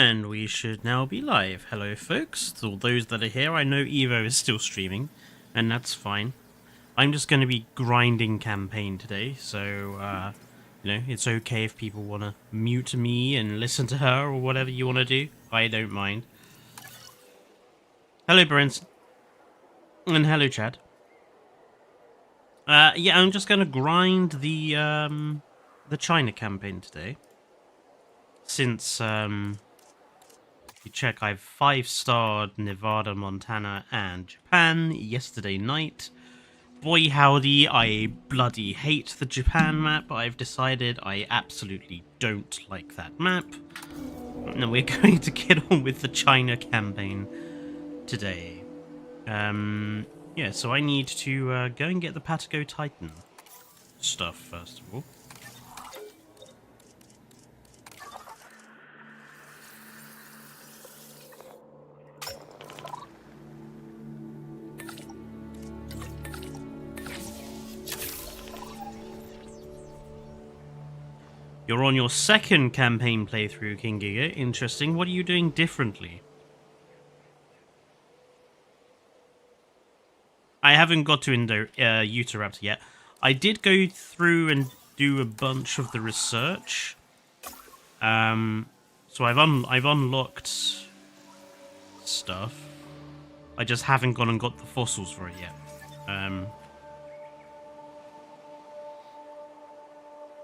And we should now be live. Hello folks, to all those that are here. I know Evo is still streaming, and that's fine. I'm just going to be grinding campaign today, so, it's okay if people want to mute me and listen to her or whatever you want to do. I don't mind. Hello Brent, and hello Chad. Yeah, I'm just going to grind the China campaign today. Since, you check, I've 5-starred Nevada, Montana, and Japan yesterday night. Boy howdy, I bloody hate the Japan map. I've decided I absolutely don't like that map. And we're going to get on with the China campaign today. Yeah, so I need to go and get the Patago Titan stuff first of all. You're on your second campaign playthrough, King Giga. Interesting. What are you doing differently? I haven't got to Utahraptor yet. I did go through and do a bunch of the research. So I've unlocked stuff. I just haven't gone and got the fossils for it yet.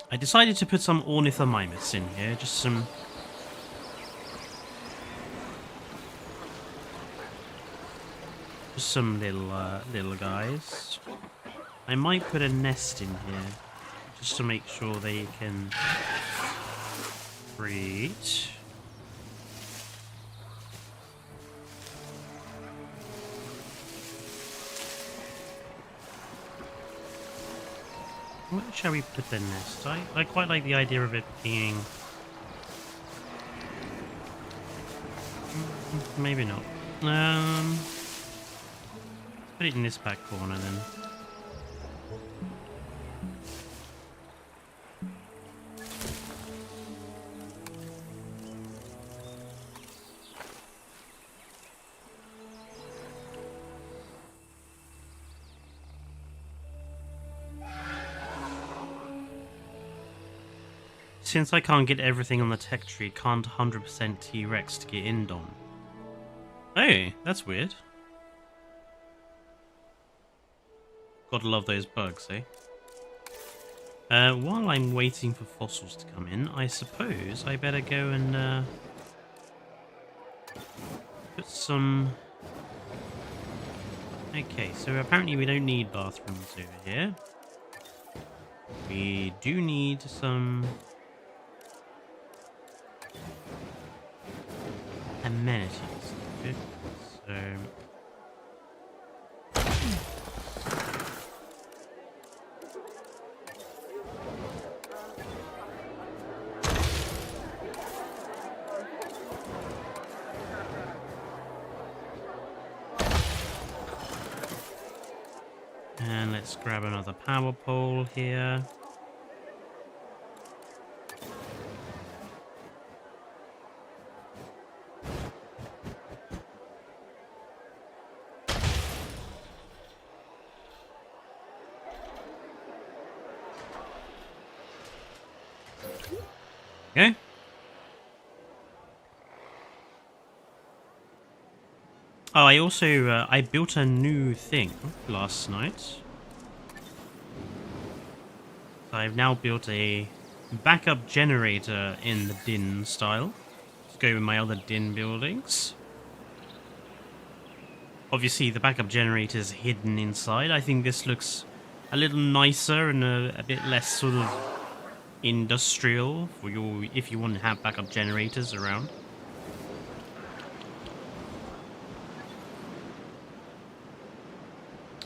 I decided to put some ornithomimus in here, just some... little guys. I might put a nest in here, just to make sure they can breed. Where shall we put the nest? I quite like the idea of it being... Maybe not. Put it in this back corner then. Since I can't get everything on the tech tree, can't 100% T-Rex to get in on. Hey, that's weird. Gotta love those bugs, eh? While I'm waiting for fossils to come in, I suppose I better go and put some... Okay, so apparently we don't need bathrooms over here. We do need some... amenities. Okay. So... And let's grab another power pole here. Okay. Oh, I also, I built a new thing last night. I've now built a backup generator in the din style. Let's go with my other din buildings. Obviously, the backup generator is hidden inside. I think this looks a little nicer and a bit less sort of industrial for your, if you want to have backup generators around.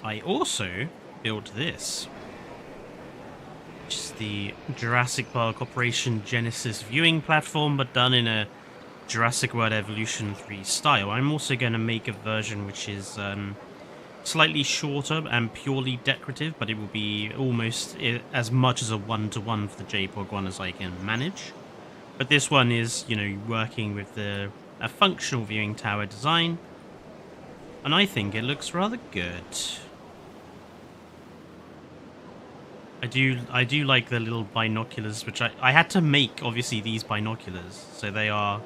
I also built this, which is the Jurassic Park Operation Genesis viewing platform, but done in a Jurassic World Evolution 3 style. I'm also going to make a version which is slightly shorter and purely decorative, but it will be almost as much as a one-to-one for the JPOG one as I can manage. But this one is, you know, working with a functional viewing tower design. And I think it looks rather good. I do like the little binoculars, which I had to make, obviously, these binoculars. So they are...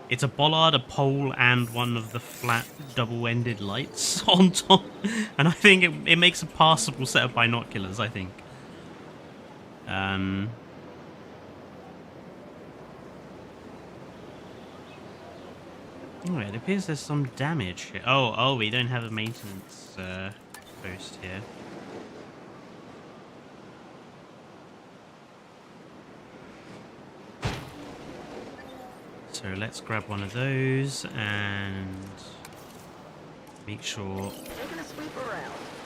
It's a bollard, a pole, and one of the flat double-ended lights on top. And I think it makes a passable set of binoculars, I think. Oh, it appears there's some damage here. Oh, we don't have a maintenance post here. So let's grab one of those and make sure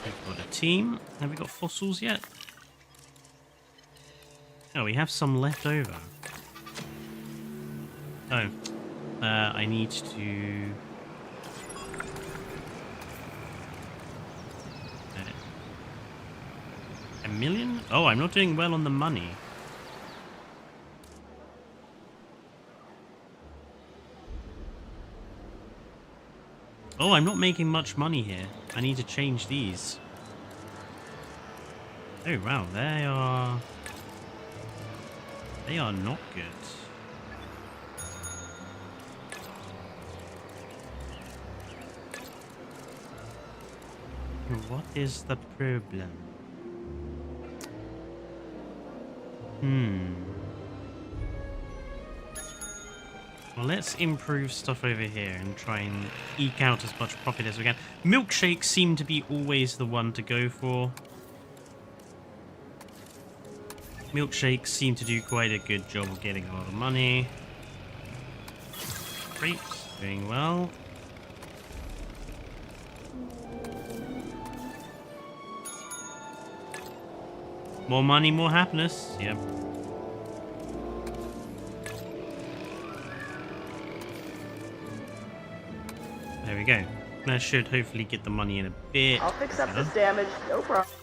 we've got a team. Have we got fossils yet? Oh, we have some left over. Oh, I need to... $1 million? Oh, I'm not doing well on the money. Oh, I'm not making much money here. I need to change these. Oh, wow, they are not good. What is the problem? Well, let's improve stuff over here and try and eke out as much profit as we can. Milkshakes seem to be always the one to go for. Milkshakes seem to do quite a good job of getting a lot of money. Grapes, doing well. More money, more happiness. Yep. There we go. That should hopefully get the money in a bit. I'll fix up this damage, no problem.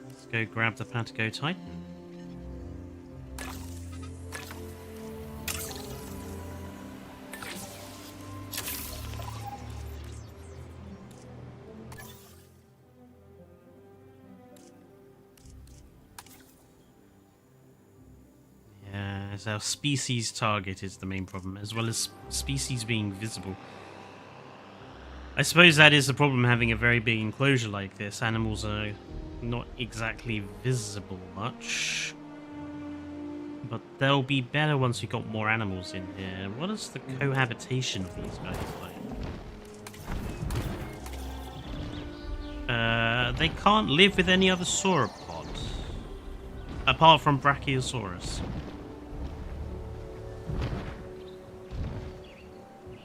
Let's go grab the Patico Titan. As our species target is the main problem, as well as species being visible. I suppose that is the problem having a very big enclosure like this. Animals are not exactly visible much. But they'll be better once we got more animals in here. What is the cohabitation of these guys like? They can't live with any other sauropod. Apart from Brachiosaurus.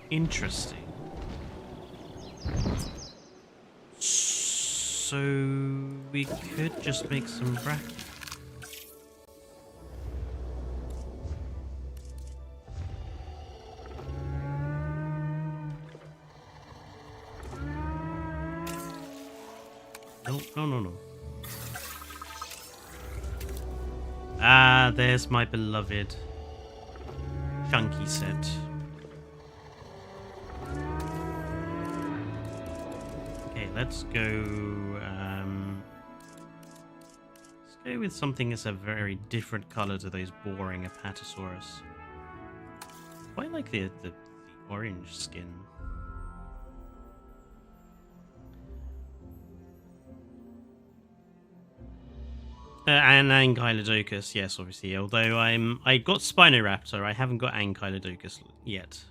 Interesting. So we could just make some No. Ah, there's my beloved chunky set. Let's go with something that's a very different color to those boring Apatosaurus. Quite like the orange skin. And Ankylodocus, yes, obviously. Although I got Spinoraptor, I haven't got Ankylodocus yet.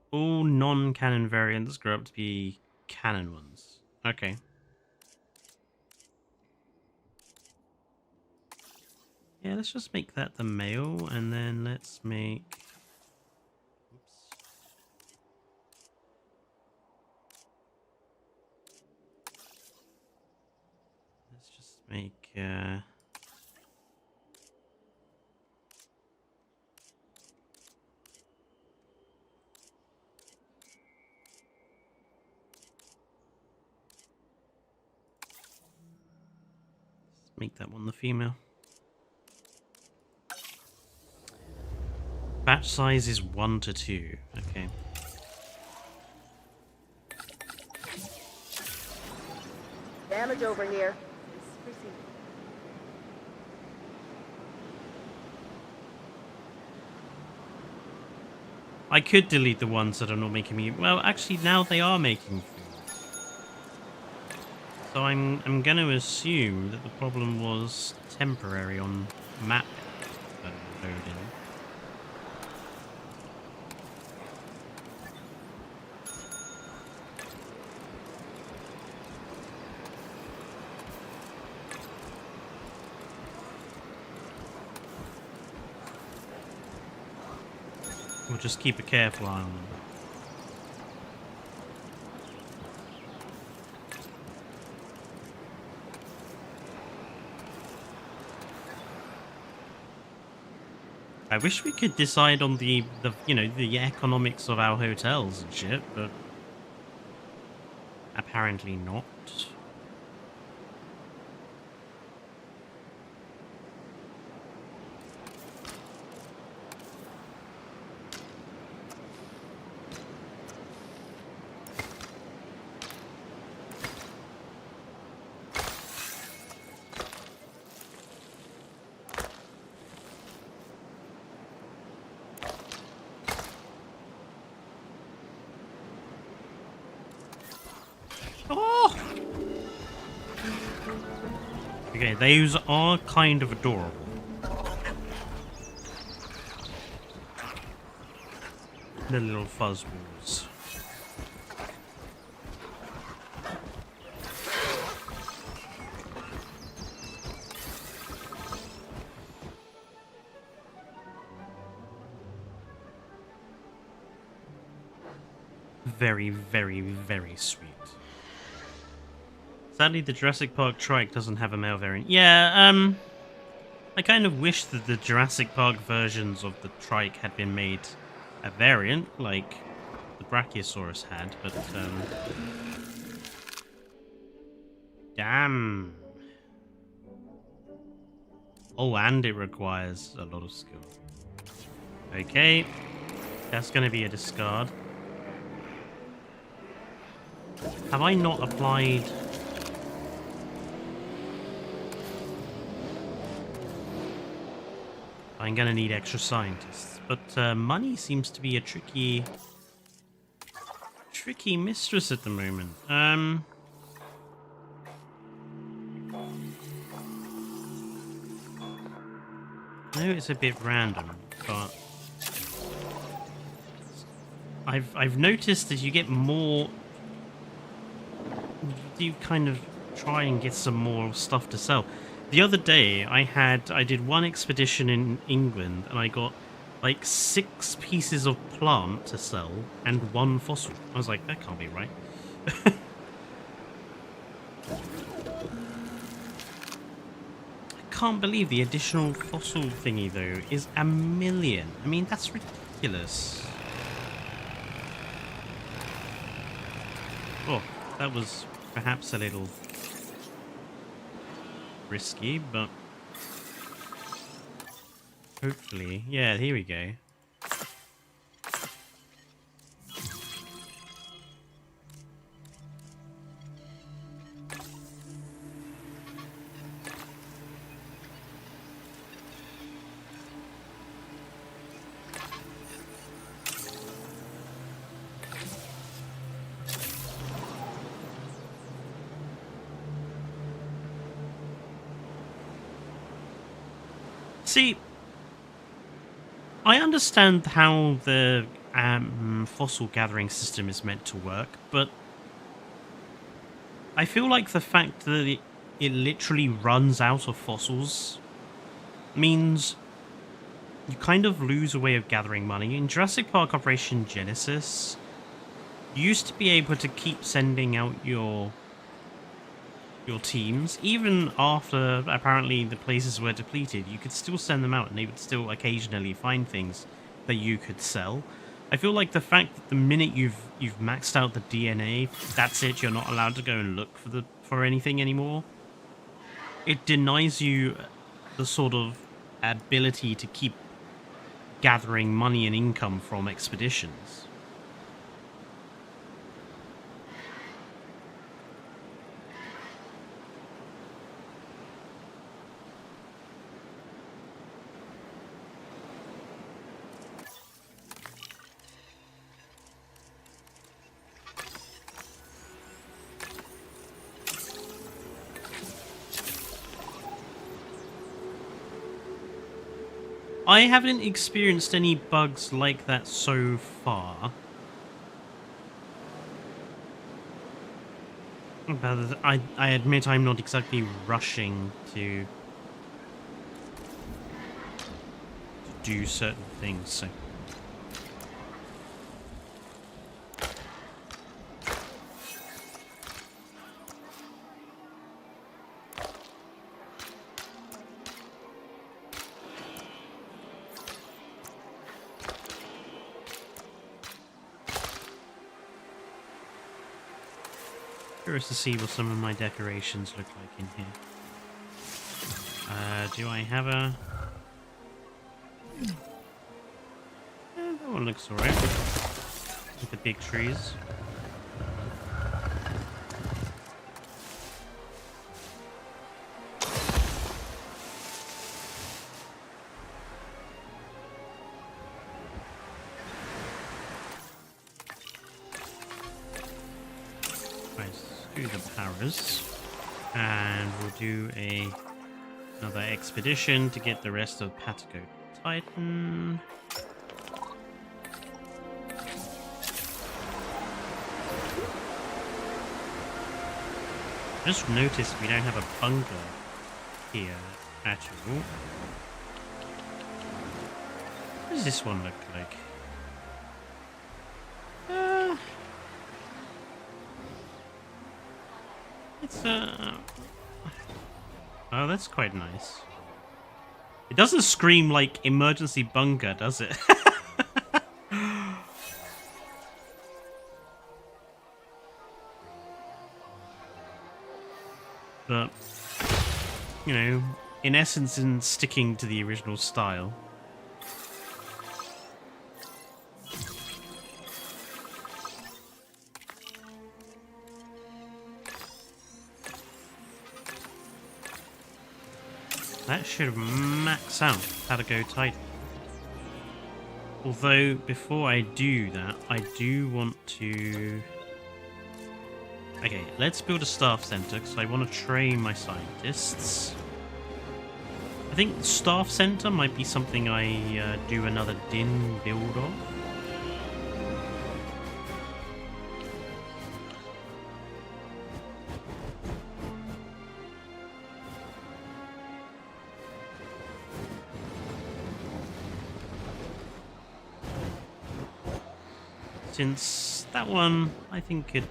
All non-canon variants grow up to be canon ones. Okay. Yeah, let's just make that the male, and then let's make... Oops. Let's just make... Make that one the female. Batch size is 1 to 2. Okay. Damage over here. I could delete the ones that are not making me... Well, actually, now they are making food. So I'm going to assume that the problem was temporary on map loading. We'll just keep a careful eye on them. I wish we could decide on the the economics of our hotels and shit, but apparently not. Oh! Okay, those are kind of adorable. The little fuzzballs. Very, very, very sweet. Sadly, the Jurassic Park trike doesn't have a male variant. Yeah, I kind of wish that the Jurassic Park versions of the trike had been made a variant, like the Brachiosaurus had, but, damn. Oh, and it requires a lot of skill. Okay, that's going to be a discard. Have I not applied... I'm gonna need extra scientists, but money seems to be a tricky mistress at the moment. No, it's a bit random, but I've noticed that you get more. You kind of try and get some more stuff to sell. The other day, I did one expedition in England, and I got like 6 pieces of plant to sell and 1 fossil. I was like, that can't be right. I can't believe the additional fossil thingy though is 1 million. I mean, that's ridiculous. Oh, that was perhaps a little risky, but hopefully, yeah, here we go. See, I understand how the fossil gathering system is meant to work, but I feel like the fact that it literally runs out of fossils means you kind of lose a way of gathering money. In Jurassic Park Operation Genesis, you used to be able to keep sending out your teams, even after apparently the places were depleted. You could still send them out and they would still occasionally find things that you could sell. I feel like the fact that the minute you've maxed out the DNA, that's it, you're not allowed to go and look for anything anymore. it denies you the sort of ability to keep gathering money and income from expeditions. I haven't experienced any bugs like that so far. But I admit I'm not exactly rushing to do certain things, so... Curious to see what some of my decorations look like in here. Do I have a... that one looks alright. With the big trees. Do the paras, and we'll do another expedition to get the rest of Patago Titan. Just noticed we don't have a bunker here at all. What does this one look like? It's oh, that's quite nice. It doesn't scream like emergency bunker, does it? But, you know, in essence, in sticking to the original style. That should max out Patago Titan. Although, before I do that, I do want to... Okay, let's build a staff center, because I want to train my scientists. I think staff center might be something I do another DIN build of. Since that one, I think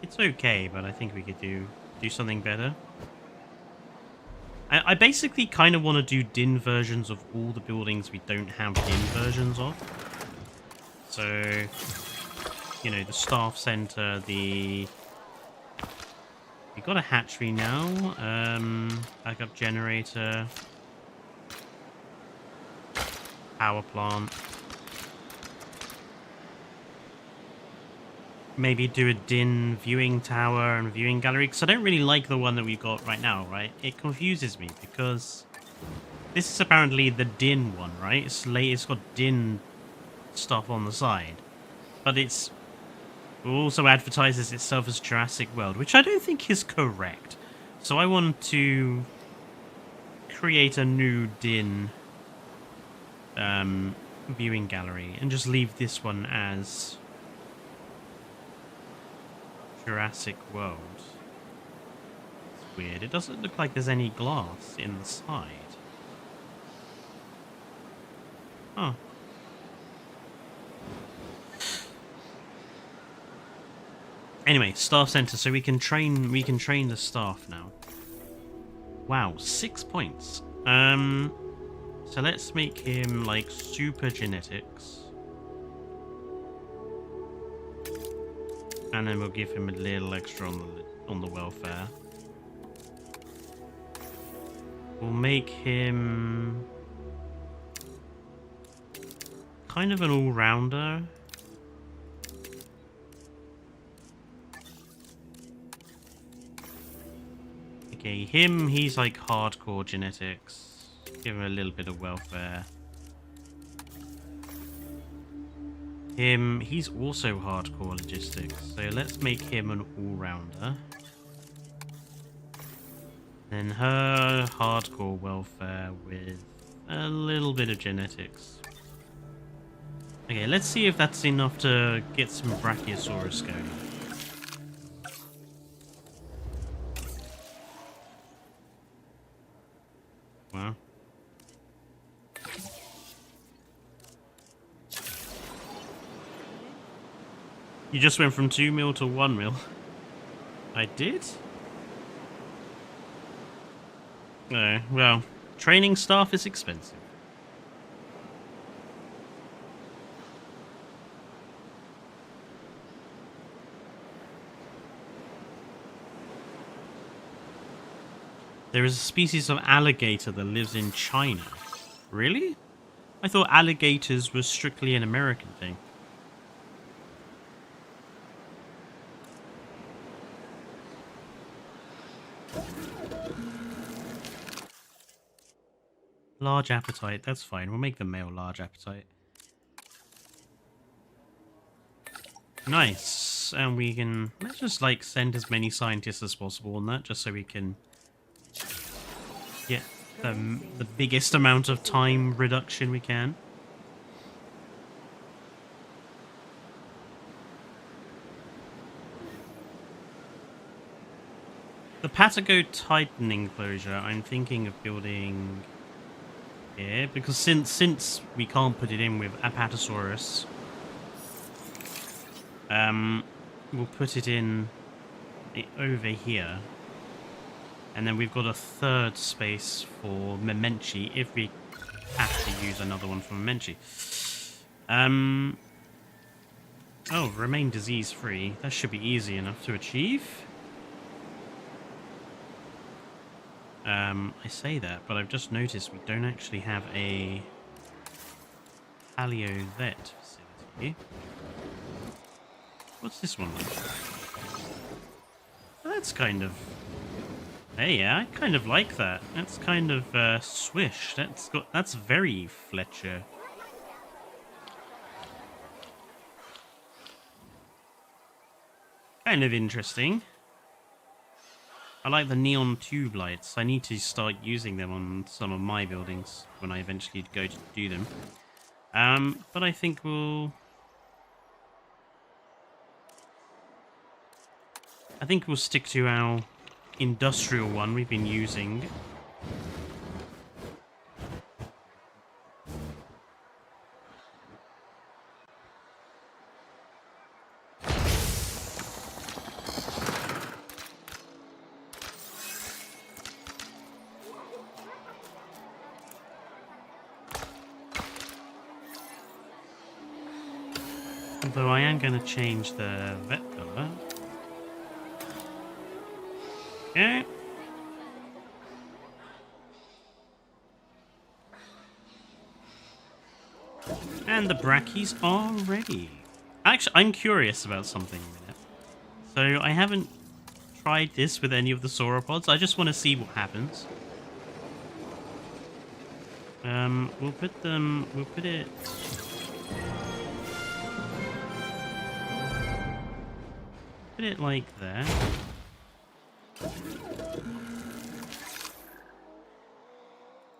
it's okay, but I think we could do something better. I basically kind of want to do DIN versions of all the buildings we don't have DIN versions of. So, you know, the staff center, we've got a hatchery now, backup generator, power plant. Maybe do a DIN viewing tower and viewing gallery, because I don't really like the one that we've got right now, right? It confuses me, because this is apparently the DIN one, right? It's got DIN stuff on the side, but it also advertises itself as Jurassic World, which I don't think is correct. So I want to create a new DIN viewing gallery and just leave this one as Jurassic World. It's weird. It doesn't look like there's any glass in the side. Huh. Anyway, staff center, so we can train the staff now. Wow, 6 points. So let's make him like super genetics. And then we'll give him a little extra on the welfare. We'll make him kind of an all-rounder. Okay, he's like hardcore genetics. Give him a little bit of welfare. He's also hardcore logistics, so let's make him an all-rounder. Then her hardcore welfare with a little bit of genetics. Okay, let's see if that's enough to get some Brachiosaurus going. Wow. You just went from 2 mil to 1 mil. I did? Oh, well, training staff is expensive. There is a species of alligator that lives in China. Really? I thought alligators were strictly an American thing. Large appetite, that's fine. We'll make the male large appetite. Nice. And we can... let's just, like, send as many scientists as possible on that, just so we can get the biggest amount of time reduction we can. The Patago Titan enclosure, I'm thinking of building here, because since we can't put it in with Apatosaurus, we'll put it in over here, and then we've got a third space for Memenchi if we have to use another one for Memenchi. Oh, remain disease free. That should be easy enough to achieve. I say that, but I've just noticed we don't actually have a paleo vet facility. What's this one like? Well, that's kind of... hey, yeah, I kind of like that. That's kind of swish. That's very Fletcher. Kind of interesting. I like the neon tube lights. I need to start using them on some of my buildings when I eventually go to do them. But I think we'll stick to our industrial one we've been using. Although I am going to change the vet color. Okay. And the brachys are ready. Actually, I'm curious about something a minute. So I haven't tried this with any of the sauropods. I just want to see what happens. We'll put it... put it like that.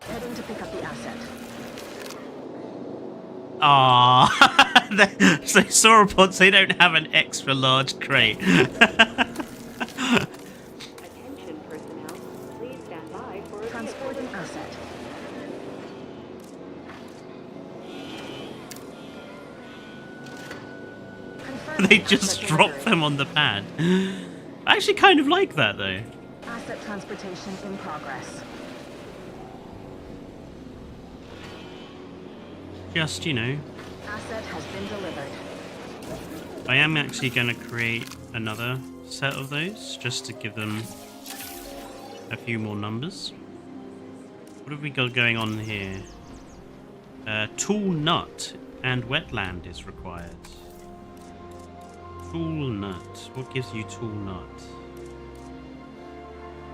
Heading to pick up the asset. Ah, so sauropods, they don't have an extra large crate. Attention personnel, please stand by for a Transporting asset. They just drop them on the pad. I actually kind of like that, though. Asset transportation in progress. Just, you know. Asset has been delivered. I am actually going to create another set of those, just to give them a few more numbers. What have we got going on here? Tool nut and wetland is required. Tool nut. What gives you tool nut?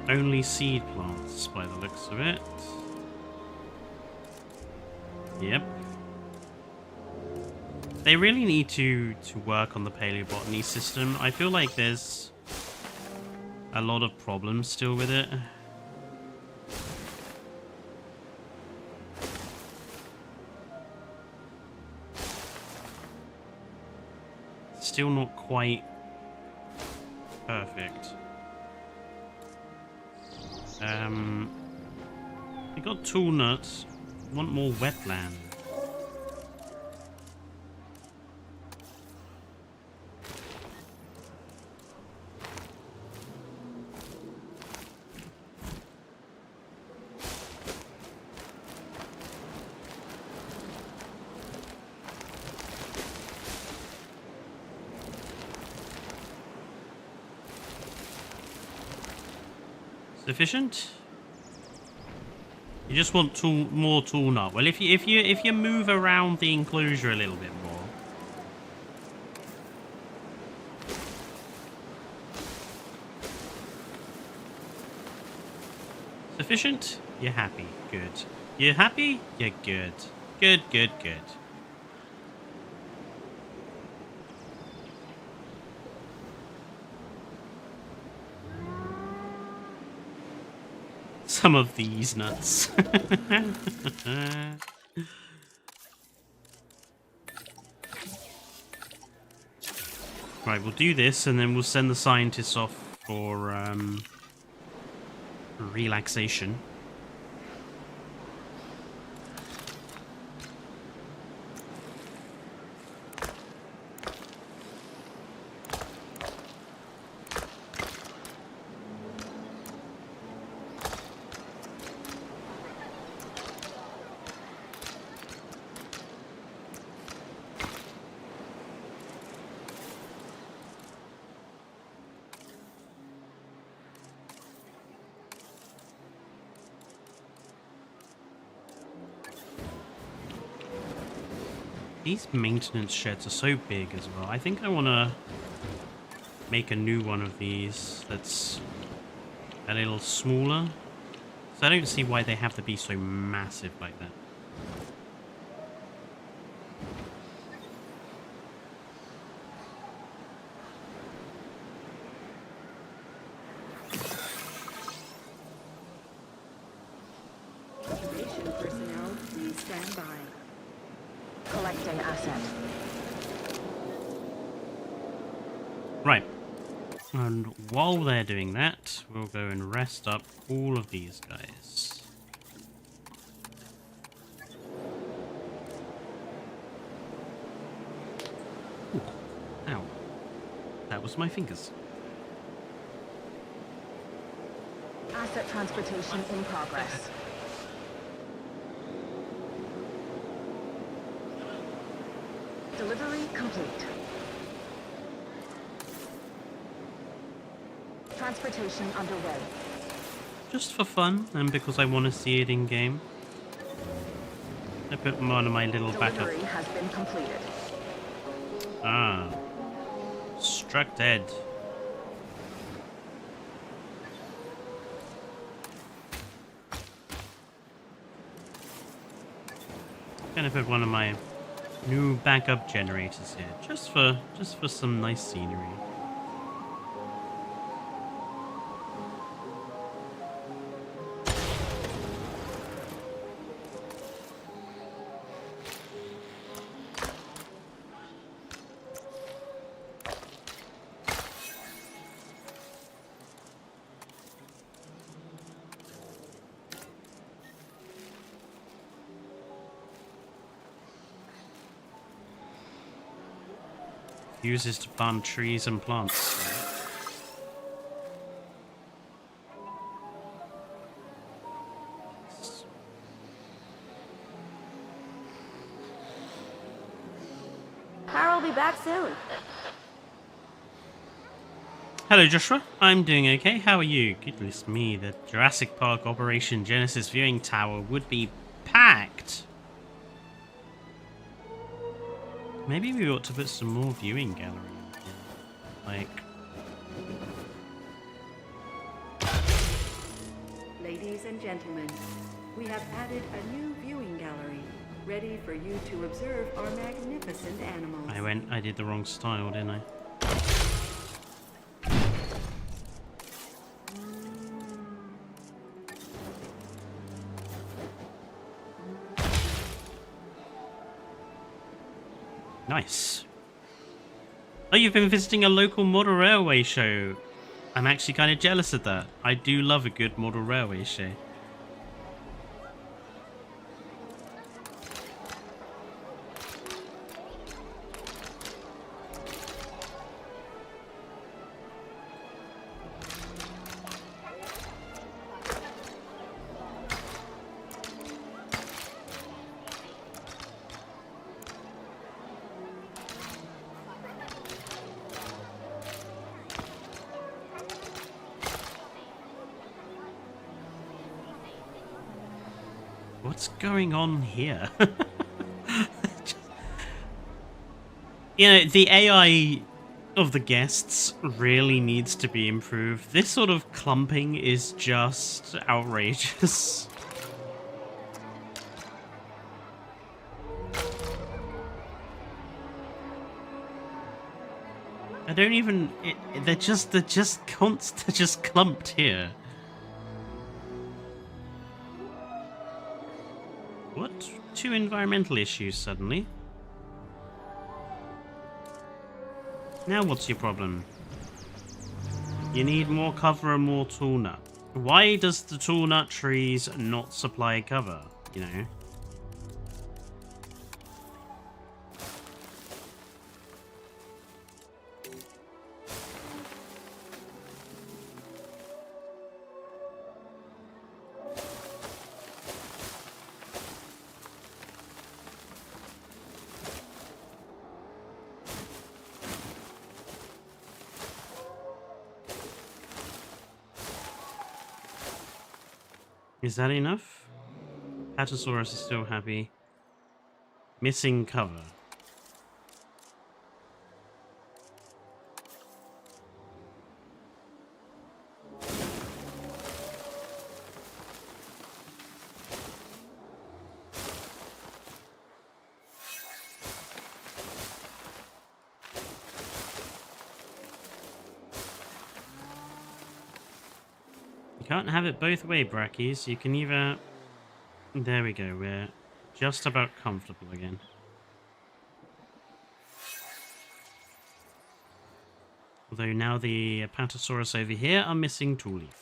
Only seed plants, by the looks of it. Yep. They really need to work on the paleobotany system. I feel like there's a lot of problems still with it. Still not quite perfect. We got tool nuts. Want more wetland. Sufficient? You just want more tool nut. Well, if you move around the enclosure a little bit more. Sufficient? You're happy. Good. You're happy? You're good. Good, good, good. Some of these nuts. Right, we'll do this and then we'll send the scientists off for relaxation. These maintenance sheds are so big as well. I think I want to make a new one of these that's a little smaller. So I don't see why they have to be so massive like that. Observation personnel, please stand by. Collecting asset. Right. And while they're doing that, we'll go and rest up all of these guys. Ooh. Ow. That was my fingers. Asset transportation in progress. Delivery complete. Transportation underway. Just for fun, and because I want to see it in game. I put one of my little backup. Delivery has been completed. Ah. Struck dead. Gonna put one of my new backup generators here, just for some nice scenery. Uses to plant trees and plants. Power will be back soon. Hello, Joshua. I'm doing okay. How are you? Goodness me, the Jurassic Park Operation Genesis viewing tower would be packed. Maybe we ought to put some more viewing gallery in here. Like... Ladies and gentlemen, we have added a new viewing gallery, ready for you to observe our magnificent animals. I did the wrong style, didn't I? Nice. Oh, you've been visiting a local model railway show. I'm actually kind of jealous of that. I do love a good model railway show. What's going on here? You know, the AI of the guests really needs to be improved. This sort of clumping is just outrageous. I don't even... they're just clumped here. What? 2 environmental issues suddenly? Now what's your problem? You need more cover and more tall nut. Why does the tall nut trees not supply cover, you know? Is that enough? Patasaurus is still happy. Missing cover. You can't have it both ways, Brackies. You can either... There we go, we're just about comfortable again. Although now the Apatosaurus over here are missing tool leaf.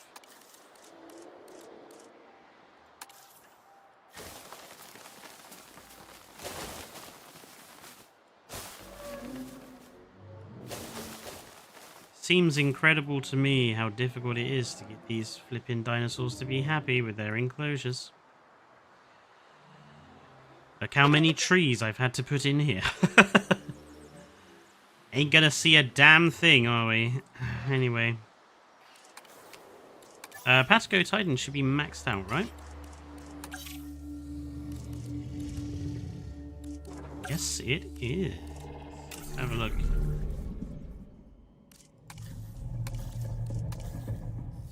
Seems incredible to me how difficult it is to get these flipping dinosaurs to be happy with their enclosures. Look how many trees I've had to put in here. Ain't gonna see a damn thing, are we? Anyway. Patco Titan should be maxed out, right? Yes, it is. Let's have a look.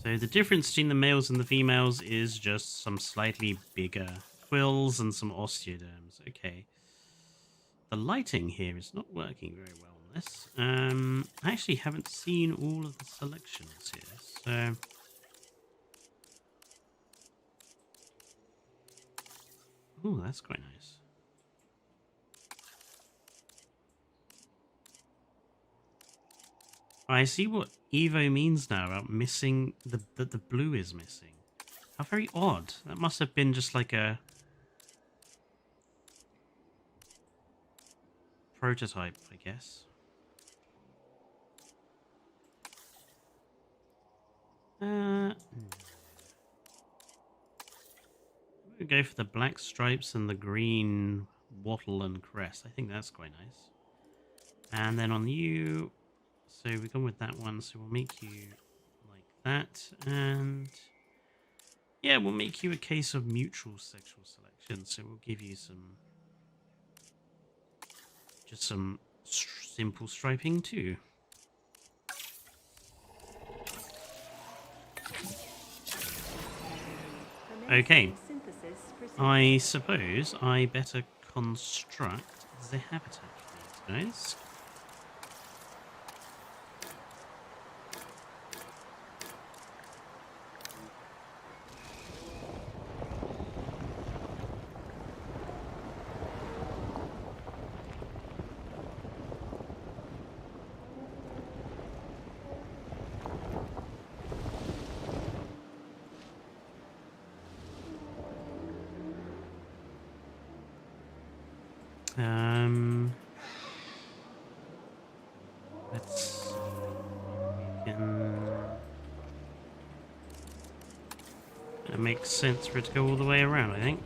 So the difference between the males and the females is just some slightly bigger quills and some osteoderms. Okay. The lighting here is not working very well on this. I actually haven't seen all of the selections here, so... Ooh, that's quite nice. I see what Evo means now about missing that the blue is missing. How very odd. That must have been just like a prototype, I guess. We'll go for the black stripes and the green wattle and crest. I think that's quite nice. And then on you, So we've gone with that one. So we'll make you like that. And yeah, we'll make you a case of mutual sexual selection. So we'll give you just some simple striping too. Okay. Synthesis procedure. I suppose I better construct the habitat for these guys. Let's see. We can. It makes sense for it to go all the way around, I think.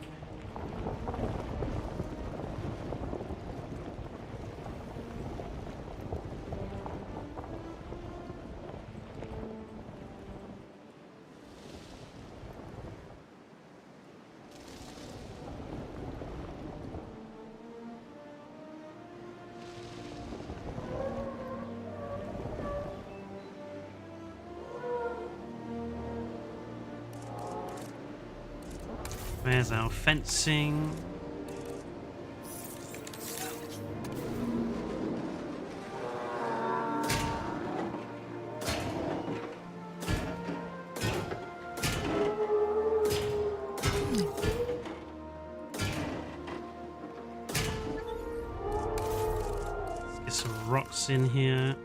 Where's our fencing? Let's get some rocks in here.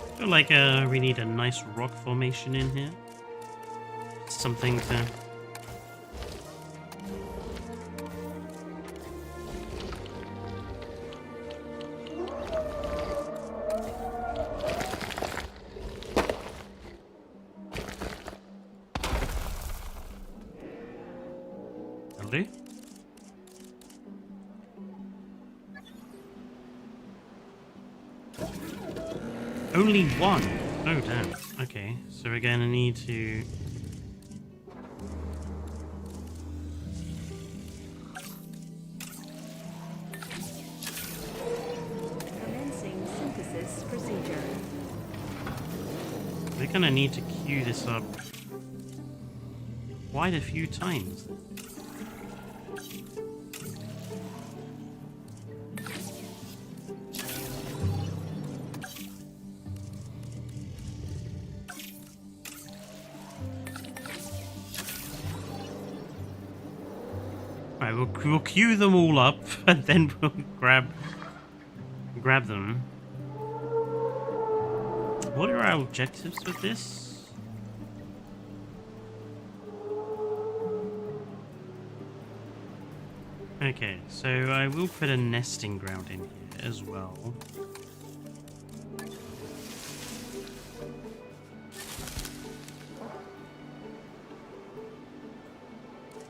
I feel like we need a nice rock formation in here. Something to... That'll do. Only one? Oh, damn. Okay, so we're gonna need to... Commencing synthesis procedure. We're gonna need to queue this up quite a few times. Right, we'll queue them all up and then we'll grab them. What are our objectives with this? Okay, so I will put a nesting ground in here as well.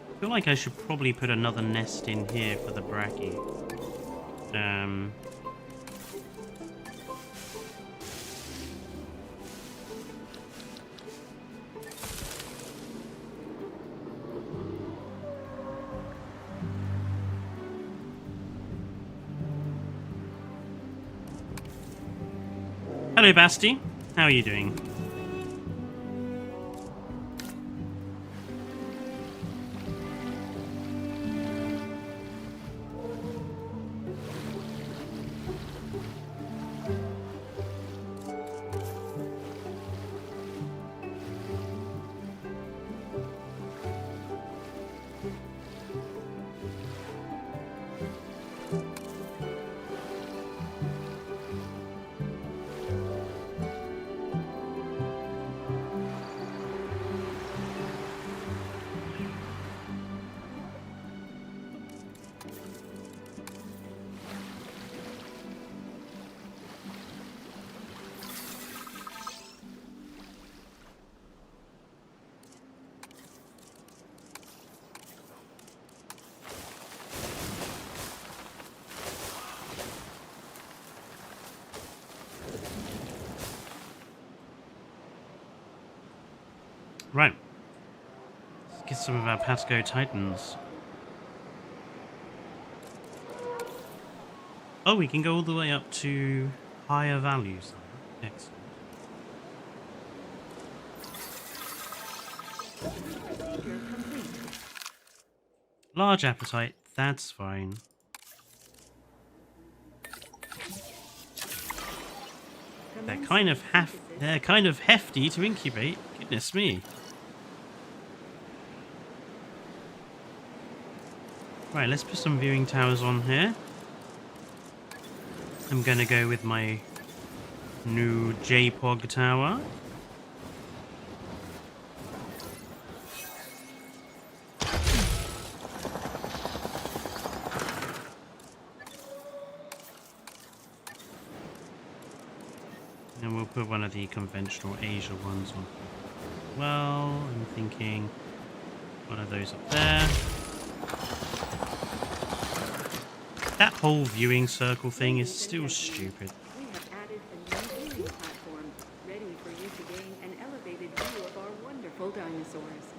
I feel like I should probably put another nest in here for the brachy. Hello, Basti. How are you doing? Right. Let's get some of our Patco Titans. Oh, we can go all the way up to higher values. Excellent. Procedure complete. Large appetite, that's fine. Commencing synthesis. They're kind of hefty to incubate. Goodness me. Right, let's put some viewing towers on here. I'm gonna go with my new JPOG tower. And we'll put one of the conventional Asia ones on. Well, I'm thinking one of those up there. That whole viewing circle thing is still stupid. We have added a new viewing platform, ready for you to gain an elevated view of our wonderful dinosaurs.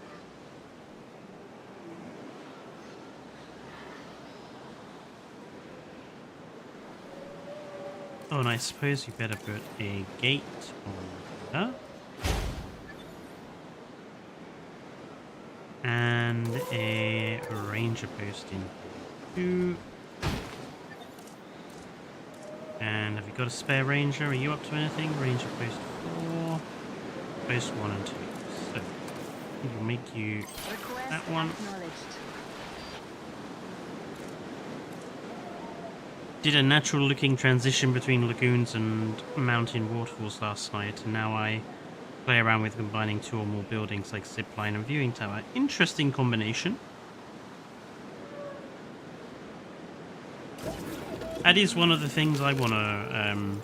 Oh, and I suppose you better put a gate on here. And a ranger post in here. And have you got a spare ranger? Are you up to anything? Ranger post 4, post 1 and 2. So we'll make you Request that one. acknowledged. Did a natural looking transition between lagoons and mountain waterfalls last night, and now I play around with combining 2 or more buildings like zipline and viewing tower. Interesting combination. That is one of the things I want to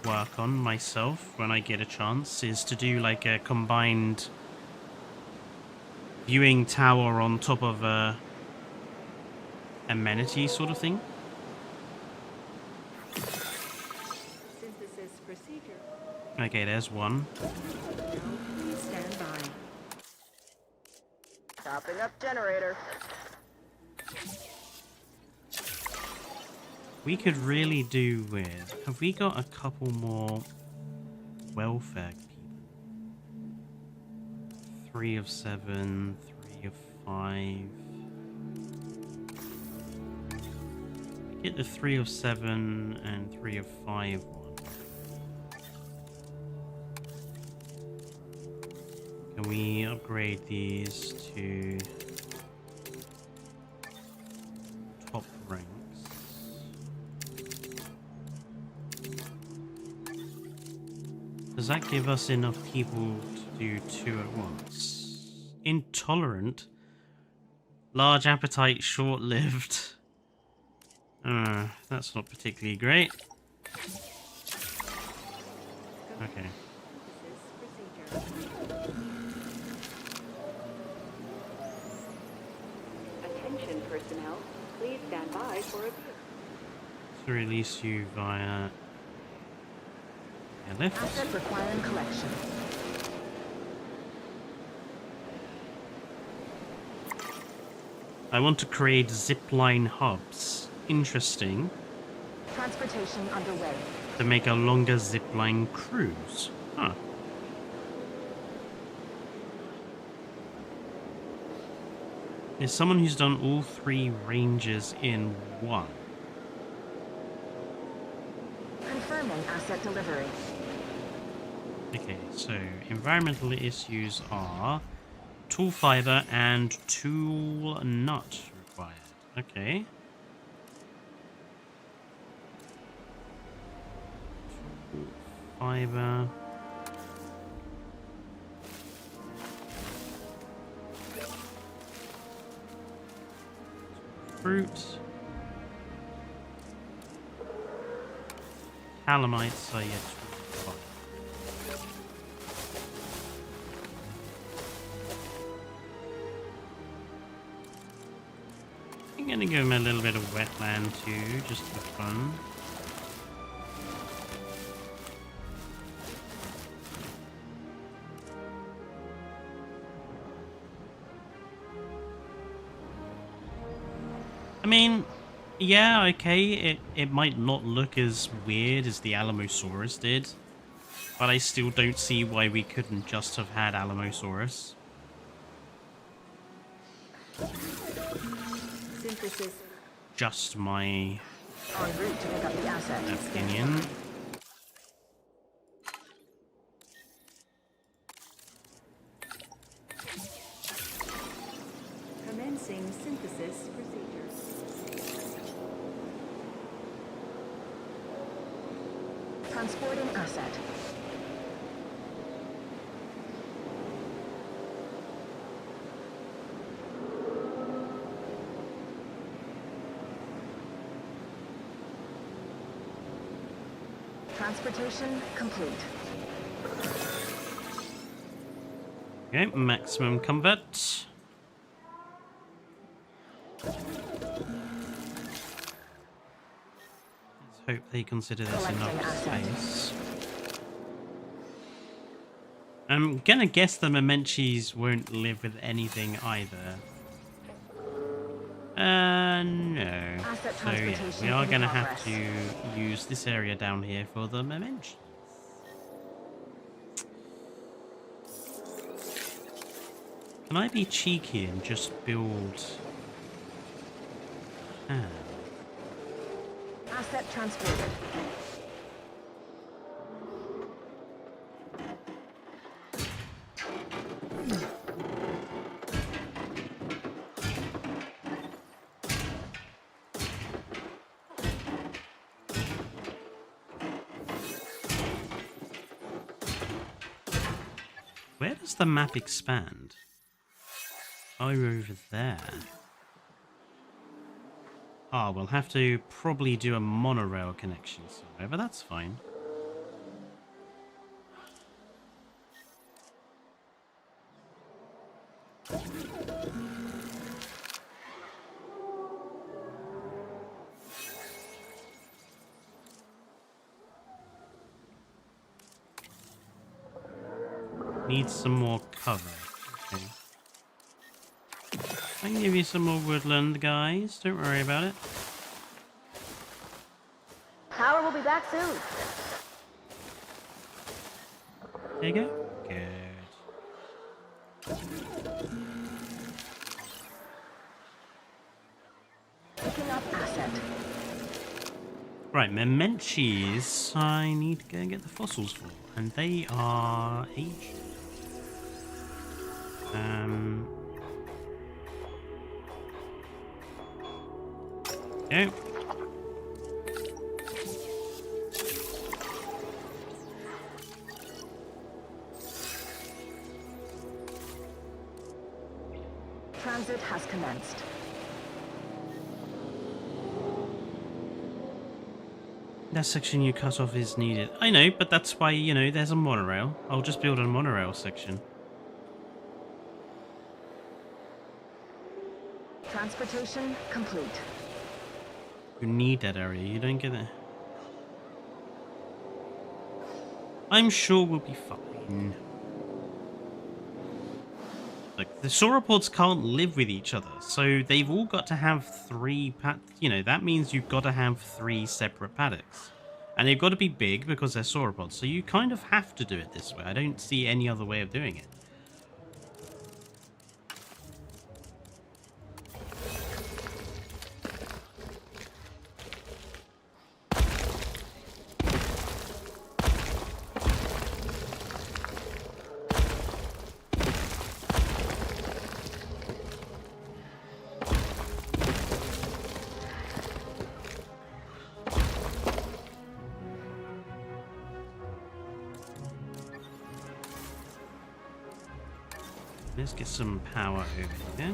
work on myself when I get a chance, is to do like a combined viewing tower on top of a amenity sort of thing. Synthesis procedure. Okay, there's one. Now please stand by. Topping up generator. We could really do with... Have we got a couple more welfare people? 3 of 7, 3 of 5. Get the 3 of 7 and 3 of 5 one. Can we upgrade these to top ranks? Does that give us enough people to do 2 at once? Intolerant? Large appetite, short-lived. That's not particularly great. Okay. Synthesis procedure. Attention personnel, please stand by for a To release you via airlift. Asset requiring collection. I want to create zipline hubs. Interesting. Transportation underway. To make a longer zipline cruise. Huh. There's someone who's done all 3 ranges in one. Confirming asset delivery. Okay, so environmental issues are tool fiber and tool nut required. Okay. Tool fiber. Fruit. Calamites are yet to find. I'm gonna give him a little bit of wetland too, just for fun. I mean, yeah, okay, it might not look as weird as the Alamosaurus did, but I still don't see why we couldn't just have had Alamosaurus. Synthesis. Just my En route to pick up the asset. opinion. Commencing synthesis procedures. Transporting asset. Transportation complete. Okay, maximum comfort. Let's hope they consider this Collecting enough asset. space. I'm gonna guess the Memenchis won't live with anything either. No. Asset So yeah, we transportation are in gonna have progress. to use this area down here for the Memenchis. Can I be cheeky and just build... Asset transported. Where does the map expand? Oh, over there. Ah, we'll have to probably do a monorail connection somewhere, but that's fine. Need some more cover. Okay. I can give you some more woodland, guys. Don't worry about it. Power will be back soon. There you go. Good. Picking up asset. Right, Memenchis, I need to go and get the fossils for. And they are aged. Okay. Transit has commenced. That section you cut off is needed. I know, but that's why, you know, there's a monorail. I'll just build a monorail section. Transportation complete. You need that area. You don't get it. I'm sure we'll be fine. Look, the sauropods can't live with each other, so they've all got to have you know, that means you've got to have 3 separate paddocks. And they've got to be big because they're sauropods, so you kind of have to do it this way. I don't see any other way of doing it. Let's get some power over here.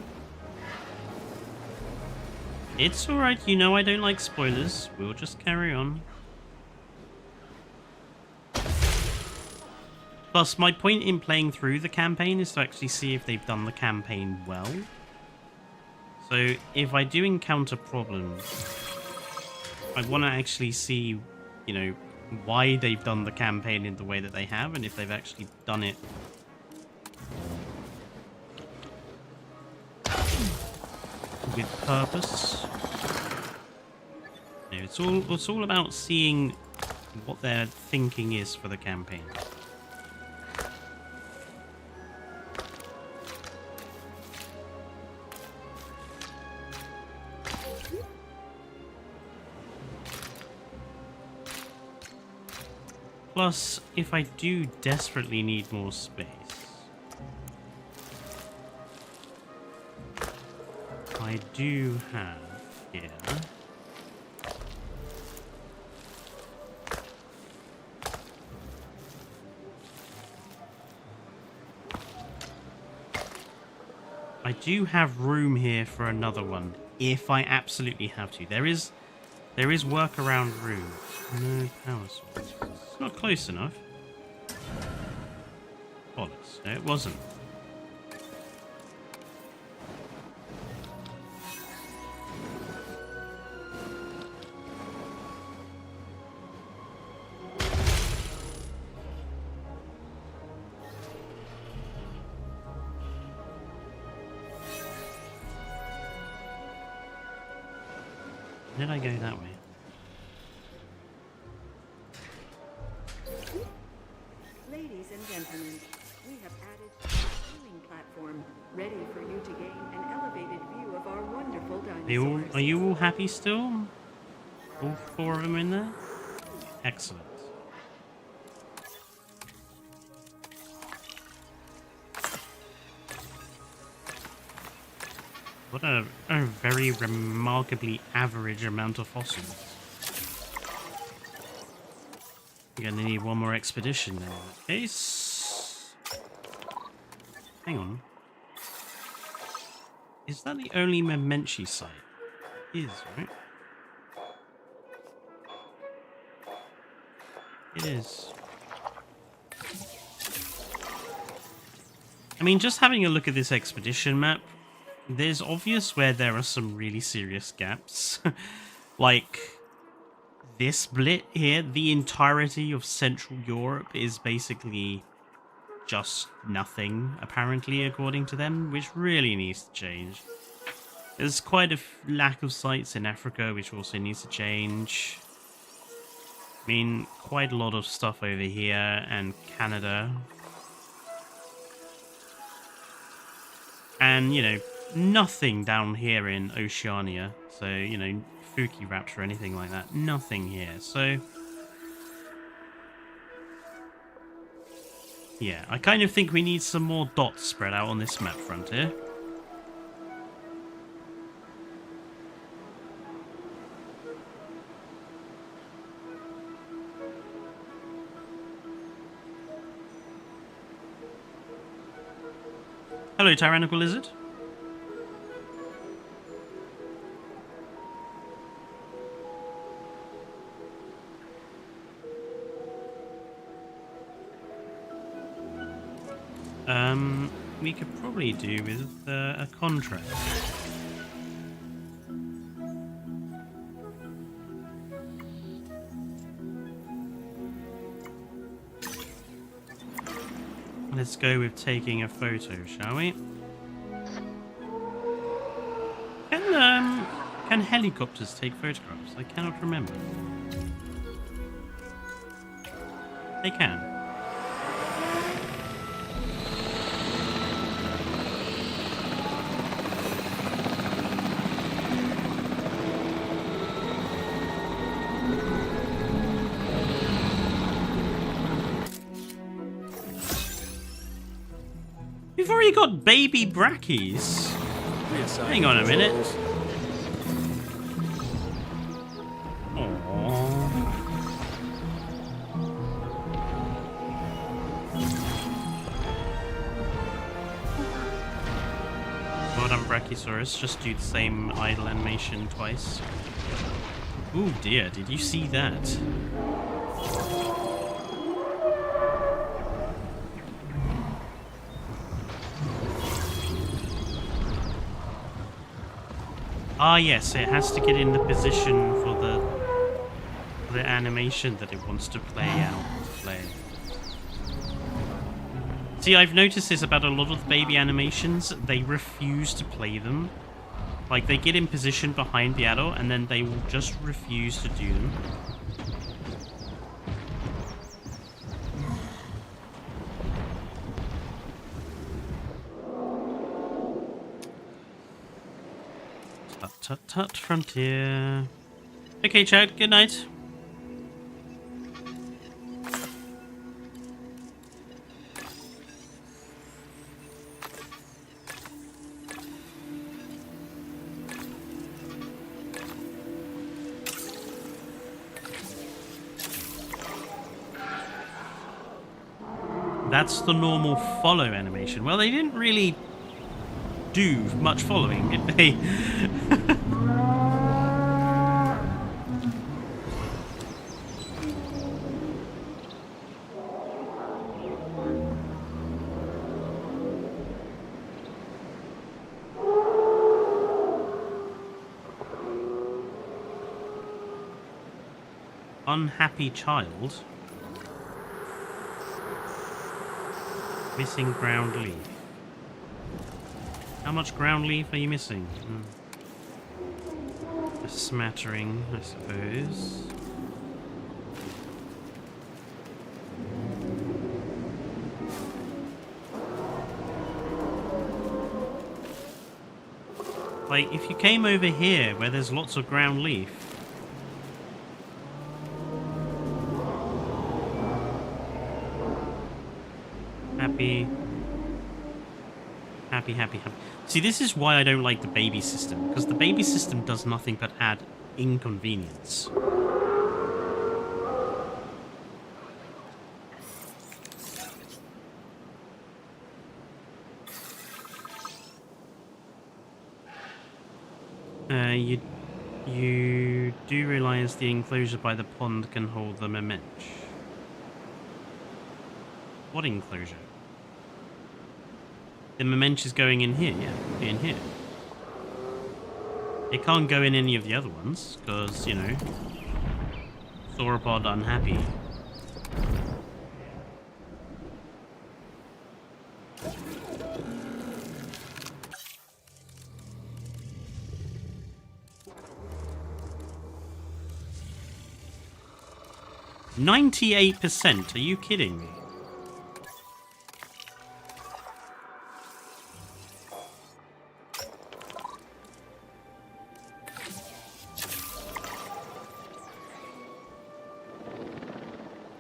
It's alright, you know I don't like spoilers. We'll just carry on. Plus, my point in playing through the campaign is to actually see if they've done the campaign well. So, if I do encounter problems, I want to actually see, you know, why they've done the campaign in the way that they have, and if they've actually done it with purpose. It's all about seeing what their thinking is for the campaign. Plus, if I do desperately need more space, I do have here room here for another one if I absolutely have to. There is workaround room. No power source. It's not close enough. Bollocks. No, it wasn't. Did I go that way? Ladies and gentlemen, we have added a viewing platform ready for you to gain an elevated view of our wonderful dinosaurs. Are you all happy still? All four of them in there? Excellent. What a very remarkably average amount of fossils. You're gonna need one more expedition then in that case. Hang on. Is that the only Memenchi site? It is, right? It is. I mean, just having a look at this expedition map, there's obvious where there are some really serious gaps. Like this blit here, the entirety of Central Europe is basically just nothing, apparently, according to them, which really needs to change. There's quite a lack of sites in Africa, which also needs to change. I mean, quite a lot of stuff over here, and Canada. And, you know, nothing down here in Oceania. So, you know, Fuki Raptor or anything like that. Nothing here. So, yeah, I kind of think we need some more dots spread out on this map front here. Hello, Tyrannical Lizard. We could probably do with a contract. Let's go with taking a photo, shall we? Can helicopters take photographs? I cannot remember. They can. We've already got baby brackies. Hang on a minute. Well done, Brachiosaurus. Just do the same idle animation twice. Oh dear, did you see that? Ah yes, it has to get in the position for the animation that it wants to play out. See, I've noticed this about a lot of the baby animations. They refuse to play them Like, they get in position behind the adult, and then they will just refuse to do them. Tut tut tut, Frontier. Okay, Chad, good night. That's the normal follow animation. Well, they didn't really do much following, did they? Unhappy child. Missing ground leaf. How much ground leaf are you missing? A smattering, I suppose. Like, if you came over here where there's lots of ground leaf, happy. See, this is why I don't like the baby system, because the baby system does nothing but add inconvenience. You do realize the enclosure by the pond can hold the memench. What enclosure? The memench is going in here, yeah, in here. It can't go in any of the other ones, because, you know, sauropod unhappy. %98%? Are you kidding me?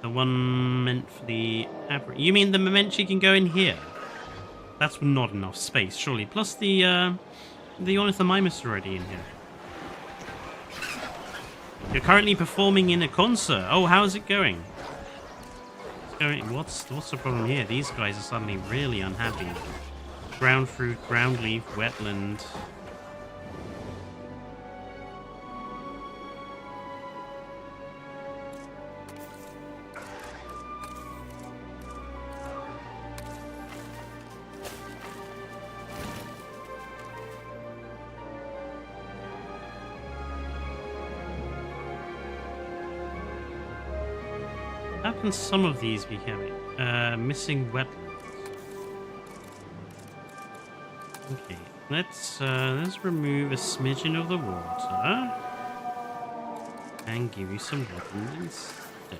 The one meant for the average. You mean the Memenchi can go in here? That's not enough space, surely. Plus the Ornithomimus already in here. You're currently performing in a concert. Oh, how's it going? What's the problem here? These guys are suddenly really unhappy. Ground fruit, ground leaf, wetland. How can some of these be having? Missing wetlands. Okay, let's remove a smidgen of the water and give you some wetlands instead.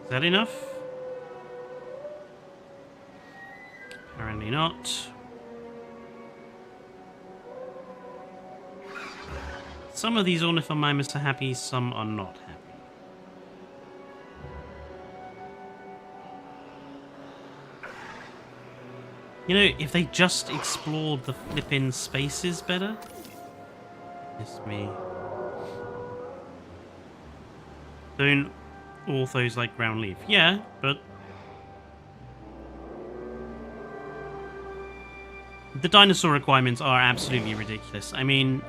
Is that enough? Apparently not. Some of these Ornithomimus are happy, some are not happy. You know, if they just explored the flippin' spaces better. It's me. Don't orthos like ground leaf. Yeah, but the dinosaur requirements are absolutely ridiculous. I mean,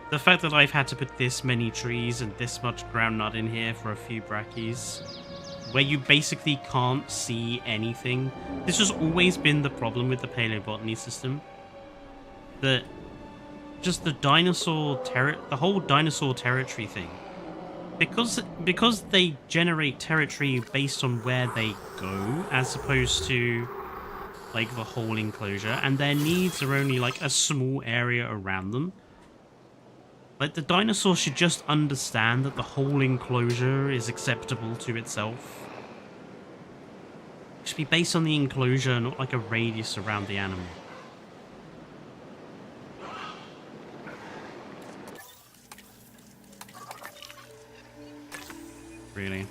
the fact that I've had to put this many trees and this much groundnut in here for a few brackies, where you basically can't see anything. This has always been the problem with the paleobotany system. Just the whole dinosaur territory thing because they generate territory based on where they go, as opposed to like the whole enclosure, and their needs are only like a small area around them. Like, the dinosaur should just understand that the whole enclosure is acceptable to itself. It should be based on the enclosure, not like a radius around the animal. Really.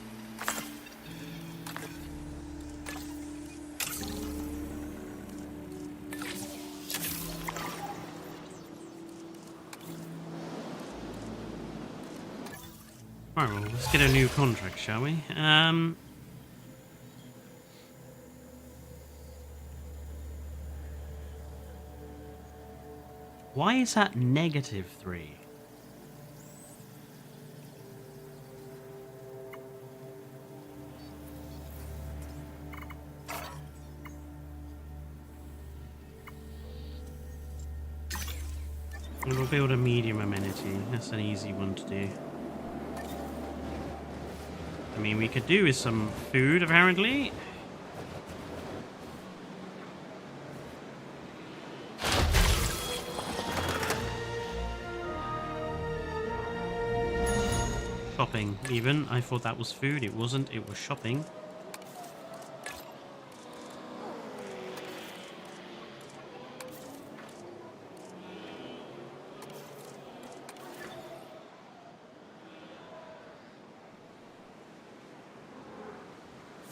Alright, well, let's get a new contract, shall we? Why is that -3? We'll build a medium amenity. That's an easy one to do. I mean, we could do with some food, apparently. Shopping, even. I thought that was food. It wasn't. It was shopping.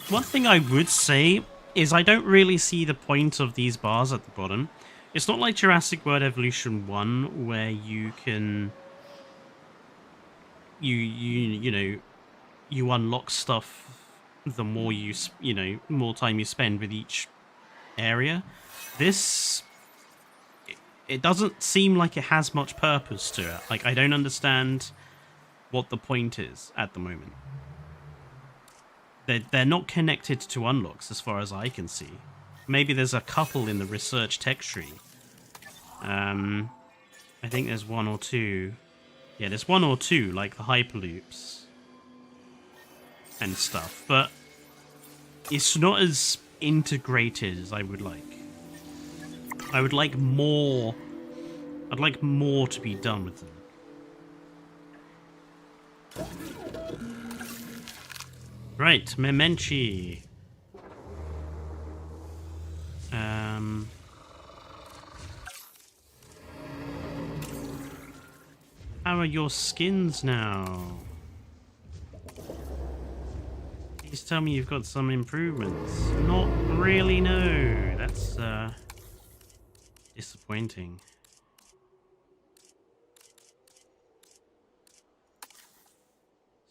One thing I would say is I don't really see the point of these bars at the bottom. It's not like Jurassic World Evolution 1 where you can you know, you unlock stuff the more more time you spend with each area. This, it doesn't seem like it has much purpose to it. Like, I don't understand what the point is at the moment. They're not connected to unlocks as far as I can see. Maybe there's a couple in the research tech tree. I think there's one or two. Yeah, there's one or two, like the hyperloops and stuff, but it's not as integrated as I would like. I would like more. I'd like more to be done with them. Right, Memenchi. How are your skins now? Please tell me you've got some improvements. Not really, no. That's disappointing.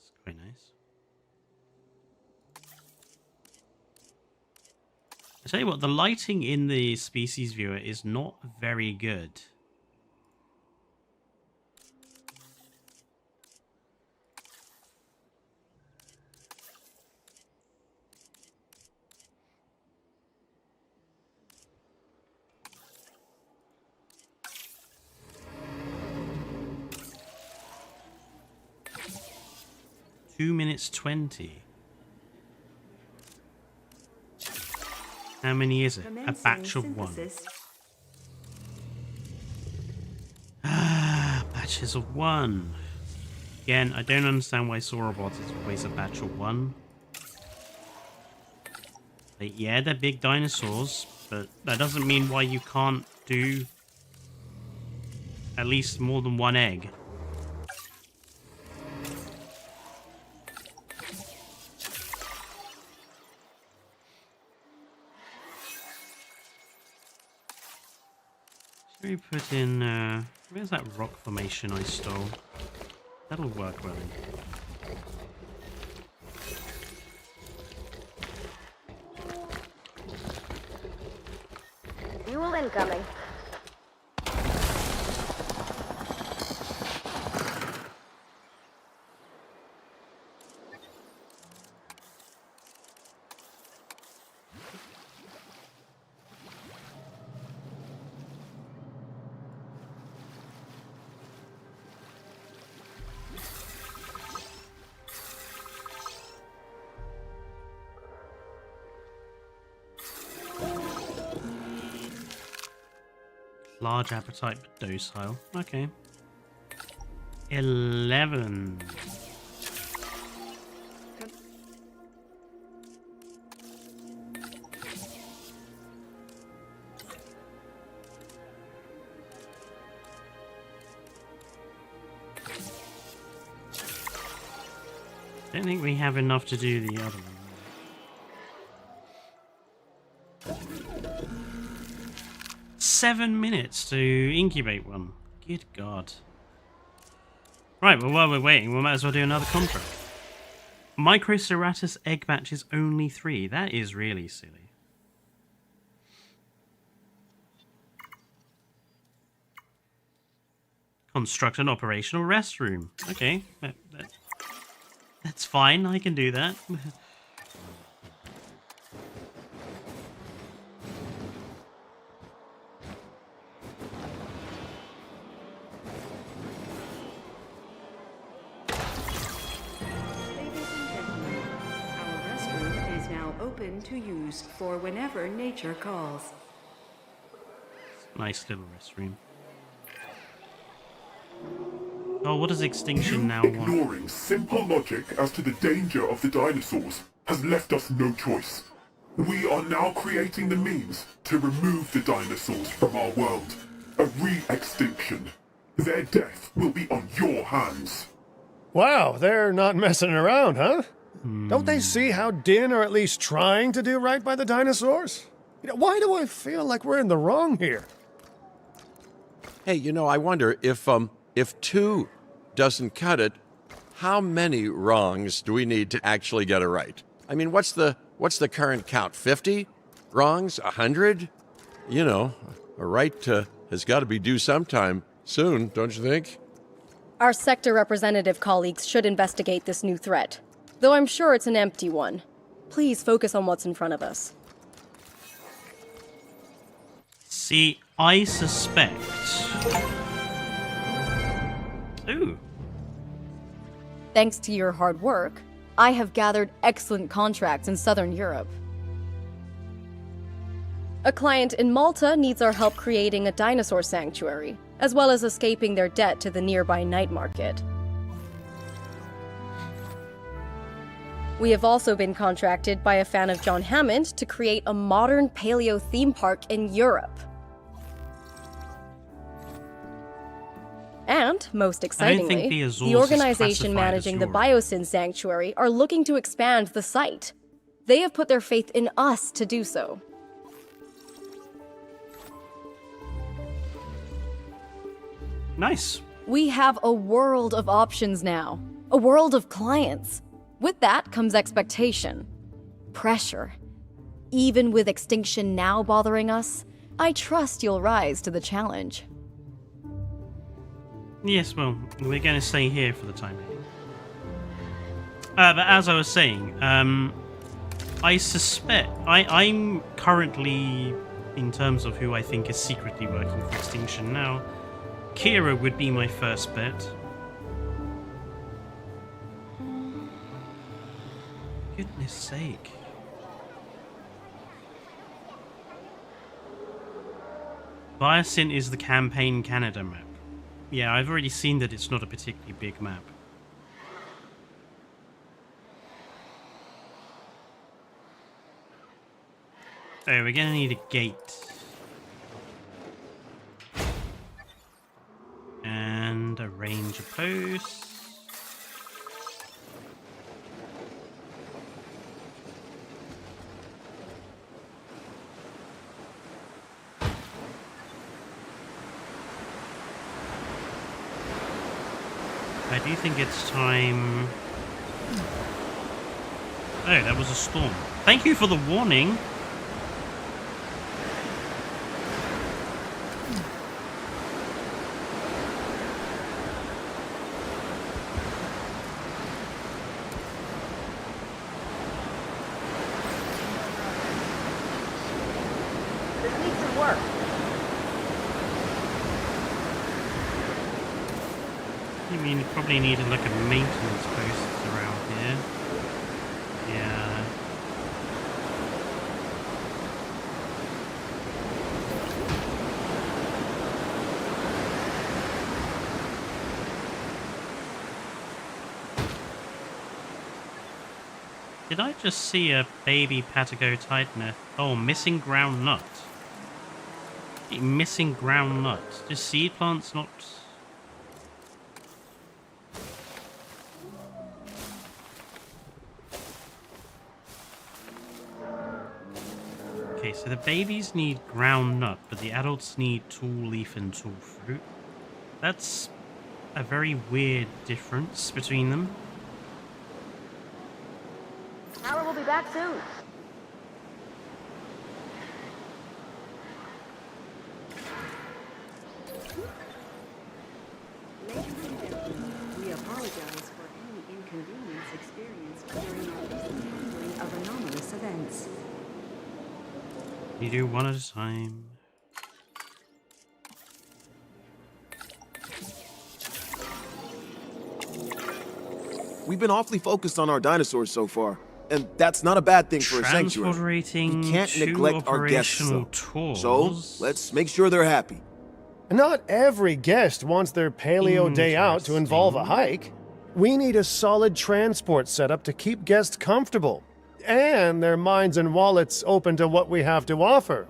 It's quite nice. I tell you what, the lighting in the species viewer is not very good. Minutes 20. How many is it? A batch of one. Ah, batches of one. Again, I don't understand why Sauropods is always a batch of one. Like, yeah, they're big dinosaurs, but that doesn't mean why you can't do at least more than one egg. We put in, where's that rock formation I stole? That'll work well. Fuel incoming. Large appetite but docile. Okay. 11. Don't think we have enough to do the other one. 7 minutes to incubate one. Good God. Right, well, while we're waiting, we might as well do another contract. Microceratus egg batch is only 3. That is really silly. Construct an operational restroom. Okay, that's fine. I can do that. Open to use for whenever nature calls. Nice little restroom. Oh, what does extinction now want? Ignoring simple logic as to the danger of the dinosaurs has left us no choice. We are now creating the means to remove the dinosaurs from our world. A re-extinction. Their death will be on your hands. Wow, they're not messing around, huh? Don't they see how Din are at least trying to do right by the dinosaurs? Why do I feel like we're in the wrong here? Hey, I wonder if 2 doesn't cut it, how many wrongs do we need to actually get it right? I mean, what's the current count? 50 wrongs? 100? A right has got to be due sometime soon, don't you think? Our sector representative colleagues should investigate this new threat, though I'm sure it's an empty one. Please focus on what's in front of us. See, I suspect... Ooh. Thanks to your hard work, I have gathered excellent contracts in Southern Europe. A client in Malta needs our help creating a dinosaur sanctuary, as well as escaping their debt to the nearby night market. We have also been contracted by a fan of John Hammond to create a modern paleo theme park in Europe. And, most excitingly, the organization managing the Biosyn Sanctuary are looking to expand the site. They have put their faith in us to do so. Nice. We have a world of options now. A world of clients. With that comes expectation. Pressure. Even with extinction now bothering us, I trust you'll rise to the challenge. Yes, well, we're going to stay here for the time being. But as I was saying, I suspect... I'm currently, in terms of who I think is secretly working for Extinction now, Kira would be my first bet. Goodness sake. Biosyn is the Campaign Canada map. Yeah, I've already seen that it's not a particularly big map. Oh, we're gonna need a gate. And a range of posts. I do think it's time... Oh, that was a storm. Thank you for the warning. This needs some work. I mean, you probably need to look at maintenance posts around here. Yeah. Did I just see a baby Patagotitan? Oh, missing ground nut. Missing ground nut. Just seed plants not... Okay, so the babies need ground nut, but the adults need tall leaf and tall fruit. That's a very weird difference between them. Howard will be back soon. Ladies and gentlemen, we apologize for any inconvenience experienced during our recent handling of anomalous events. You do one at a time. We've been awfully focused on our dinosaurs so far, and that's not a bad thing for a sanctuary. Transporting We can't two neglect our guests, operational though. tours. So let's make sure they're happy. Not every guest wants their paleo day out to involve a hike. We need a solid transport setup to keep guests comfortable, and their minds and wallets open to what we have to offer.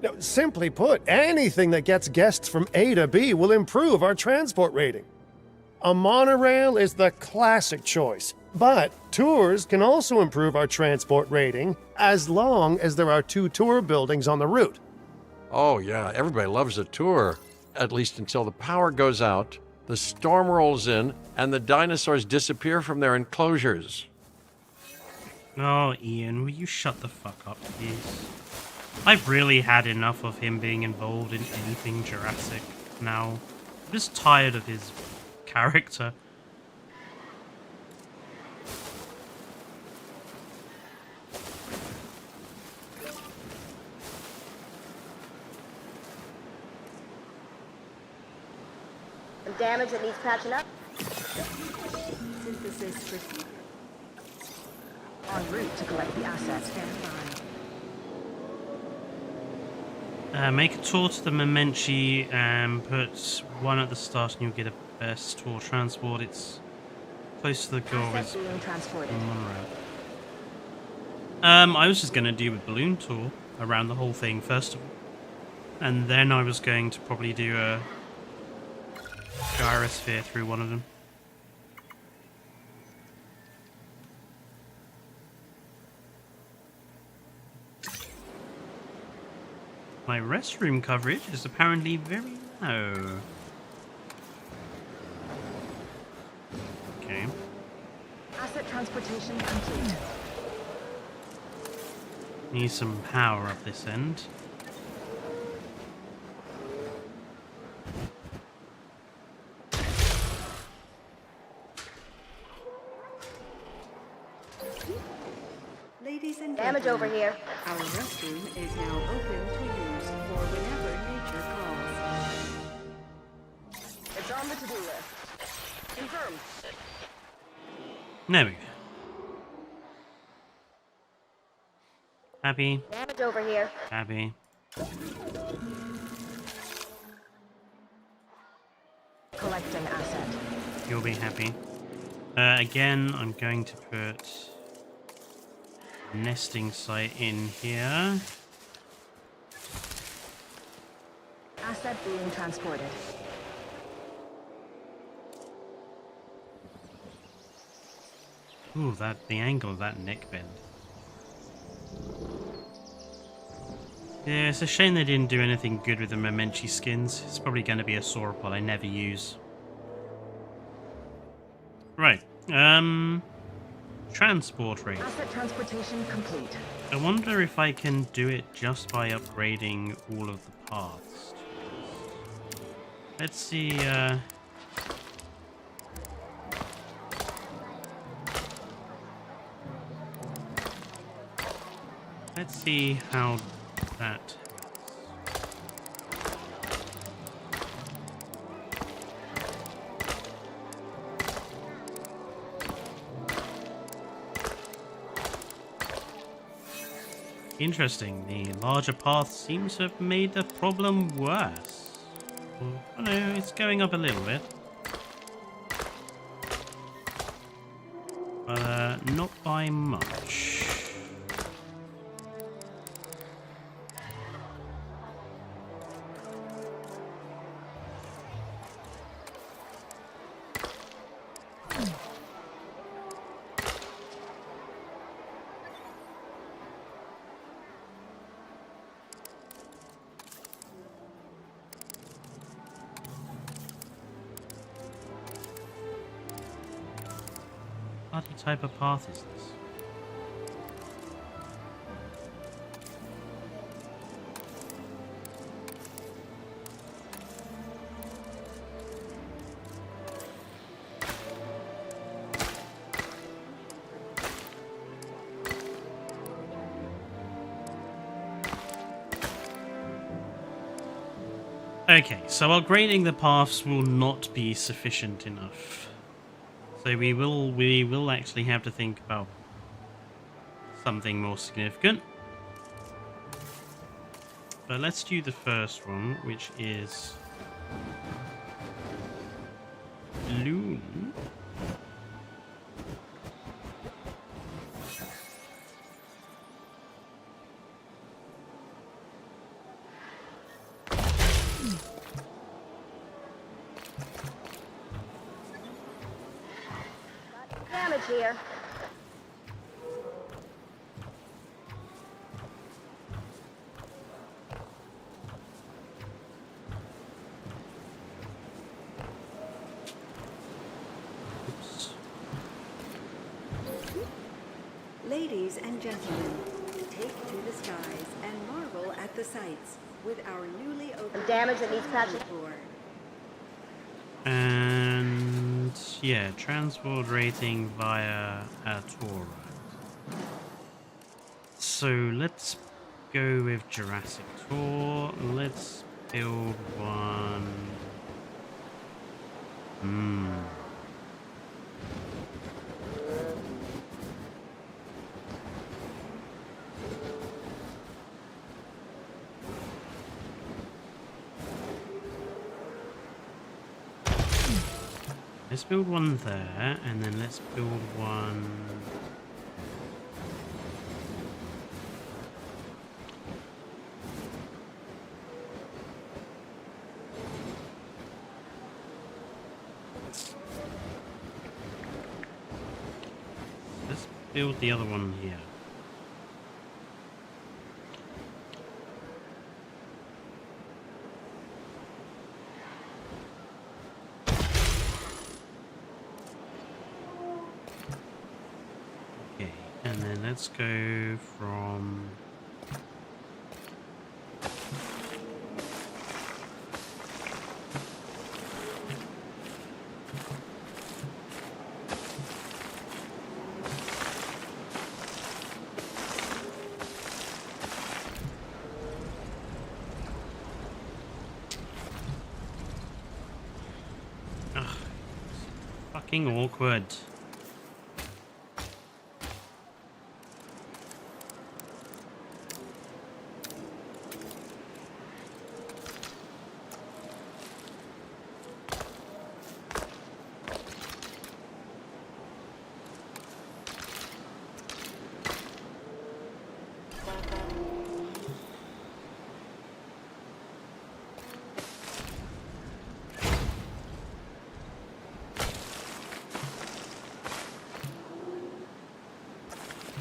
Now, simply put, anything that gets guests from A to B will improve our transport rating. A monorail is the classic choice, but tours can also improve our transport rating as long as there are 2 tour buildings on the route. Oh, yeah, everybody loves a tour. At least until the power goes out, the storm rolls in, and the dinosaurs disappear from their enclosures. Oh, Ian, will you shut the fuck up, please? I've really had enough of him being involved in anything Jurassic now. I'm just tired of his character. Some damage that needs patching up. Synthesis proceed. En route to collect the assets. Stand by. Make a tour to the Memenci and put 1 at the start and you'll get a best tour transport. It's close to the goal. Assets being transported. I was just going to do a balloon tour around the whole thing first of all. And then I was going to probably do a gyrosphere through one of them. My restroom coverage is apparently very low. Okay. Asset transportation complete. Need some power up this end. Ladies and Damage over gentlemen, here. our restroom is now open to use for whenever nature calls. It's on the to-do list. Confirmed. There we go. Happy, Damage over here. happy. Collecting asset. You'll be happy. Again, I'm going to put a nesting site in here. Asset being transported. Ooh, the angle of that neck bend. Yeah, it's a shame they didn't do anything good with the Memenci skins. It's probably going to be a sauropod I never use. Right, transport rate. Asset transportation complete. I wonder if I can do it just by upgrading all of the parts. Let's see, let's see how that... Interesting, the larger path seems to have made the problem worse. Oh no, it's going up a little bit. but not by much. What type of path is this? Okay, so upgrading the paths will not be sufficient enough. So we will actually have to think about something more significant. But let's do the first one, which is Loon. Damage here. Oops. Ladies and gentlemen, take to the skies and marvel at the sights with our newly opened Damage that needs patching. tour. And yeah, transport rating via a tour route. So let's go with Jurassic Tour. Let's build one. Let's build one there, and then let's build one. Let's build the other one here. And then let's go from fucking awkward.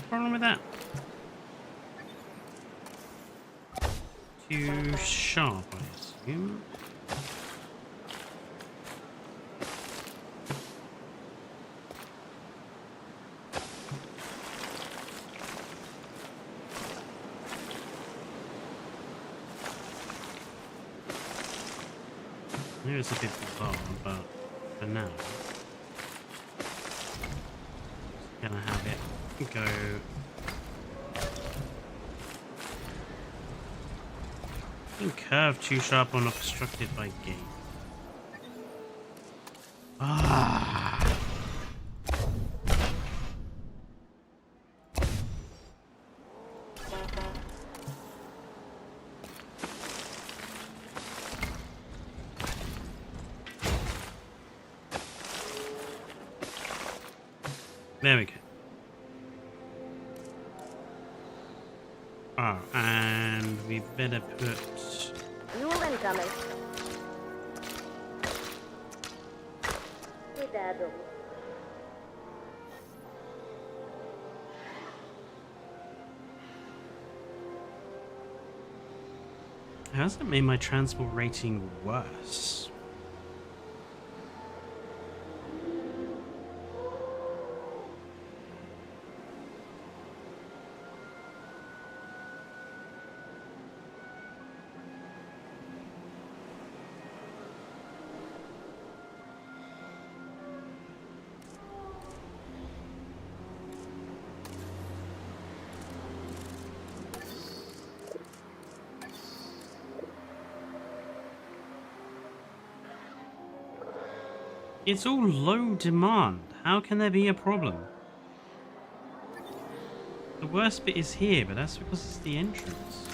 Problem with that? Too sharp, I assume. Maybe it's a bit bizarre, but for now, just gonna have it go. Curve too sharp or not obstructed by gate. Ah. There we go. Oh, and we better put... Fuel incoming. Cuidado. How's that made my transport rating worse? It's all low demand. How can there be a problem? The worst bit is here, but that's because it's the entrance.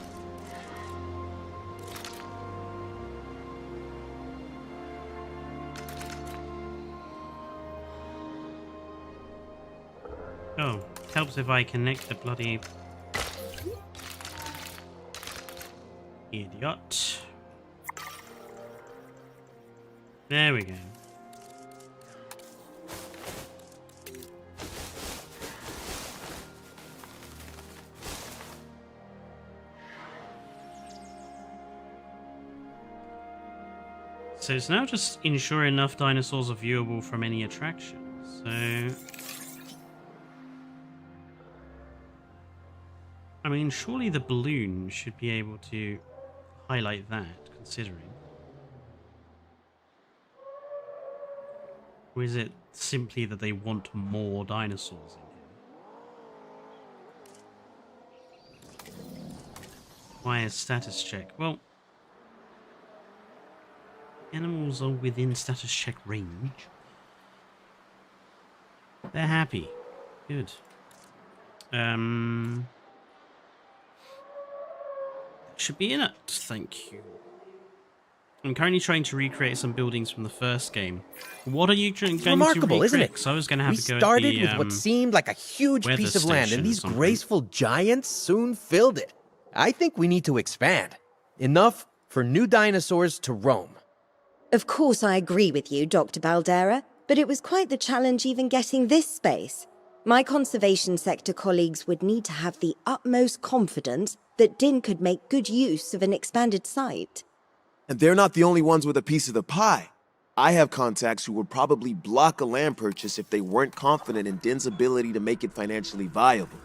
Oh, helps if I connect the bloody... idiot. There we go. So it's now just ensure enough dinosaurs are viewable from any attraction. So... I mean, surely the balloon should be able to highlight that, considering. Or is it simply that they want more dinosaurs in here? Why a status check? Well... animals are within status check range. They're happy. Good. Should be in it. Thank you. I'm currently trying to recreate some buildings from the first game. What are you going to Remarkable, recreate? isn't it? So I was going to have We to go started at the, with what seemed like a huge weather piece of land, station and or these something. graceful giants soon filled it. I think we need to expand. Enough for new dinosaurs to roam. Of course I agree with you, Dr. Baldera, but it was quite the challenge even getting this space. My conservation sector colleagues would need to have the utmost confidence that DIN could make good use of an expanded site. And they're not the only ones with a piece of the pie. I have contacts who would probably block a land purchase if they weren't confident in DIN's ability to make it financially viable.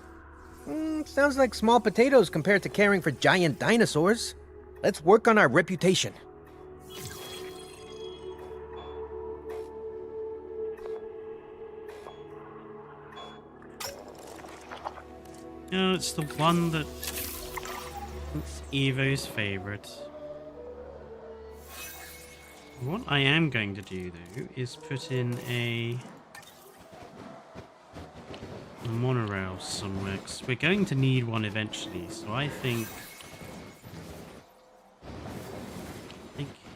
Sounds like small potatoes compared to caring for giant dinosaurs. Let's work on our reputation. No, it's the one that... it's Evo's favorite. What I am going to do, though, is put in a monorail somewhere, 'cause we're going to need one eventually, so I think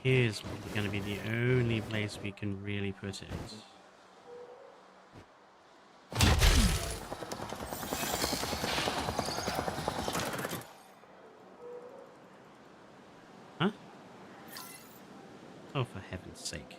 here's probably going to be the only place we can really put it. Huh? Oh, for heaven's sake.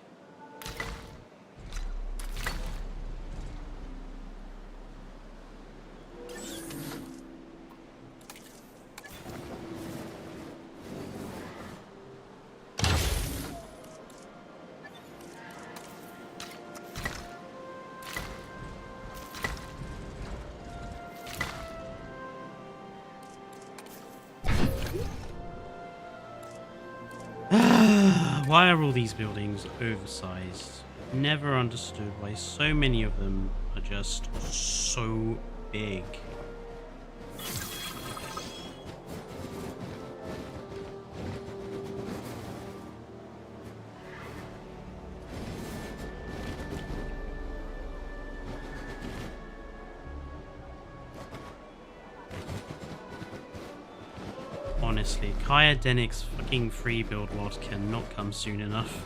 Why are all these buildings oversized? Never understood why so many of them are just so big. Honestly, Kyadenic's fucking free build mod cannot come soon enough.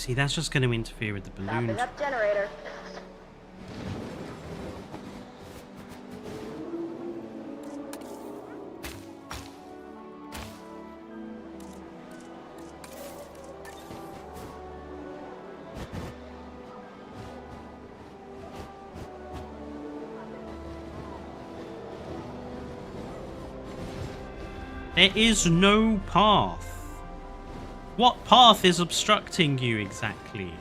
See, that's just going to interfere with the balloon. Stopping up generator. There is no path. What path is obstructing you exactly?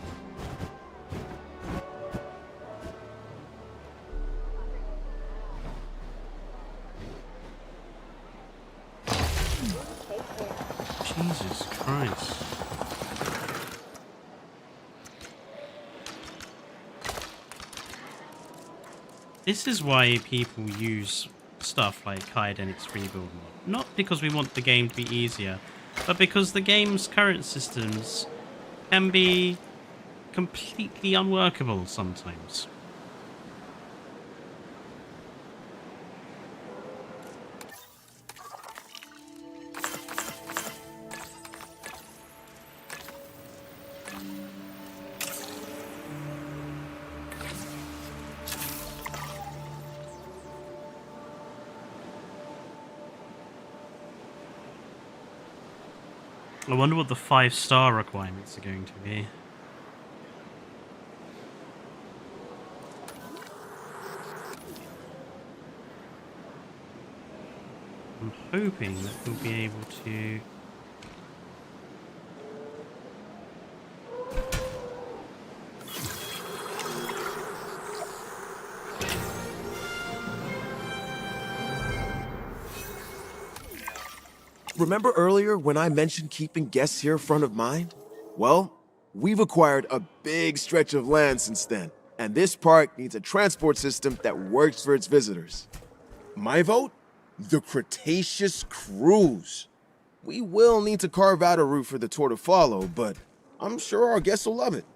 Jesus Christ. This is why people use stuff like Hydenics Rebuild Mod. Not because we want the game to be easier, but because the game's current systems can be completely unworkable sometimes. I wonder what the 5-star requirements are going to be. I'm hoping that we'll be able to... Remember earlier when I mentioned keeping guests here front of mind? Well, we've acquired a big stretch of land since then, and this park needs a transport system that works for its visitors. My vote? The Cretaceous Cruise. We will need to carve out a route for the tour to follow, but I'm sure our guests will love it.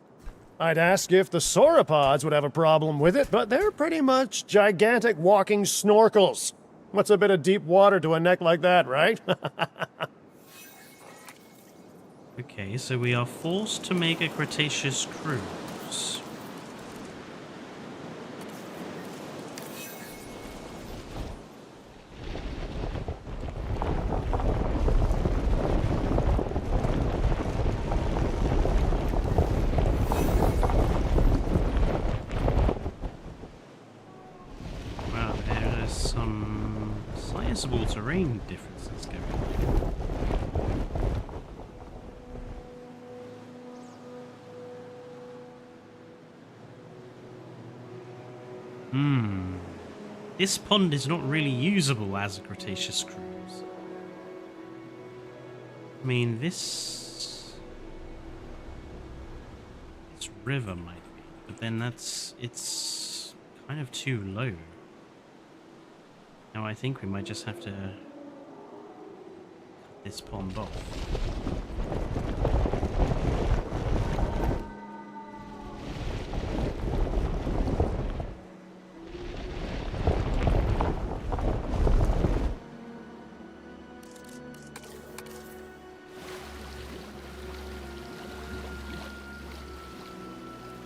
I'd ask if the sauropods would have a problem with it, but they're pretty much gigantic walking snorkels. What's a bit of deep water to a neck like that, right? Okay, so we are forced to make a Cretaceous cruise. Wow, there is some sizable terrain differences going on. This pond is not really usable as a Cretaceous cruise. I mean, this river might be, but then it's kind of too low. Now I think we might just have to cut this pond off.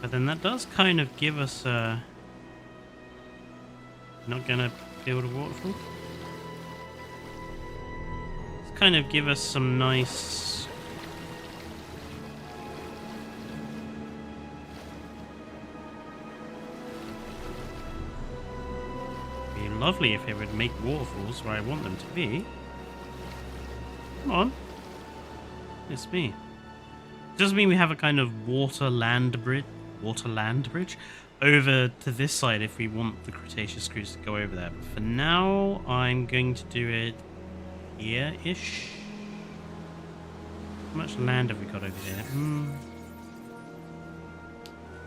But then that does kind of give us a... Not gonna build a waterfall? It's kind of give us some nice... It'd be lovely if it would make waterfalls where I want them to be. Come on. It's me. Doesn't mean we have a kind of water-land bridge over to this side if we want the Cretaceous cruise to go over there. But for now, I'm going to do it here-ish. How much land have we got over here?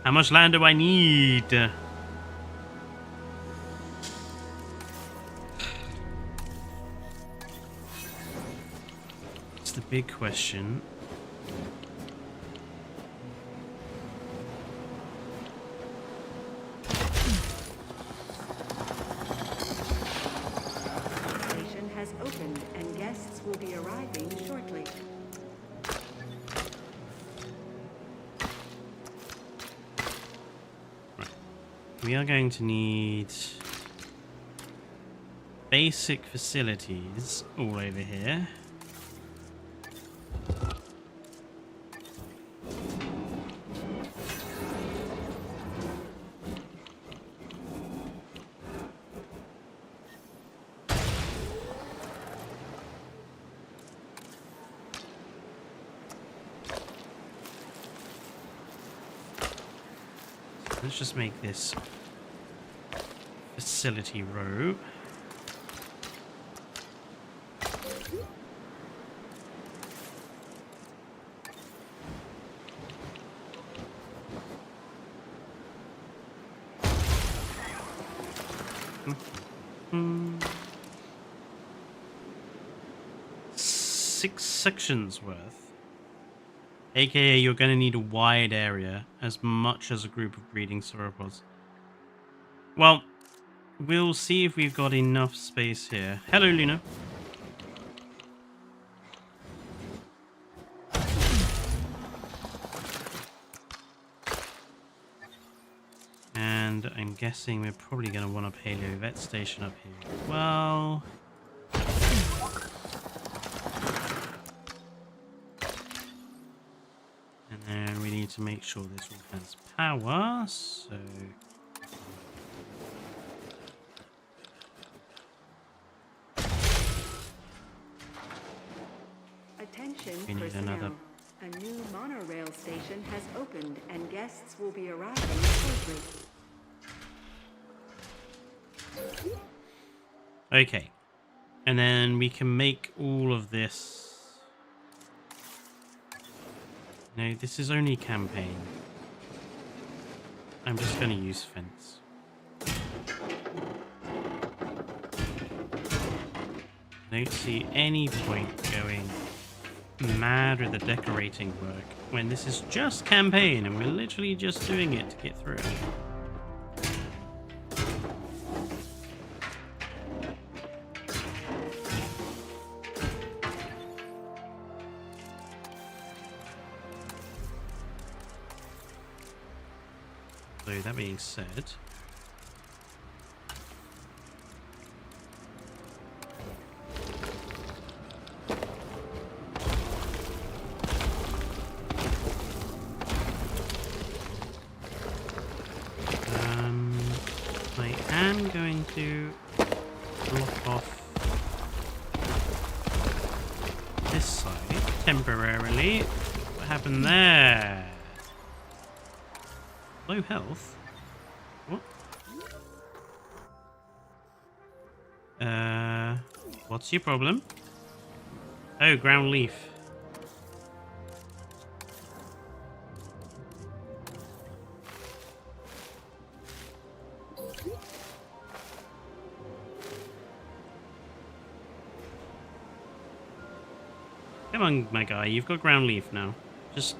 How much land do I need? It's the big question. we are going to need basic facilities all over here. Let's just make this facility row. Six sections worth. AKA, you're going to need a wide area, as much as a group of breeding sauropods. Well, we'll see if we've got enough space here. Hello, Luna. And I'm guessing we're probably going to want a paleo vet station up here. Well... And we need to make sure this all has power, so... Attention We need personnel. another. A new monorail station has opened and guests will be arriving shortly. Okay. And then we can make all of this... No, this is only campaign. I'm just going to use fence. I don't see any point going mad with the decorating work when this is just campaign and we're literally just doing it to get through it. So that being said, I am going to block off this side temporarily. What happened there? Low health? What? What's your problem? Oh, ground leaf. Come on, my guy, you've got ground leaf now. Just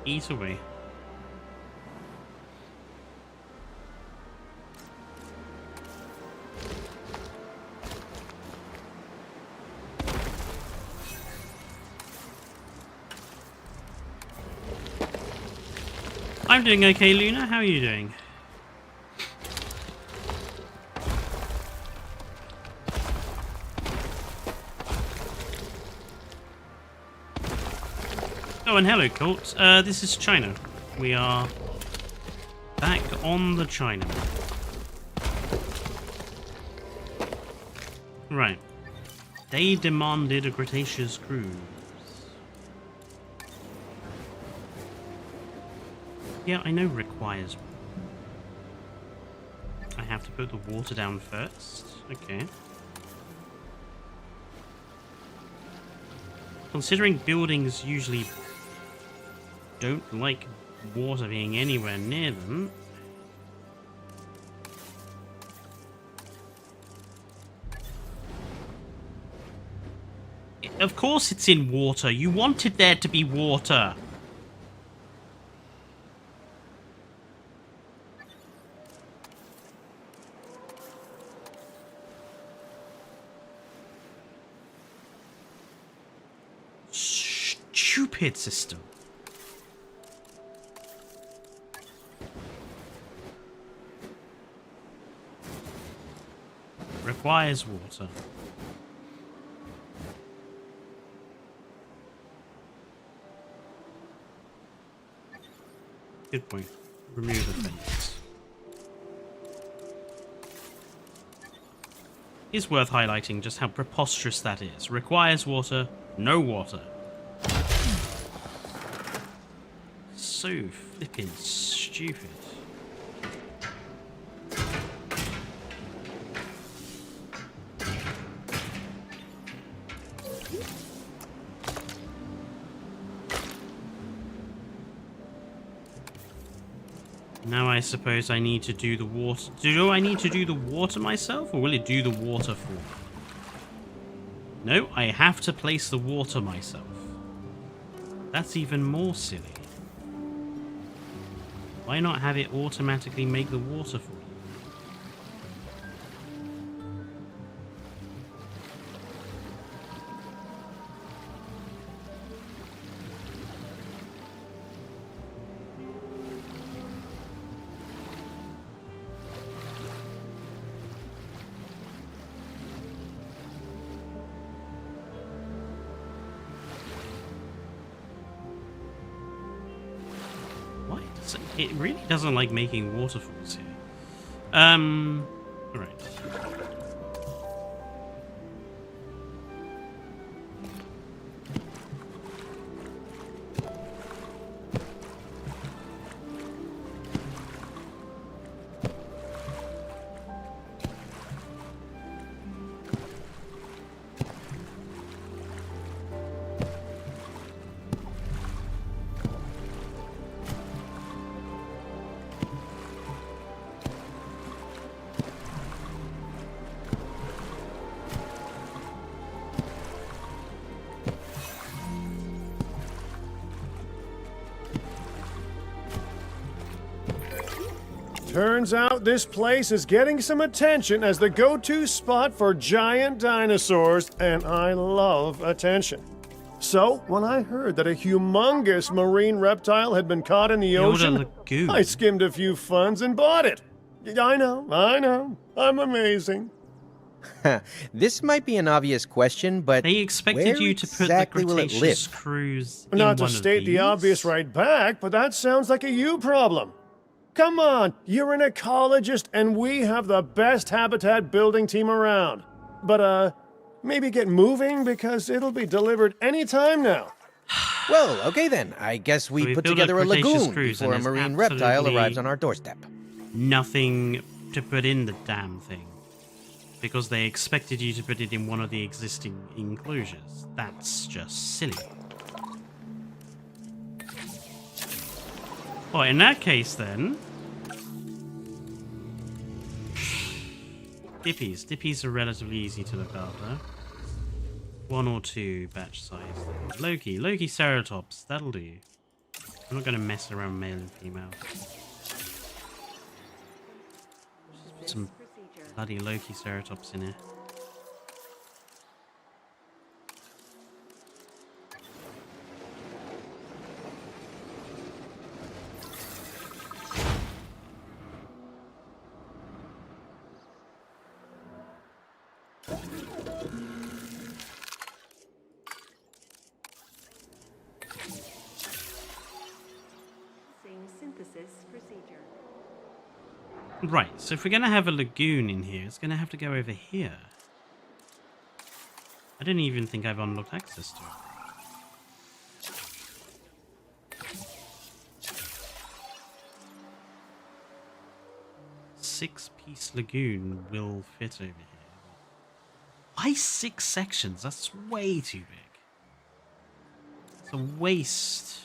eat away. I'm doing okay, Luna. How are you doing? Oh, and hello, Colt. This is China. We are back on the China. Right. They demanded a Cretaceous cruise. Yeah, I know requires. I have to put the water down first. Okay. Considering buildings usually don't like water being anywhere near them. Of course it's in water. You wanted there to be water. Stupid system. Requires water. Good point. Remove the fence. It's worth highlighting just how preposterous that is. Requires water, no water. So flippin' stupid. Now I suppose I need to do the water. Do I need to do the water myself, or will it do the water for me? No, I have to place the water myself. That's even more silly. Why not have it automatically make the water for you? It really doesn't like making waterfalls here. Alright. Turns out this place is getting some attention as the go-to spot for giant dinosaurs, and I love attention. So, when I heard that a humongous marine reptile had been caught in the ocean, I skimmed a few funds and bought it. I know, I'm amazing. This might be an obvious question, but they expected where you to put exactly the Cretaceous cruise in Not to one of state the these? obvious right back, but that sounds like a you problem. Come on, you're an ecologist and we have the best habitat building team around. But, maybe get moving because it'll be delivered anytime now. Well, okay then. I guess we put together a lagoon before a marine reptile arrives on our doorstep. Nothing to put in the damn thing. Because they expected you to put it in one of the existing enclosures. That's just silly. Oh, in that case then... Dippies. Dippies are relatively easy to look after. 1 or 2 batch size. Loki. Loki Ceratops. That'll do. I'm not going to mess around male and female. Just put some bloody Loki Ceratops in here. Right, so if we're going to have a lagoon in here, it's going to have to go over here. I don't even think I've unlocked access to it. 6-piece lagoon will fit over here. Why 6 sections? That's way too big. It's a waste.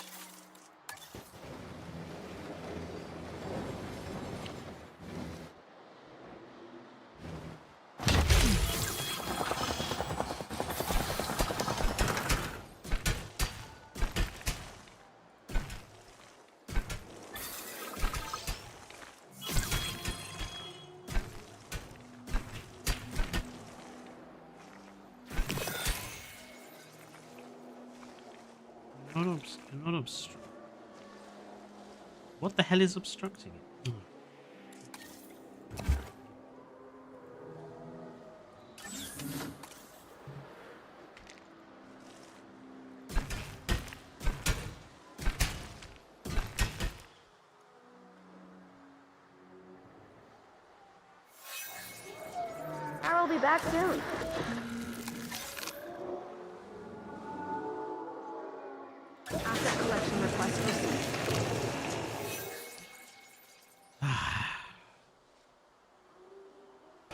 Not obstruct. What the hell is obstructing it? will be back soon. Asset collection request received.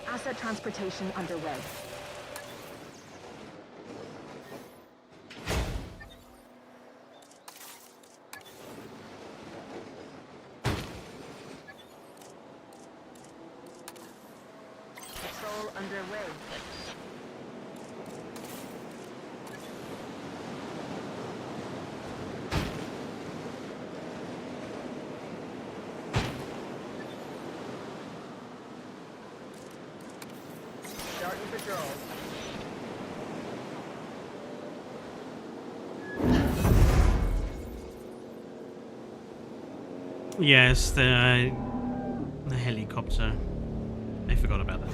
Asset transportation underway. Patrol underway. Starting patrol. Yes, the helicopter. I forgot about that.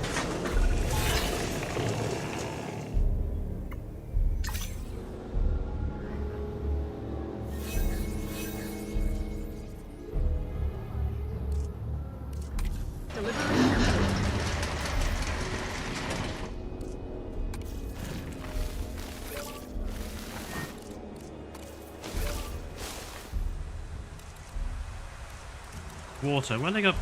Delivery complete. Water. Where they go?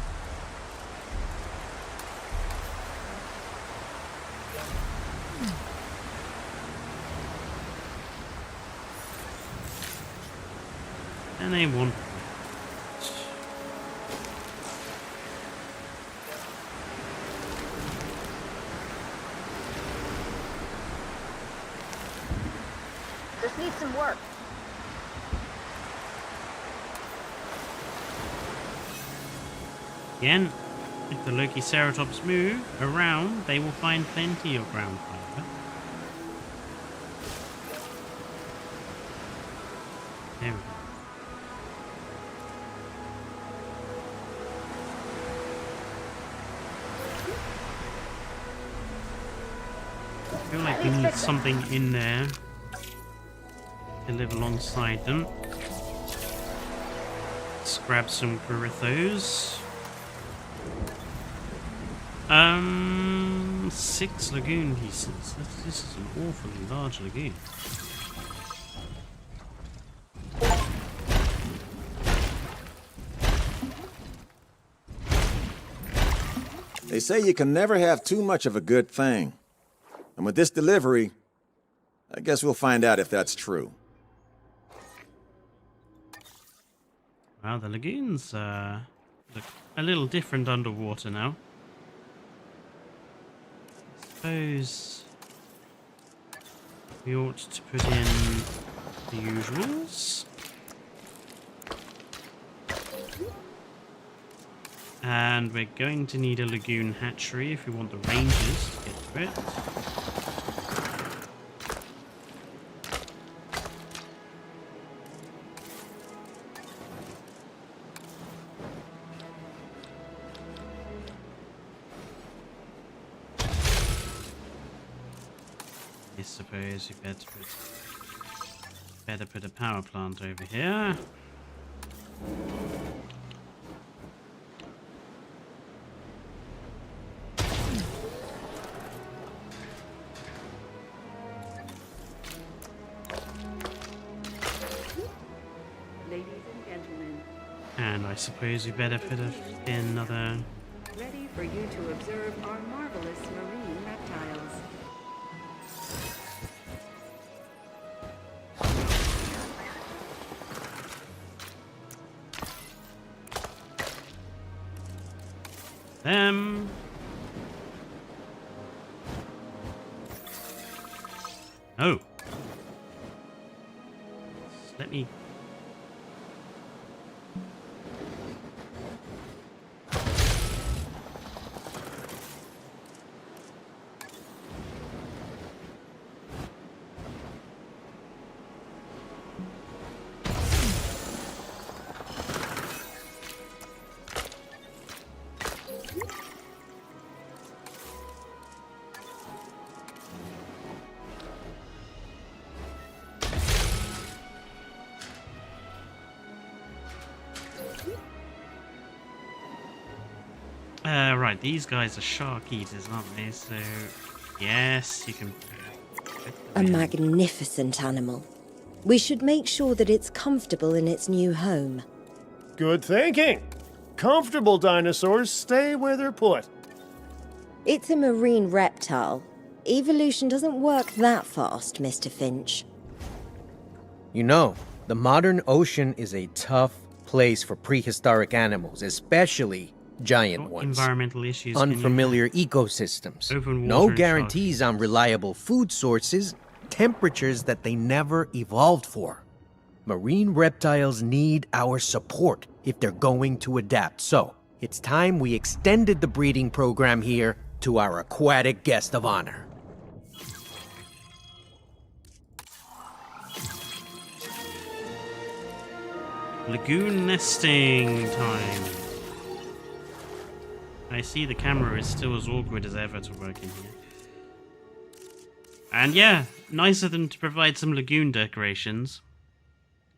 And they won. This needs some work. Again, if the Lokiceratops move around, they will find plenty of ground fiber. There we go. I feel like we need something in there to live alongside them. Let's grab some Garithos. 6 lagoon pieces. This is an awfully large lagoon. They say you can never have too much of a good thing. And with this delivery, I guess we'll find out if that's true. Wow, the lagoons look a little different underwater now. I suppose we ought to put in the usuals. And we're going to need a lagoon hatchery if we want the rangers to get to it. I suppose we better put a power plant over here. Ladies and gentlemen, And I suppose we better put in another. ready for you to observe our marvelous marine reptiles. Them. Oh. Let me. Right, these guys are shark eaters, aren't they? So Yes, you can. A magnificent animal. We should make sure that it's comfortable in its new home. Good thinking. Comfortable dinosaurs stay where they're put. It's a marine reptile. Evolution doesn't work that fast, Mr. Finch. You know, the modern ocean is a tough place for prehistoric animals, especially giant What ones. environmental issues? can you Unfamiliar ecosystems. Open No water and guarantees on reliable food sources, temperatures that they never evolved for. Marine reptiles need our support if they're going to adapt. So, it's time we extended the breeding program here to our aquatic guest of honor. Lagoon nesting time. I see the camera is still as awkward as ever to work in here. And yeah, nice of them to provide some lagoon decorations.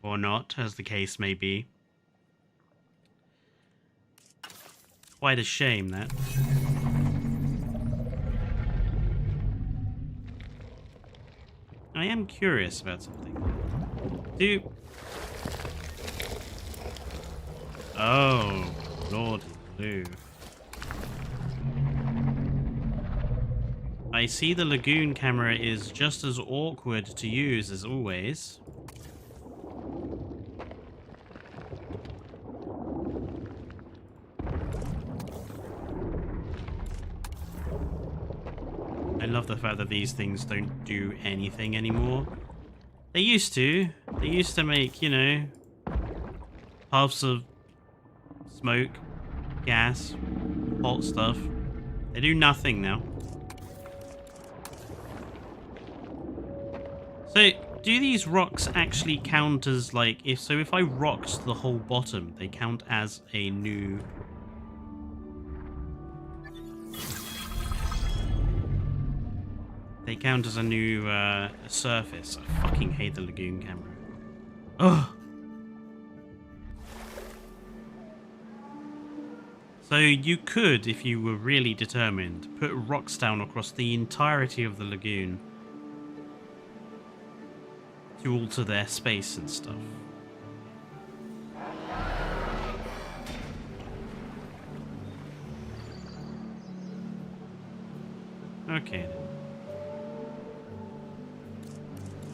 Or not, as the case may be. Quite a shame, that. I am curious about something. Oh, Lord Lou. I see the lagoon camera is just as awkward to use as always. I love the fact that these things don't do anything anymore. They used to. They used to make, you know, puffs of smoke, gas, hot stuff. They do nothing now. So, do these rocks actually count as, like, if I rocked the whole bottom, they count as a new... They count as a new surface. I fucking hate the lagoon camera. Ugh. So you could, if you were really determined, put rocks down across the entirety of the lagoon to alter their space and stuff. Okay then.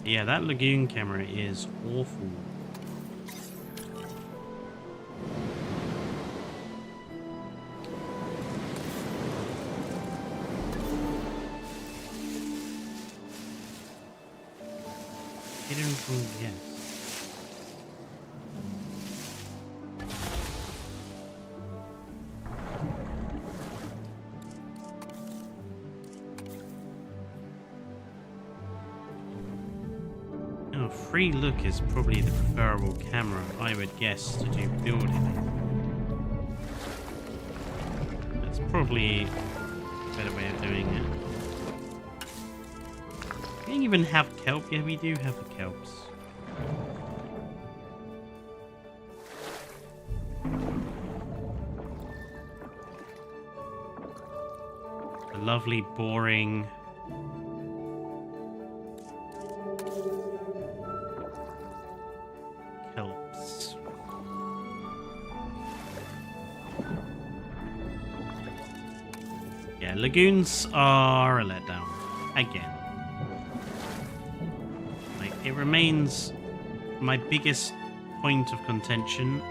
Yeah, that lagoon camera is awful. Hidden food, yes. Oh, free look is probably the preferable camera, I would guess, to do building. That's probably a better way of doing it. We don't even have kelp. Yeah, we do have the kelps. The lovely, boring... kelps. Yeah, lagoons are a letdown. Again. It remains my biggest point of contention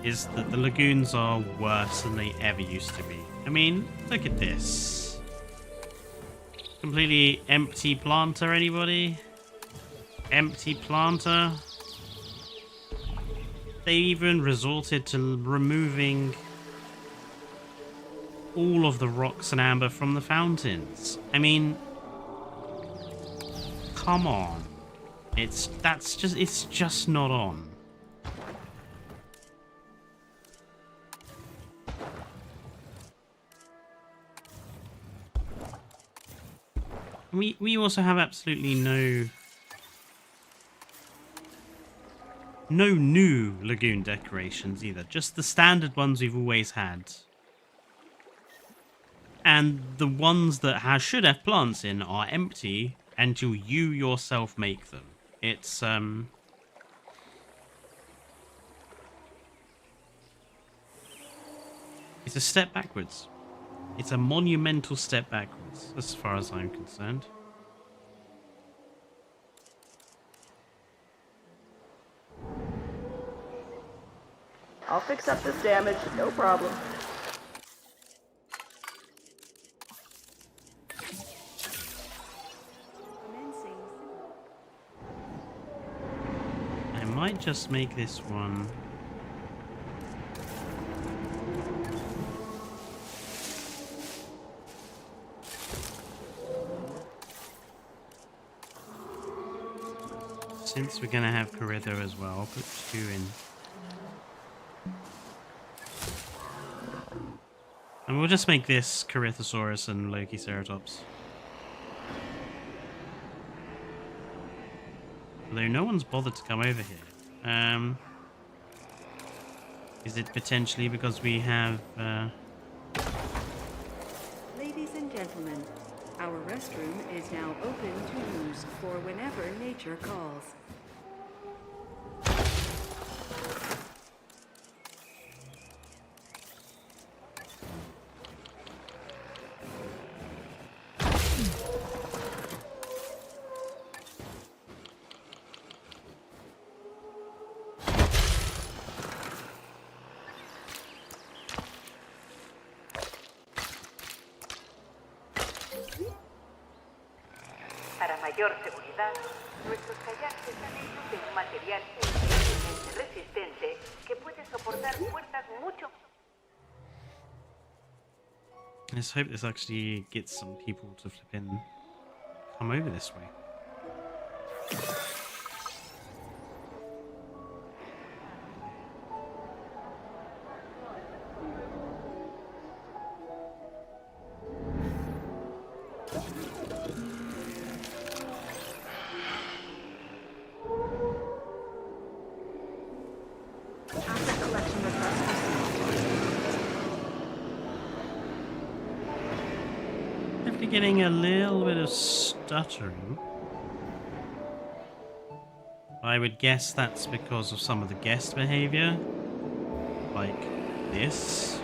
is that the lagoons are worse than they ever used to be. I mean, look at this. Completely empty planter, anybody? Empty planter? They even resorted to removing all of the rocks and amber from the fountains. I mean... Come on. It's just not on. We also have absolutely no new lagoon decorations either. Just the standard ones we've always had. And the ones that should have plants in are empty until you yourself make them. It's a step backwards. It's a monumental step backwards, as far as I'm concerned. I'll fix up this damage, no problem. I might just make this one. Since we're gonna have Coritho as well, I'll put 2 in. And we'll just make this Corythosaurus and Lokiceratops. Although no one's bothered to come over here. Is it potentially because we have... Ladies and gentlemen, our restroom is now open to use for whenever nature calls. Para mayor seguridad, nuestros kayaks están hechos de un material extremadamente resistente que puede soportar fuerzas mucho. Let's hope this actually gets some people to flip in, come over this way. Asset collection request received. Definitely getting a little bit of stuttering. I would guess that's because of some of the guest behavior. Like this.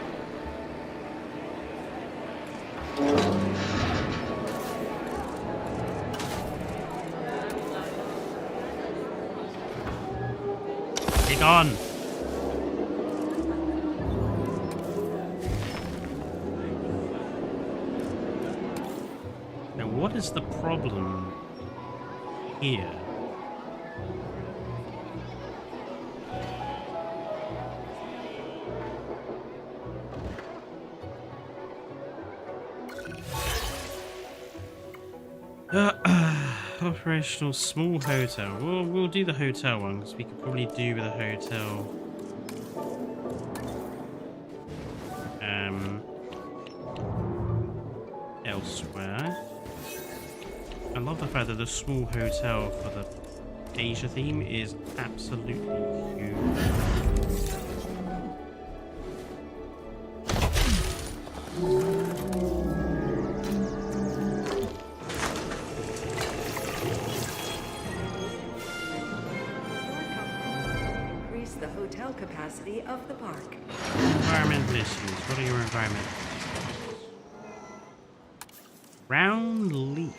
Take on! Now, what is the problem here? Operational small hotel. We'll do the hotel one because we could probably do with a hotel. Elsewhere. I love the fact that the small hotel for the Asia theme is absolutely huge. Increase the hotel capacity of the park. Environmental issues. What are your environmental issues? Round leaf.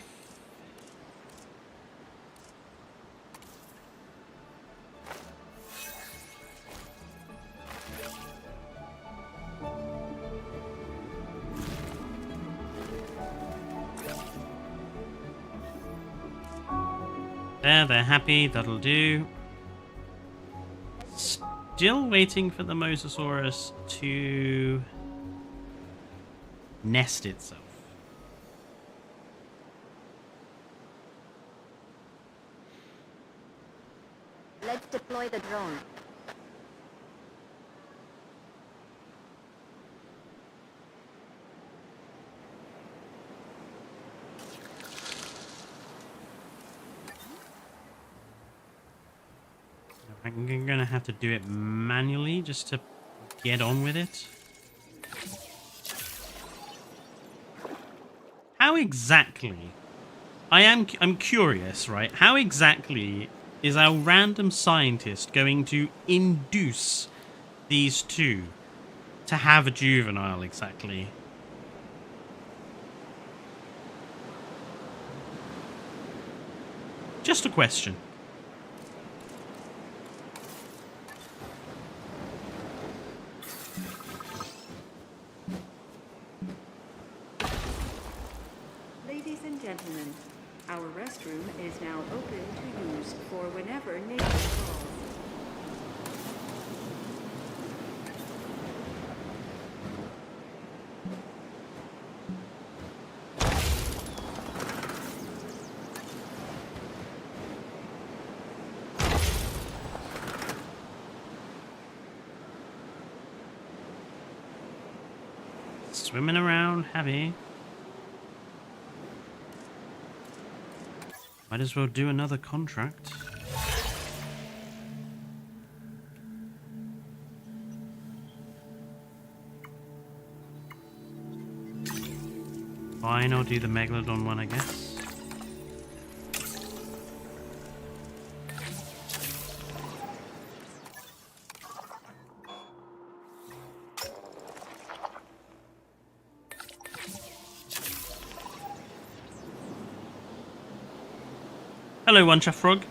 There, they're happy. That'll do. Still waiting for the Mosasaurus to nest itself. Let's deploy the drone. I'm gonna have to do it manually just to get on with it. how exactly... I'm curious, right? How exactly is our random scientist going to induce these two to have a juvenile exactly? Just a question. Ladies and gentlemen, our restroom is now open to use for whenever nature calls. Swimming around, happy. Might as well do another contract. Fine, I'll do the Megalodon one, I guess. Hello, One Chef Frog.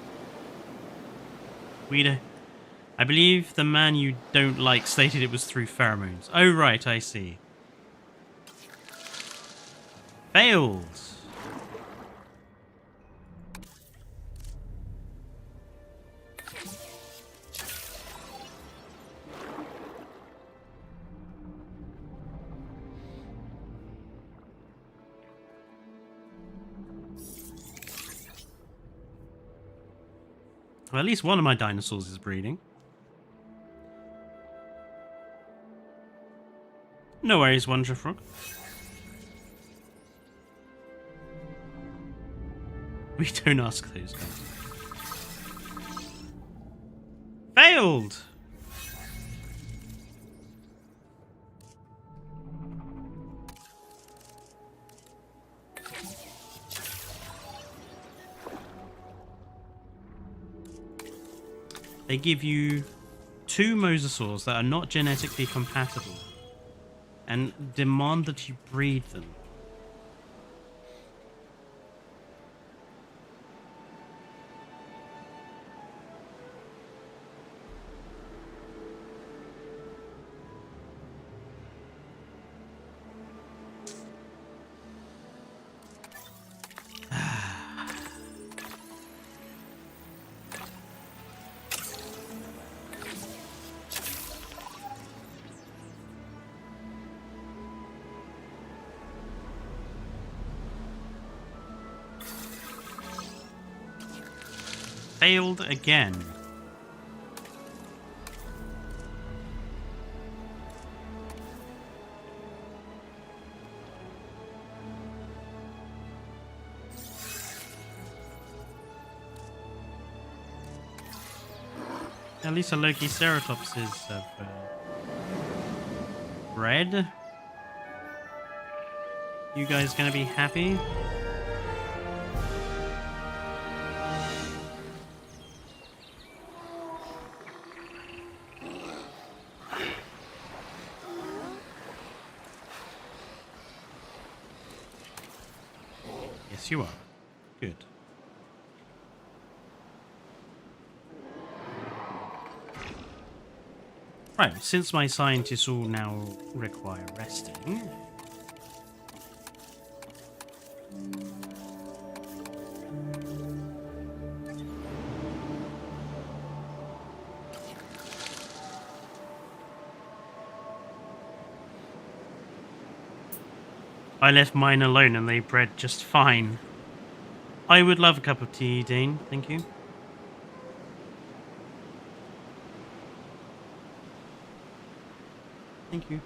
I believe the man you don't like stated it was through pheromones. Oh, right, I see. Failed. Well, at least one of my dinosaurs is breeding. No worries, Wonder Frog. We don't ask those guys. Failed! They give you 2 mosasaurs that are not genetically compatible and demand that you breed them. Failed again. At least a Loki Ceratopsis have bred. You guys gonna be happy? Yes, you are. Good. Right, since my scientists all now require resting... I left mine alone and they bred just fine. I would love a cup of tea, Dane. Thank you. Thank you.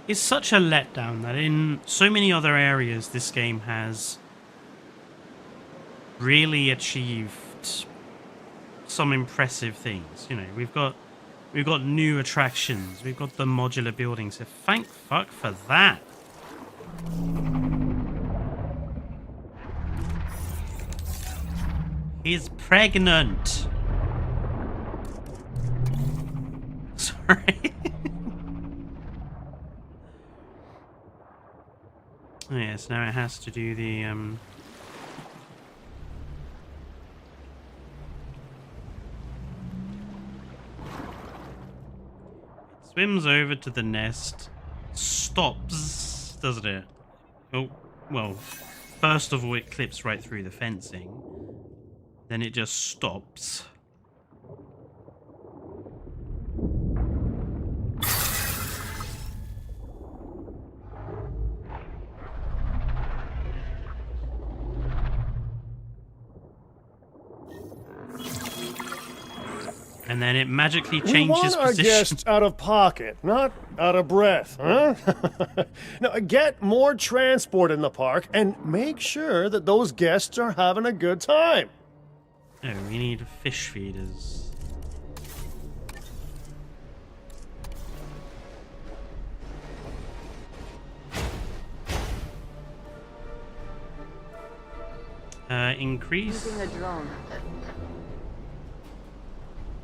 It's such a letdown that in so many other areas this game has really achieved some impressive things. You know, we've got new attractions, we've got the modular buildings, so thank fuck for that. He's pregnant. Sorry. Oh, yes, now it has to do the swims over to the nest, stops, doesn't it? Oh, well, first of all it clips right through the fencing, then it just stops. And then it magically changes We want our position. guests out of pocket, not out of breath, huh? Now, get more transport in the park and make sure that those guests are having a good time. Oh, we need fish feeders. Increase. Using a drone.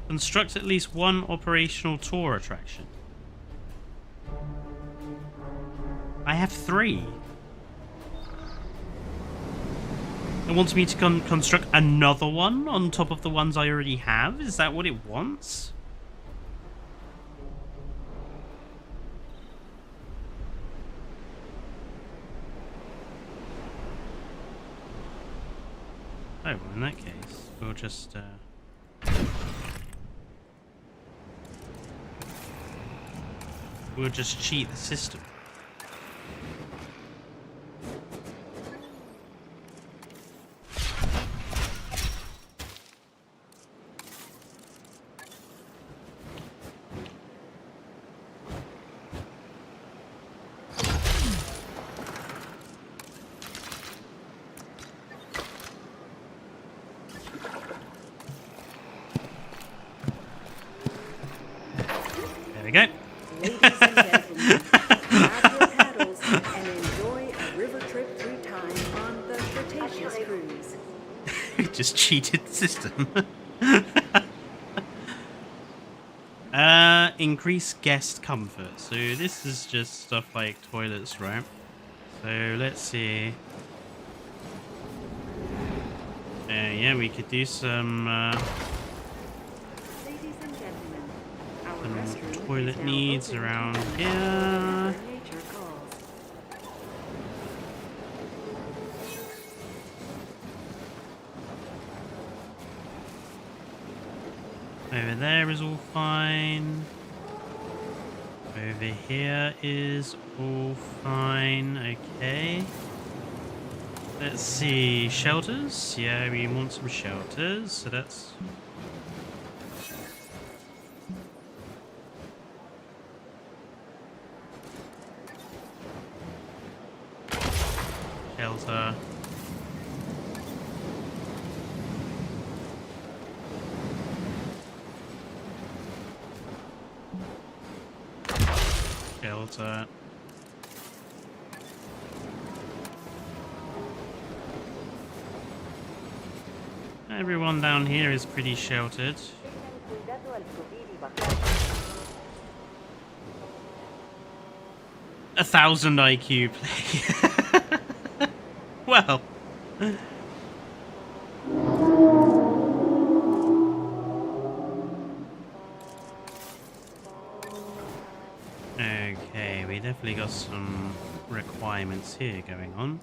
Construct at least one operational tour attraction. I have 3. It wants me to construct another one on top of the ones I already have? Is that what it wants? Oh, well, in that case, we'll just... we'll just cheat the system. There we go. Ladies and gentlemen, grab your paddles and enjoy a river trip through time on the Cretaceous cruise. We just cheated the system. Increase guest comfort. So this is just stuff like toilets, right? So let's see. Yeah, we could do some Ladies and gentlemen, our restroom toilet is now needs open around to here. whenever nature calls. Over there is all fine. Over here is all fine. Okay. Let's see. Shelters? Yeah, we want some shelters. So that's... shelter. Shelter. Everyone down here is pretty sheltered. 1,000 IQ play. Well. Okay, we definitely got some requirements here going on.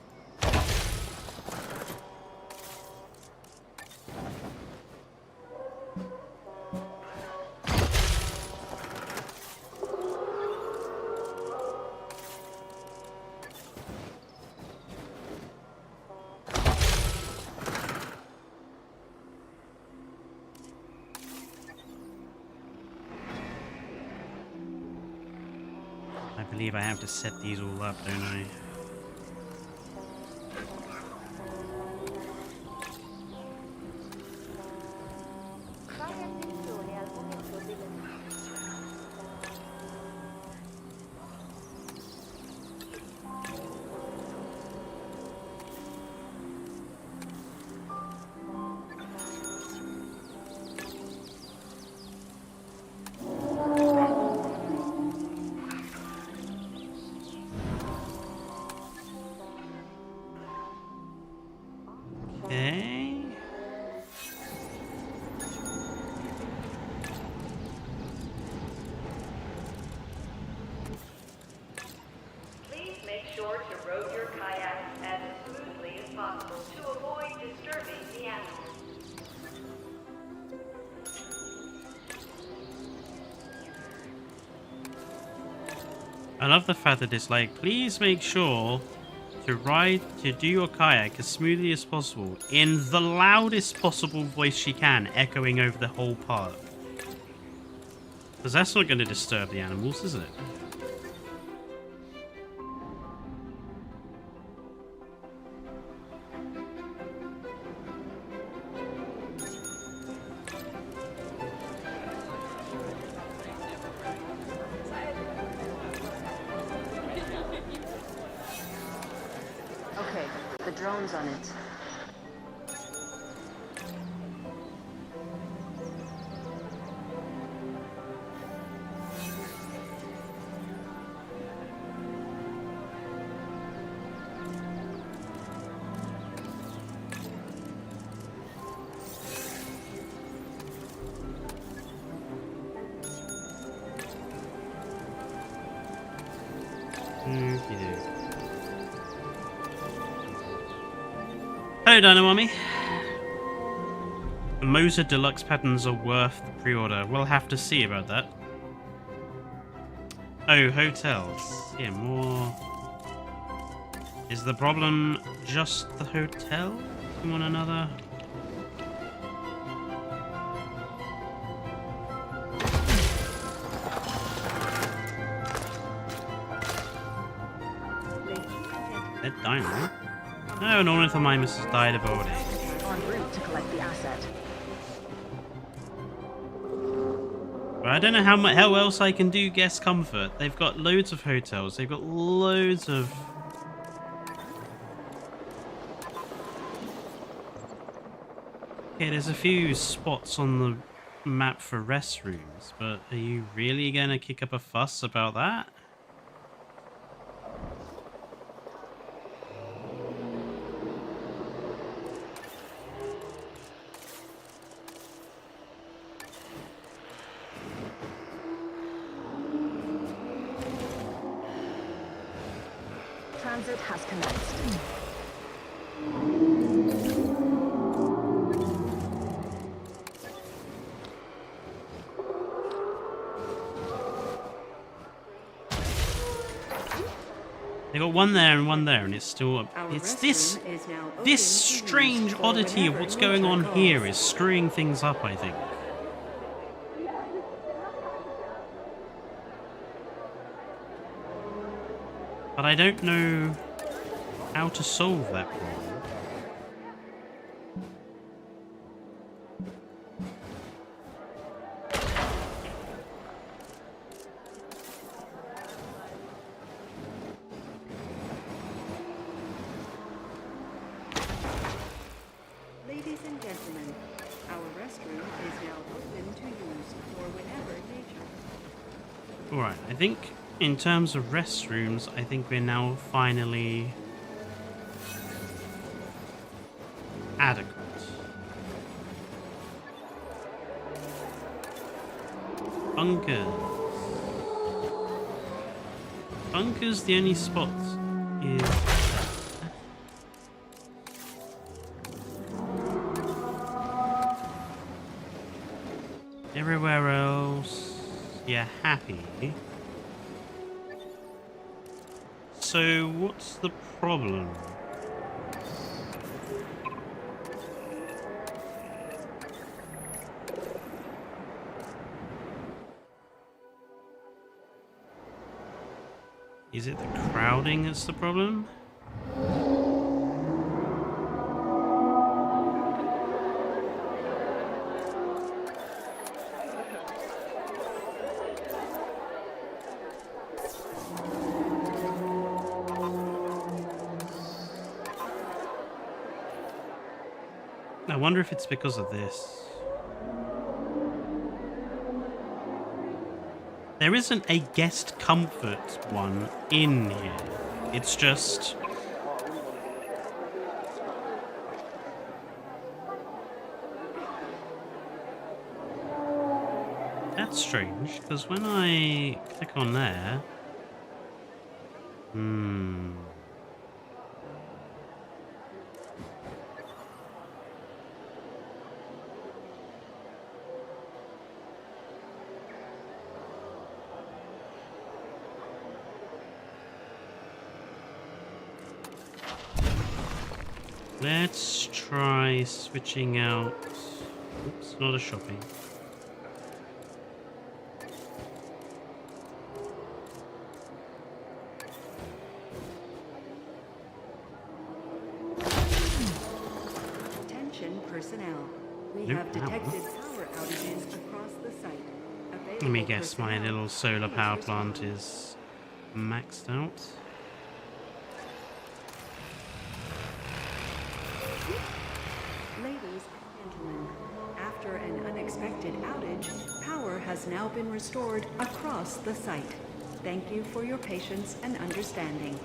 believe I have to set these all up, don't I? Okay. Please make sure to row your kayak as smoothly as possible to avoid disturbing the animals. I love the fact that it's like, please make sure to do your kayak as smoothly as possible in the loudest possible voice she can, echoing over the whole park. Because that's not going to disturb the animals, is it? Okay, the drone's on it. Hello, Dino Mommy. The Moser Deluxe patterns are worth the pre-order. We'll have to see about that. Oh, hotels. Yeah, more. Is the problem just the hotel? You want another? Dead dino? No, an ornithomimus has died of old age. En route to collect the asset. But I don't know how else I can do guest comfort. They've got loads of hotels. They've got loads of... Okay, there's a few spots on the map for restrooms, but are you really going to kick up a fuss about that? Transit has commenced. They got one there and one there, and it's still up. Our It's restroom this is now open this to use strange for oddity of whenever what's going nature on calls. here is screwing things up, I think. But I don't know how to solve that problem. Ladies and gentlemen, our restroom is now open to use for whenever nature. Alright, I think in terms of restrooms, I think we're now finally adequate. Bunkers. Bunkers, the only spot is... Everywhere else, you're happy. So, what's the problem? Is it the crowding that's the problem? I wonder if it's because of this. There isn't a guest comfort one in here. It's just... That's strange, because when I click on there... Let's try switching out... Oops, not a shopping. Attention personnel. We have detected power outages across the site. Let me guess, my little solar power plant is maxed out. Ladies and gentlemen, after an unexpected outage, power has now been restored across the site. Thank you for your patience and understanding.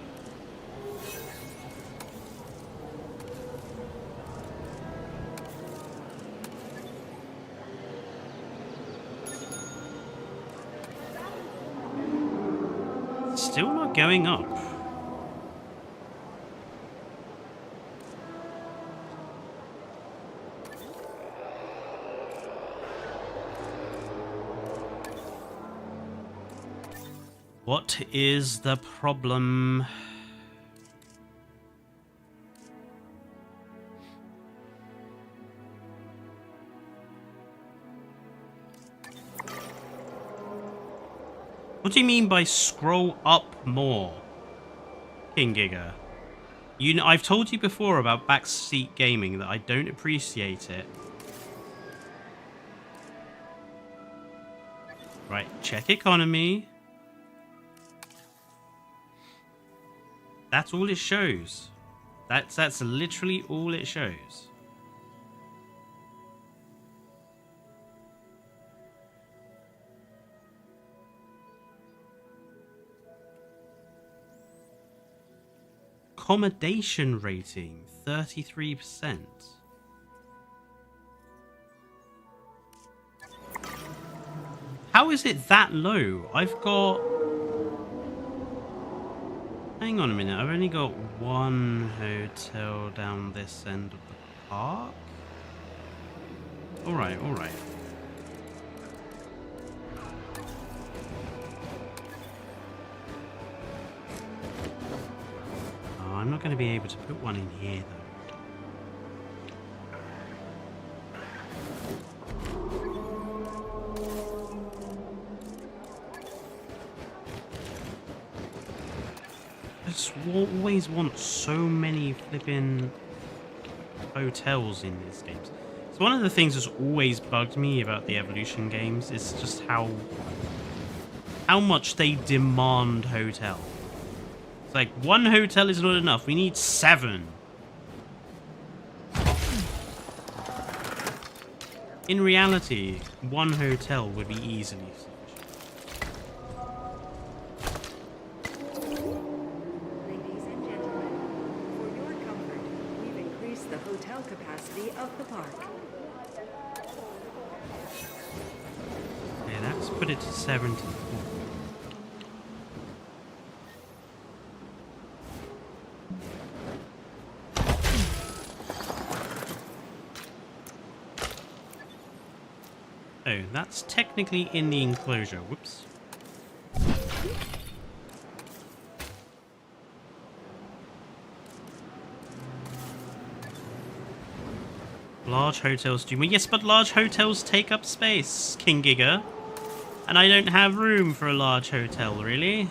Still not going up. What is the problem? What do you mean by scroll up more, King Giga? You know, I've told you before about backseat gaming that I don't appreciate it. Right, check economy. That's all it shows. That's literally all it shows. Accommodation rating, 33%. How is it that low? I've got... Hang on a minute, I've only got one hotel down this end of the park? Alright, alright. Oh, I'm not going to be able to put one in here, though. I just always want so many flipping hotels in these games. It's one of the things that's always bugged me about the Evolution games is just how much they demand hotel. It's like, one hotel is not enough, we need 7. In reality, one hotel would be easily sufficient. Ladies and gentlemen, for your comfort, we've increased the hotel capacity of the park. Okay, let's put it to 70. Oh, that's technically in the enclosure. Whoops. Large hotels do more. Yes, but large hotels take up space, King Giga. And I don't have room for a large hotel, really.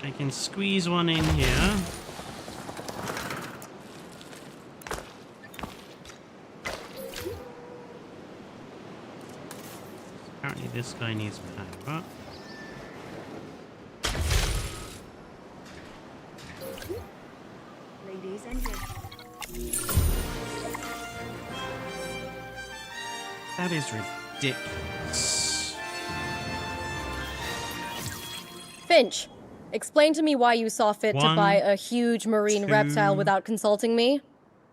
I can squeeze one in here. Apparently this guy needs power. Ladies and gentlemen. That is ridiculous. Finch, explain to me why you saw fit to One, buy a huge marine reptile two, without consulting me?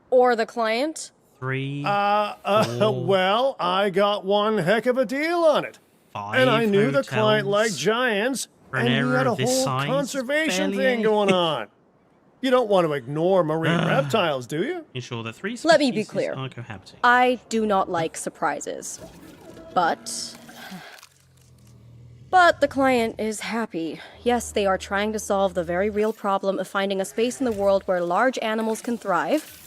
Or the client? 3, 4, Well, I got one heck of a deal on it. 5 And I knew the hotels. client liked giants, For an and he error had a of this whole size, conservation barely thing any. going on. You don't want to ignore marine reptiles, do you? Ensure that 3 Let me be species clear. are cohabiting. I do not like surprises. But the client is happy. Yes, they are trying to solve the very real problem of finding a space in the world where large animals can thrive.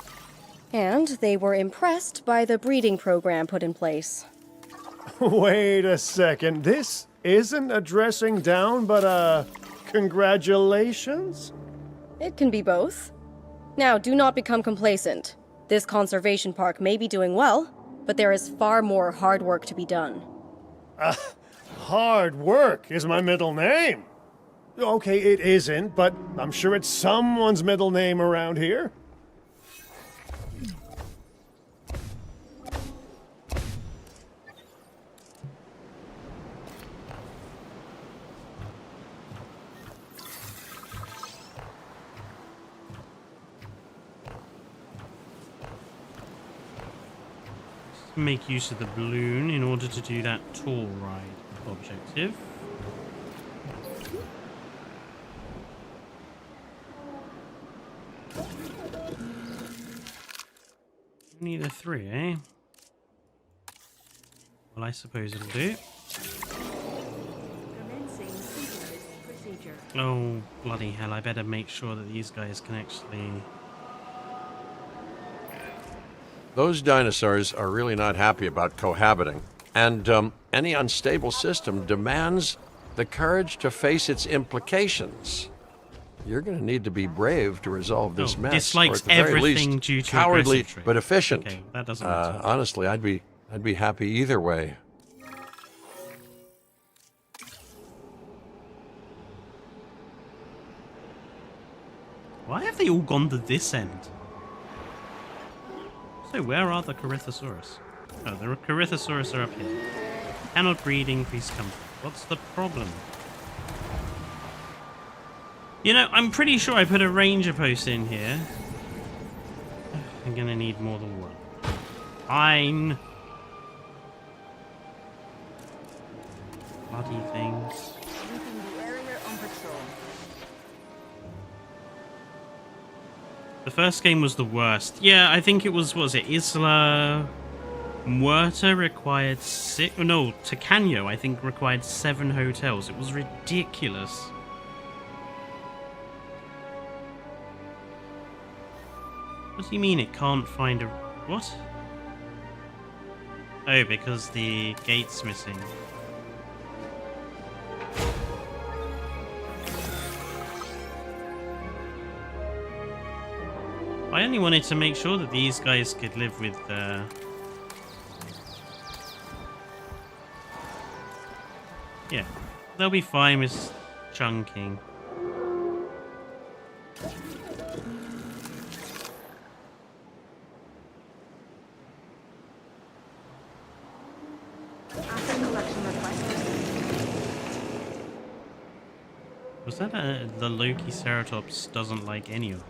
And they were impressed by the breeding program put in place. Wait a second. This isn't a dressing down, but a congratulations? It can be both. Now, do not become complacent. This conservation park may be doing well, but there is far more hard work to be done. Hard work is my middle name. Okay, it isn't, but I'm sure it's someone's middle name around here. Make use of the balloon in order to do that tour ride objective. Need a 3, eh? Well, I suppose it'll do. Commencing synchronous procedure. Oh, bloody hell, I better make sure that these guys can actually... Those dinosaurs are really not happy about cohabiting, and any unstable system demands the courage to face its implications. You're going to need to be brave to resolve this mess. Dislikes or at the very everything least, due to cowardly aggressive trait. but efficient. Okay, that doesn't matter. Honestly, I'd be happy either way. Why have they all gone to this end? So where are the Corythosaurus? Oh, the Corythosaurus are up here. Cannot breed, increase comfort. What's the problem? You know, I'm pretty sure I put a ranger post in here. I'm gonna need more than one. Fine. Bloody things. The first game was the worst. Yeah, I think it was, what was it, Isla Muerta required 6... No, Tacaño, I think, required 7 hotels. It was ridiculous. What do you mean it can't find a... What? Oh, because the gate's missing. I only wanted to make sure that these guys could live with yeah, they'll be fine with chunking. Was that the Loki Ceratops doesn't like any of them?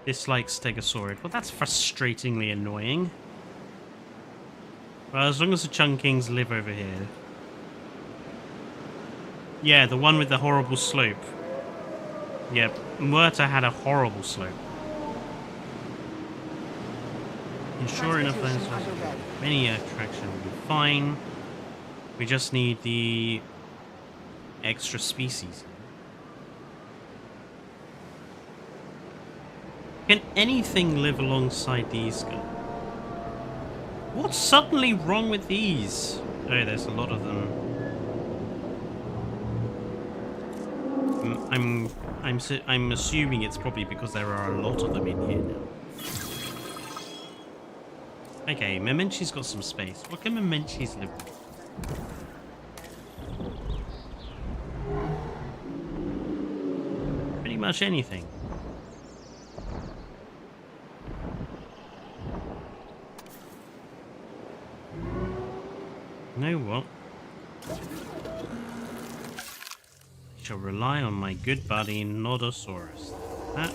Dislikes Stegosaurid. Well, that's frustratingly annoying. Well, as long as the Chunkings live over here. Yeah, the one with the horrible slope. Yep, Muerta had a horrible slope. And sure enough, any attraction will be fine. We just need the extra species. Can anything live alongside these guys? What's suddenly wrong with these? Oh, there's a lot of them. I'm assuming it's probably because there are a lot of them in here now. Okay, Memenchi's got some space. What can Memenchi's live with? Pretty much anything. You know what? I shall rely on my good buddy Nodosaurus. That.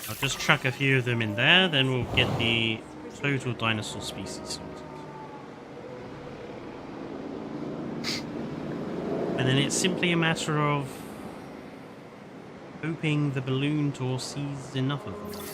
I'll just chuck a few of them in there, then we'll get the total dinosaur species sorted. And then it's simply a matter of hoping the balloon tour sees enough of them.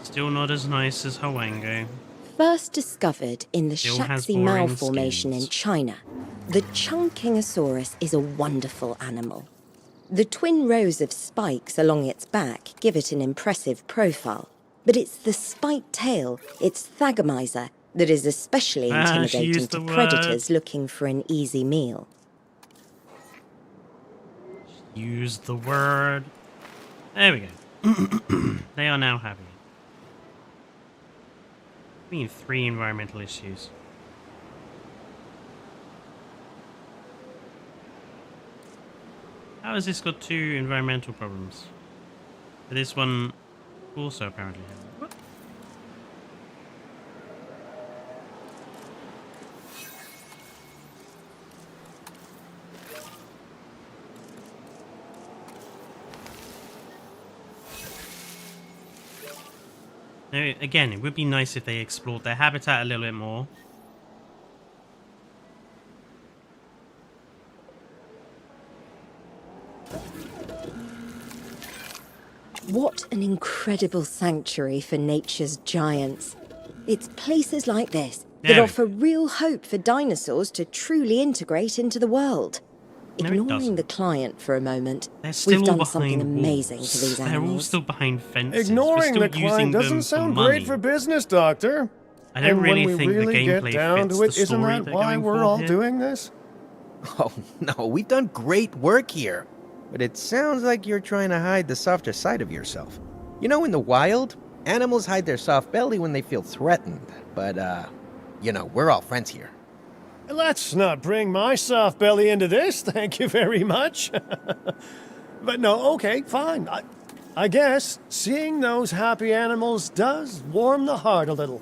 Still not as nice as Hawango. First discovered in the Still has Shaxi Mao boring Formation in skins. China, the Chungkingosaurus is a wonderful animal. The twin rows of spikes along its back give it an impressive profile, but it's the spiked tail, its thagomizer, that is especially she intimidating used to the predators looking for an easy meal. Use the word. There we go. They are now happy. We have 3 environmental issues. How has this got 2 environmental problems? This one also apparently has. What? Now, again, it would be nice if they explored their habitat a little bit more. What an incredible sanctuary for nature's giants. It's places like this that Yeah. offer real hope for dinosaurs to truly integrate into the world. No, it Ignoring doesn't. the client for a moment, They're still we've done behind something amazing walls. for these They're all animals. still behind fences. We're Ignoring still the using client them doesn't sound money. great for business, Doctor. I don't And really when we think the really get gameplay down fits to it, the isn't story that they're why going we're for all here. doing this? Oh, no, we've done great work here. But it sounds like you're trying to hide the softer side of yourself. You know, in the wild, animals hide their soft belly when they feel threatened. But, you know, we're all friends here. Let's not bring my soft belly into this, thank you very much. But no, okay, fine. I guess seeing those happy animals does warm the heart a little.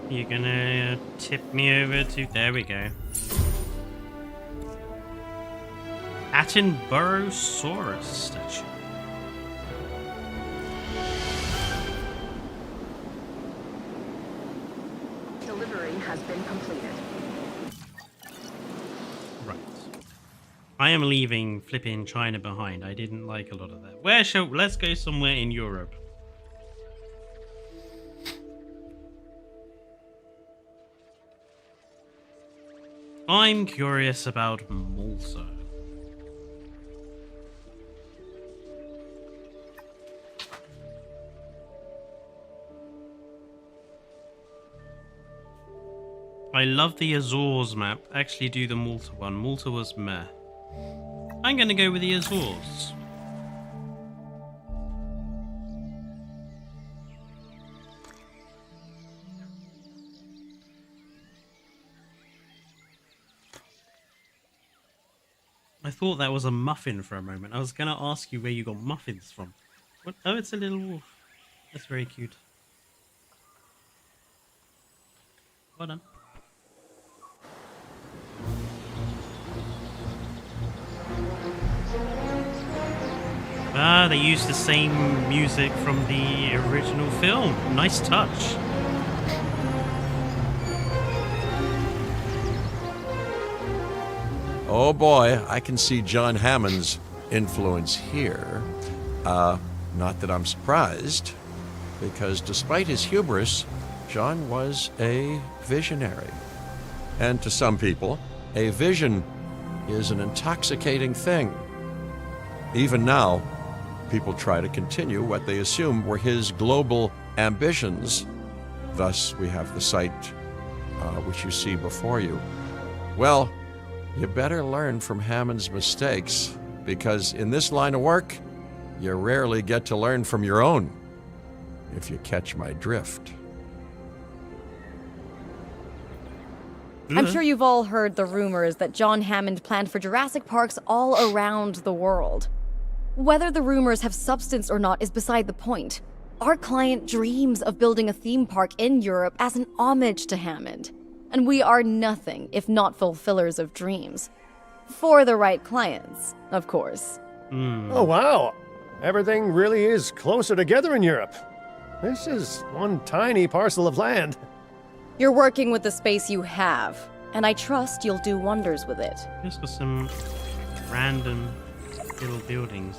You're gonna tip me over to... There we go. Attenborosaurus statue. Delivery has been completed. Right. I am leaving flipping China behind. I didn't like a lot of that. Where shall... Let's go somewhere in Europe. I'm curious about Malta. I love the Azores map. Actually do the Malta one. Malta was meh. I'm gonna go with the Azores. I thought that was a muffin for a moment. I was gonna ask you where you got muffins from. What? Oh, it's a little wolf. That's very cute. Well done. Ah, they used the same music from the original film. Nice touch. Oh boy, I can see John Hammond's influence here. Not that I'm surprised, because despite his hubris, John was a visionary. And to some people, a vision is an intoxicating thing. Even now, people try to continue what they assume were his global ambitions. Thus, we have the site which you see before you. Well, you better learn from Hammond's mistakes, because in this line of work, you rarely get to learn from your own, if you catch my drift. I'm sure you've all heard the rumors that John Hammond planned for Jurassic Parks all around the world. Whether the rumors have substance or not is beside the point. Our client dreams of building a theme park in Europe as an homage to Hammond. And we are nothing if not fulfillers of dreams. For the right clients, of course. Oh, wow. Everything really is closer together in Europe. This is one tiny parcel of land. You're working with the space you have, and I trust you'll do wonders with it. Just for some random little buildings.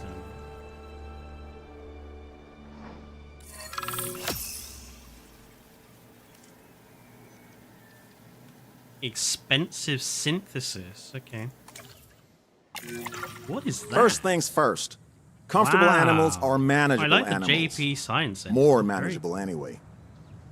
Expensive synthesis. Okay. What is that? First things first. Comfortable Wow. animals are manageable I like the animals. JP Science Center. More Very manageable anyway.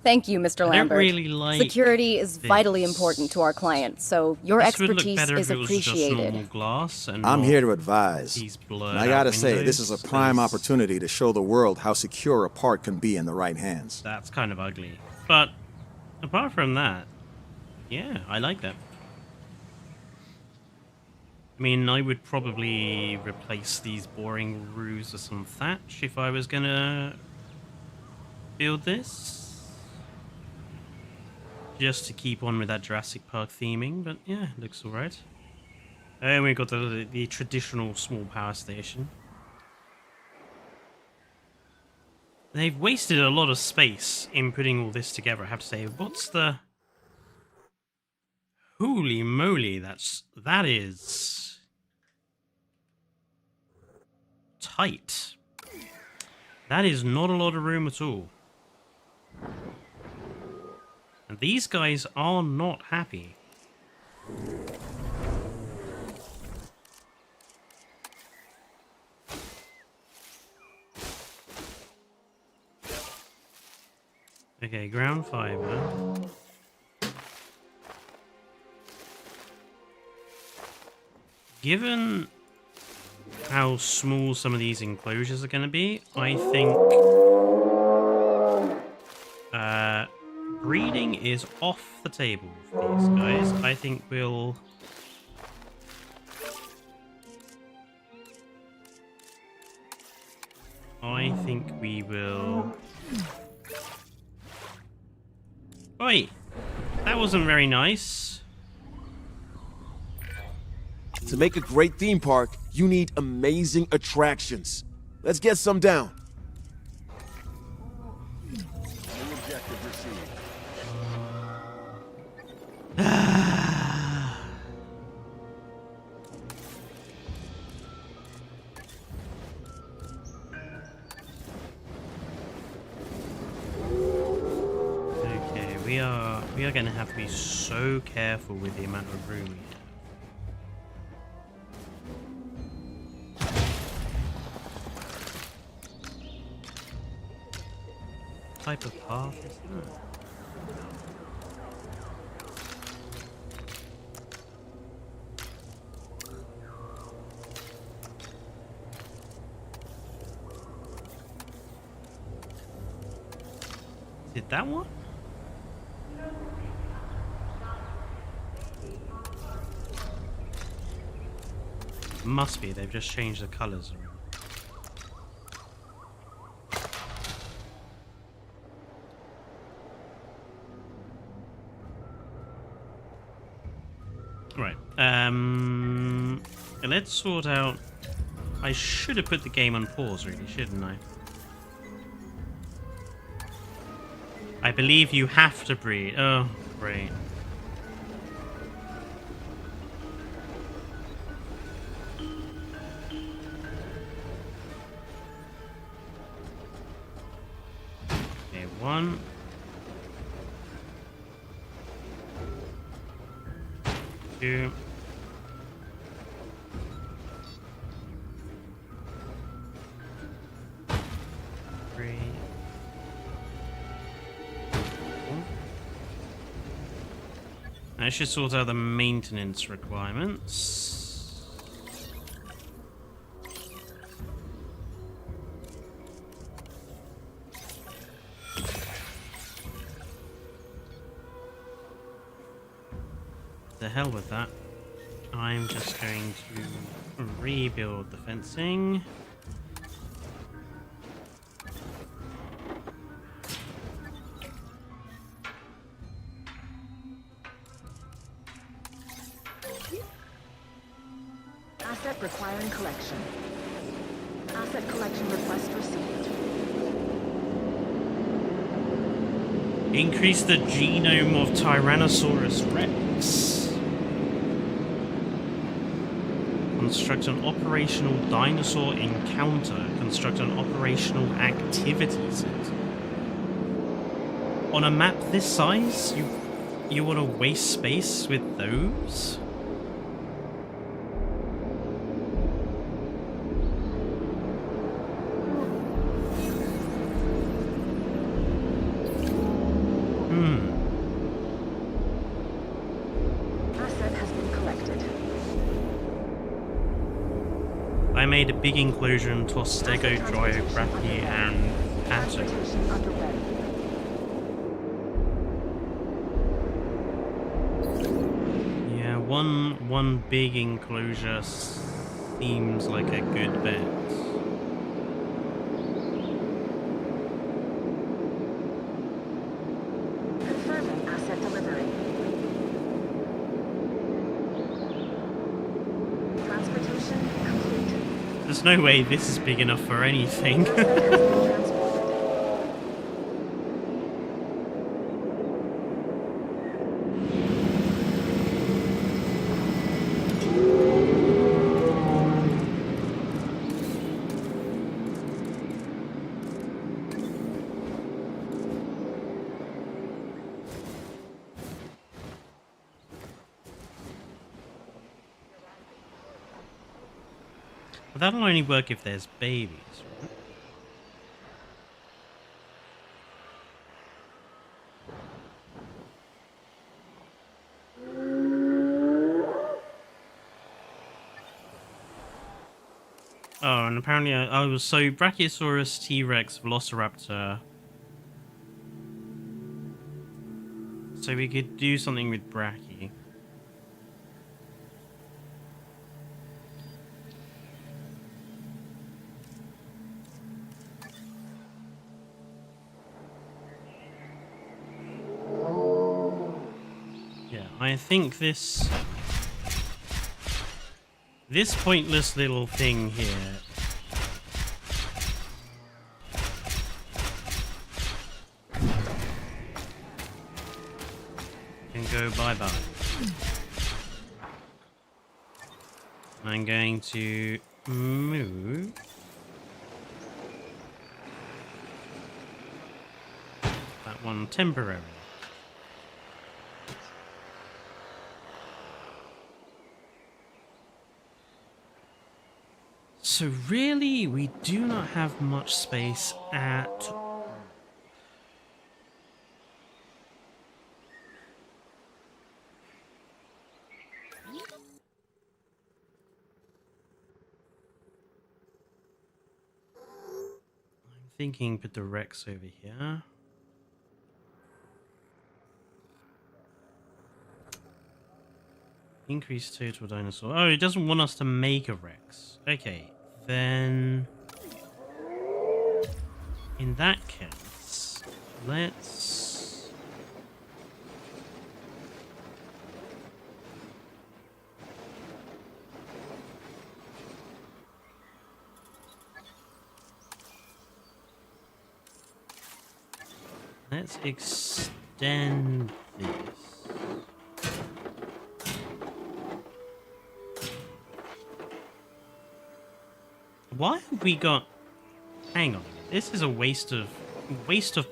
Thank you, Mr. I don't Lambert. really like Security is this. vitally important to our clients, so your This would look expertise better is if it was just appreciated. normal glass and I'm not here to advise. these blurred And I gotta out say, this is a windows, prime 'cause opportunity to show the world how secure a part can be in the right hands. That's kind of ugly. But apart from that, yeah, I like that. I mean, I would probably replace these boring roofs with some thatch if I was gonna build this. Just to keep on with that Jurassic Park theming, but yeah, looks alright. And we've got the traditional small power station. They've wasted a lot of space in putting all this together, I have to say. What's the... Holy moly, that is... tight. That is not a lot of room at all. And these guys are not happy. Okay, ground fiber. Given how small some of these enclosures are going to be, I think breeding is off the table for these guys. I think we'll... Wait, that wasn't very nice. To make a great theme park, you need amazing attractions. Let's get some down. Okay, we are going to have to be so careful with the amount of room we have. Type of path is that? Did that one? Must be, they've just changed the colors around. Right. Let's sort out... I should have put the game on pause, really, shouldn't I? I believe you have to breed. Oh, great. Okay, 1. 2. 3. I should sort out the maintenance requirements. The hell with that. I'm just going to rebuild the fencing. Asset requiring collection. Asset collection request received. Increase the genome of Tyrannosaurus Rex. Construct an operational dinosaur encounter. Construct an operational activity set. On a map this size, you want to waste space with those? Asset has been collected. I made a big enclosure and tossed Stego, Dryo, Bracky, and Pato. Transportation underway. Yeah, one big enclosure seems like a good bet. Confirming asset delivery. Transportation complete. There's no way this is big enough for anything. Asset has been transported. But that'll only work if there's babies, right? Oh, and apparently I was so Brachiosaurus, T-Rex, Velociraptor. So we could do something with Brachy. Yeah, I think this pointless little thing here can go bye-bye. I'm going to move that one temporarily. So really, we do not have much space at all. I'm thinking put the Rex over here. Increase total dinosaur. Oh, it doesn't want us to make a Rex. Okay, then in that case, let's Let's extend this. Why have we got... Hang on a minute. This is a waste of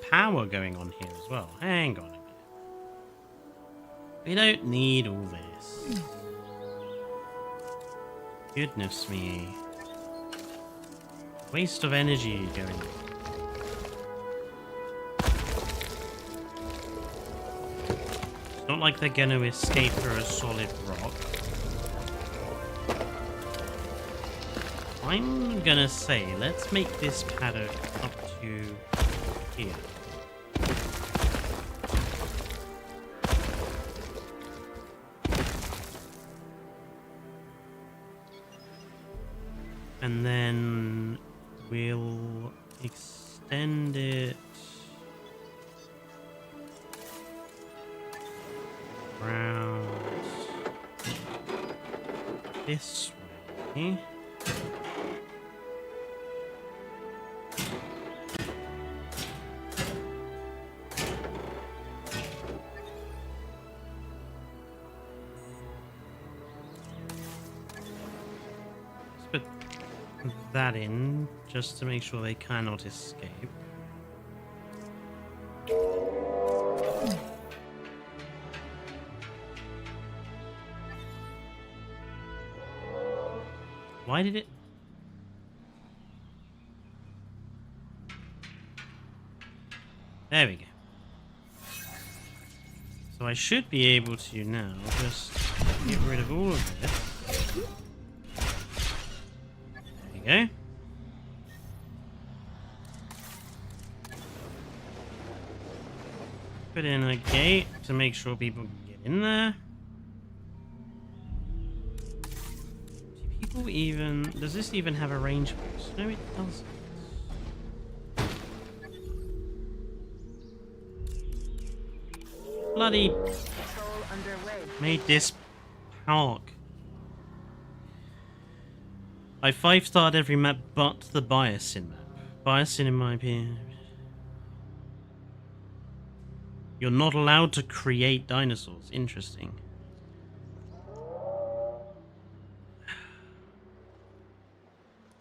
power going on here as well. Hang on a minute. We don't need all this. Goodness me. Waste of energy going on. It's not like they're going to escape through a solid rock. I'm gonna say, let's make this paddock up to here. And then we'll extend it around this way. That in just to make sure they cannot escape. Why did it? There we go. So I should be able to now just get rid of all of this. Go. Put in a gate to make sure people can get in there. Do people even... Does this even have a range boost? No, it doesn't. Bloody... Made this park. I 5-starred every map but the Biosyn map. Biosyn, in my opinion. You're not allowed to create dinosaurs. Interesting.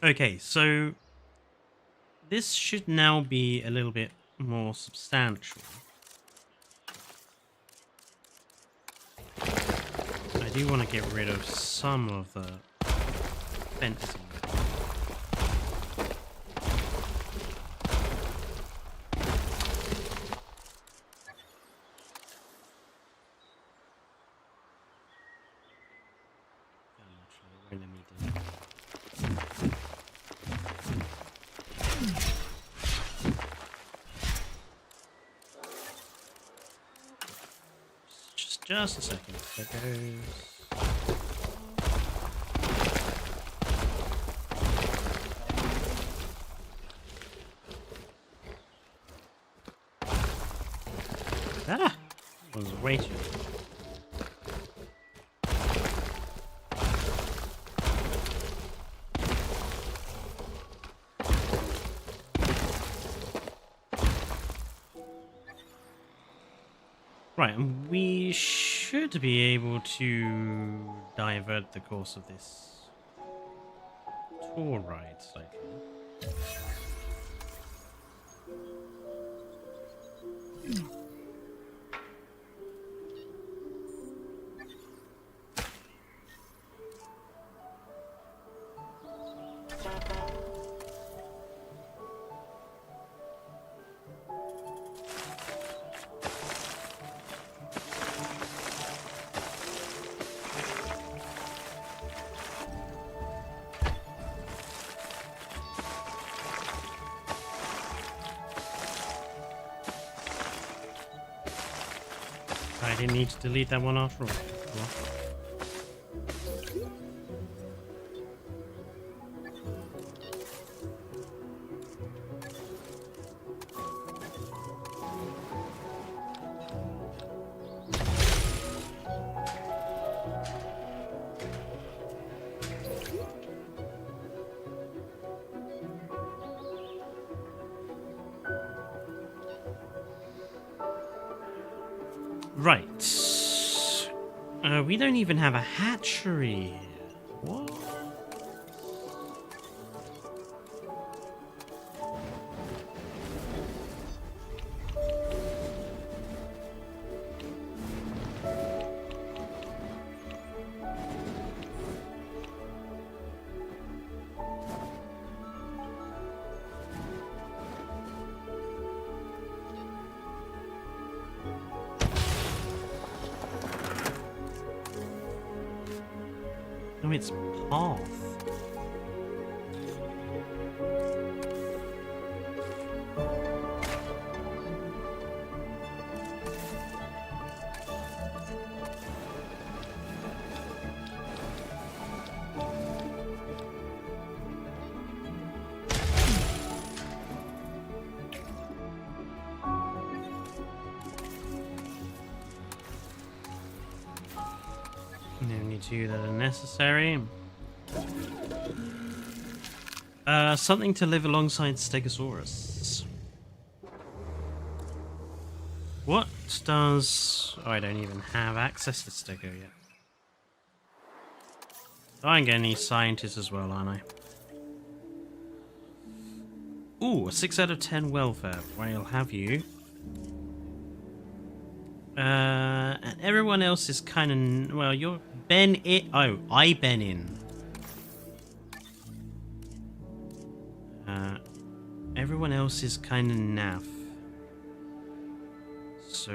Okay, so this should now be a little bit more substantial. I do want to get rid of some of the fencing. Just a second. There goes. Ah! Was way too. Right, and we should be able to divert the course of this tour ride slightly. I didn't need to delete that one after all. Right. We don't even have a hatchery here. What? No, it's path. Only two that are necessary. Something to live alongside Stegosaurus. What does... Oh, I don't even have access to Stego yet. Oh, I'm getting these scientists as well, aren't I? Ooh, a 6 out of 10 welfare. I'll have you. And everyone else is kind of... Well, you're... Ben it. Oh, I Ben in. Everyone else is kind of naff. So...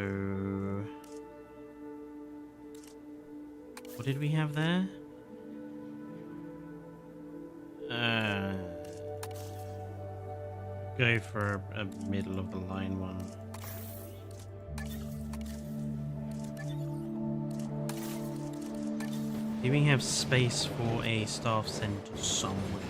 What did we have there? Go for a middle of the line one. Do we have space for a staff center somewhere?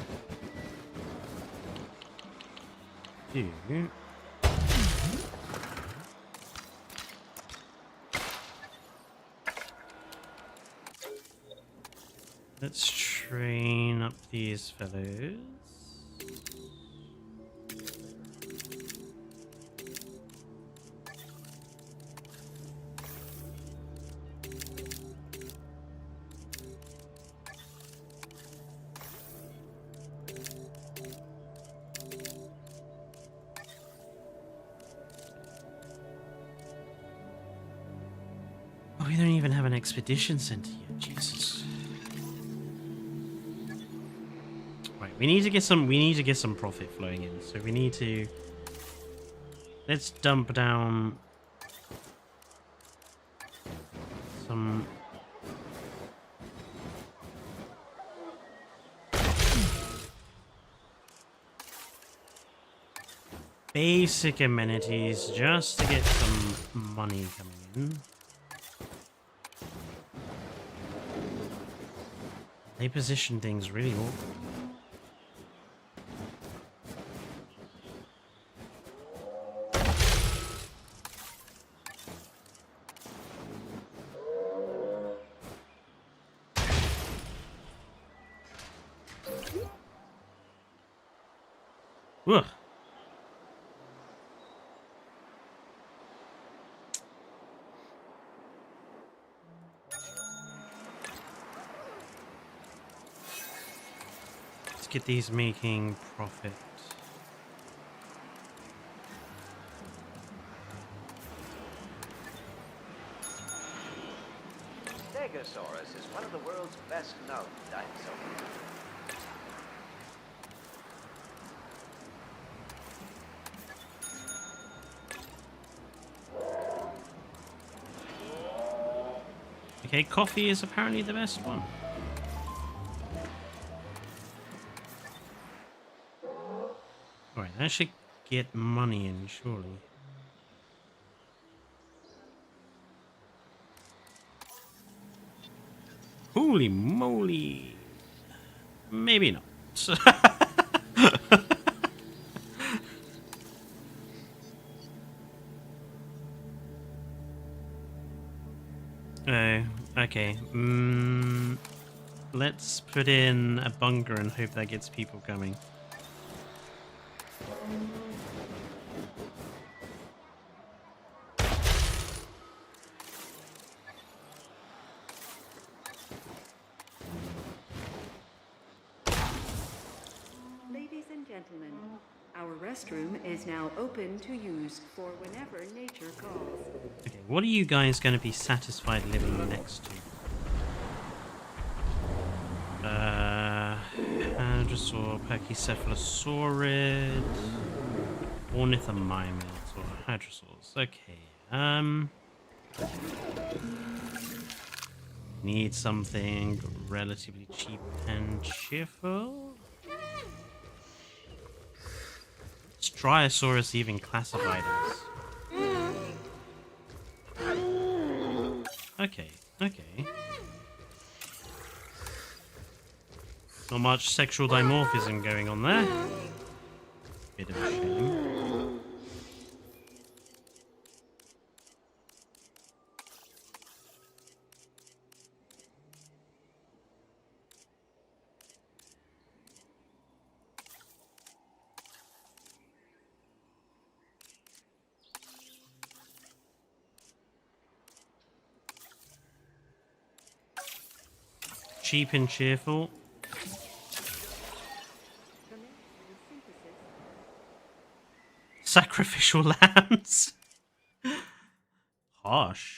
Let's train up these fellows. We don't even have an expedition center yet. Jesus. Right, we need to get some profit flowing in. So we need to let's dump down some basic amenities just to get some money coming in. They position things really awkward. Ugh. Get these making profit. Stegosaurus is one of the world's best known dinosaurs. Okay, coffee is apparently the best one. Alright, that should get money in, surely. Holy moly! Maybe not. Oh, okay. Let's put in a bunker and hope that gets people coming. gentlemen, our restroom is now open to use for whenever nature calls. Okay, what are you guys going to be satisfied living next to? Hadrosaur, Pachycephalosaurid, Ornithomimids, or Hadrosaurs. Okay, need something relatively cheap and cheerful. Is Dryosaurus even classified as? Okay, okay. Not much sexual dimorphism going on there. Bit of a shame. Cheap and cheerful. Sacrificial lambs. Harsh.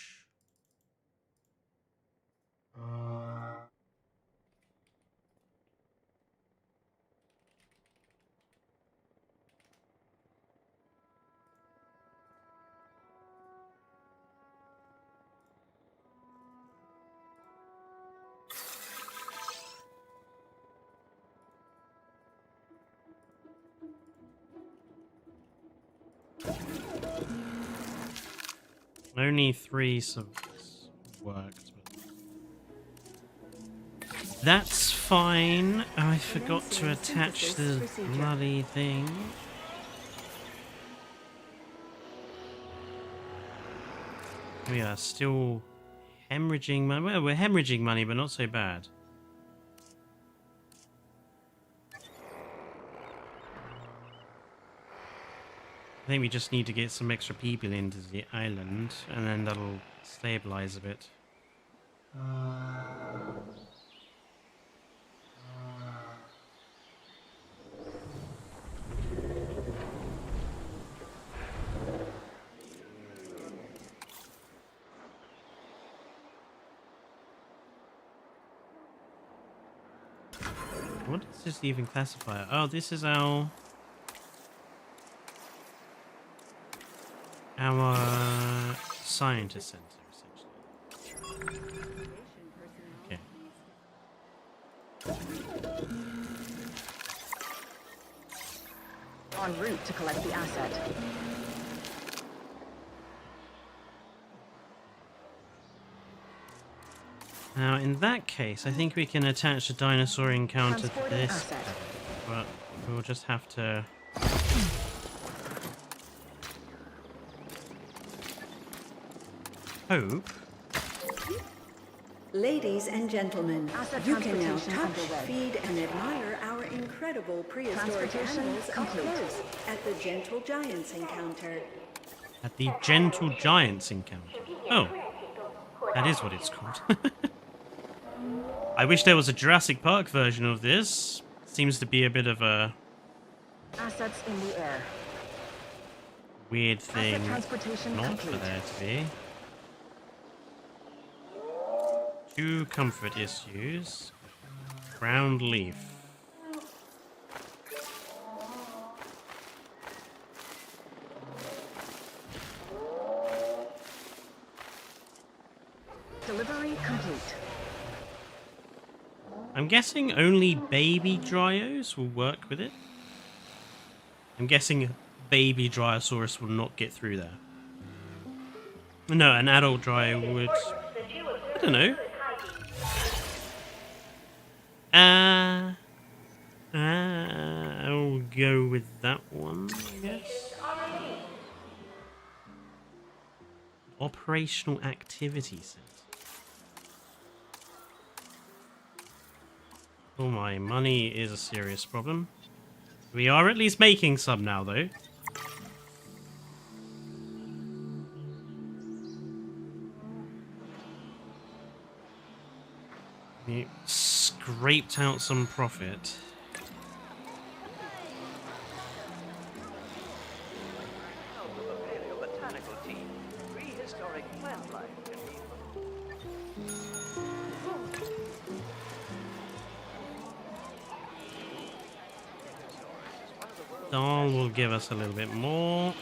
Only 3 worked. But that's fine. I forgot to attach the bloody thing. We are still hemorrhaging money. Well, we're hemorrhaging money, but not so bad. I think we just need to get some extra people into the island, and then that'll stabilize a bit. What is this even classifier? Oh, this is our scientist center, essentially. Okay. En route to collect the asset. Now, in that case, I think we can attach a dinosaur encounter to this, but we'll just have to... hope. Ladies and gentlemen, Asset you can now transportation touch, underway. feed, and admire our incredible prehistoric Transportation animals up complete. close at the Gentle Giants encounter. At the Gentle Giants encounter. Oh, that is what it's called. I wish there was a Jurassic Park version of this. Seems to be a bit of a Assets in the air. weird thing Asset transportation not complete. for there to be. 2 comfort issues. Ground leaf. Delivery complete. I'm guessing only baby Dryos will work with it. I'm guessing baby Dryosaurus will not get through there. No, an adult Dryo would... I don't know. I'll go with that one, I guess. Operational Activity Center. Oh, my money is a serious problem. We are at least making some now, though. We scraped out some profit. Doll will give us a little bit more.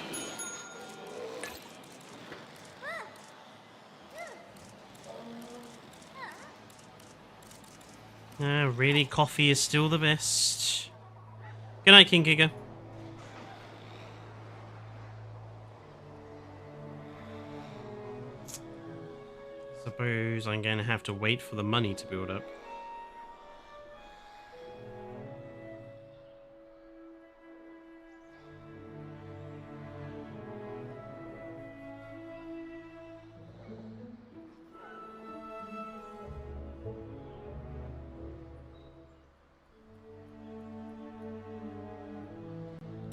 Really, coffee is still the best. Good night, King Giga. Suppose I'm going to have to wait for the money to build up.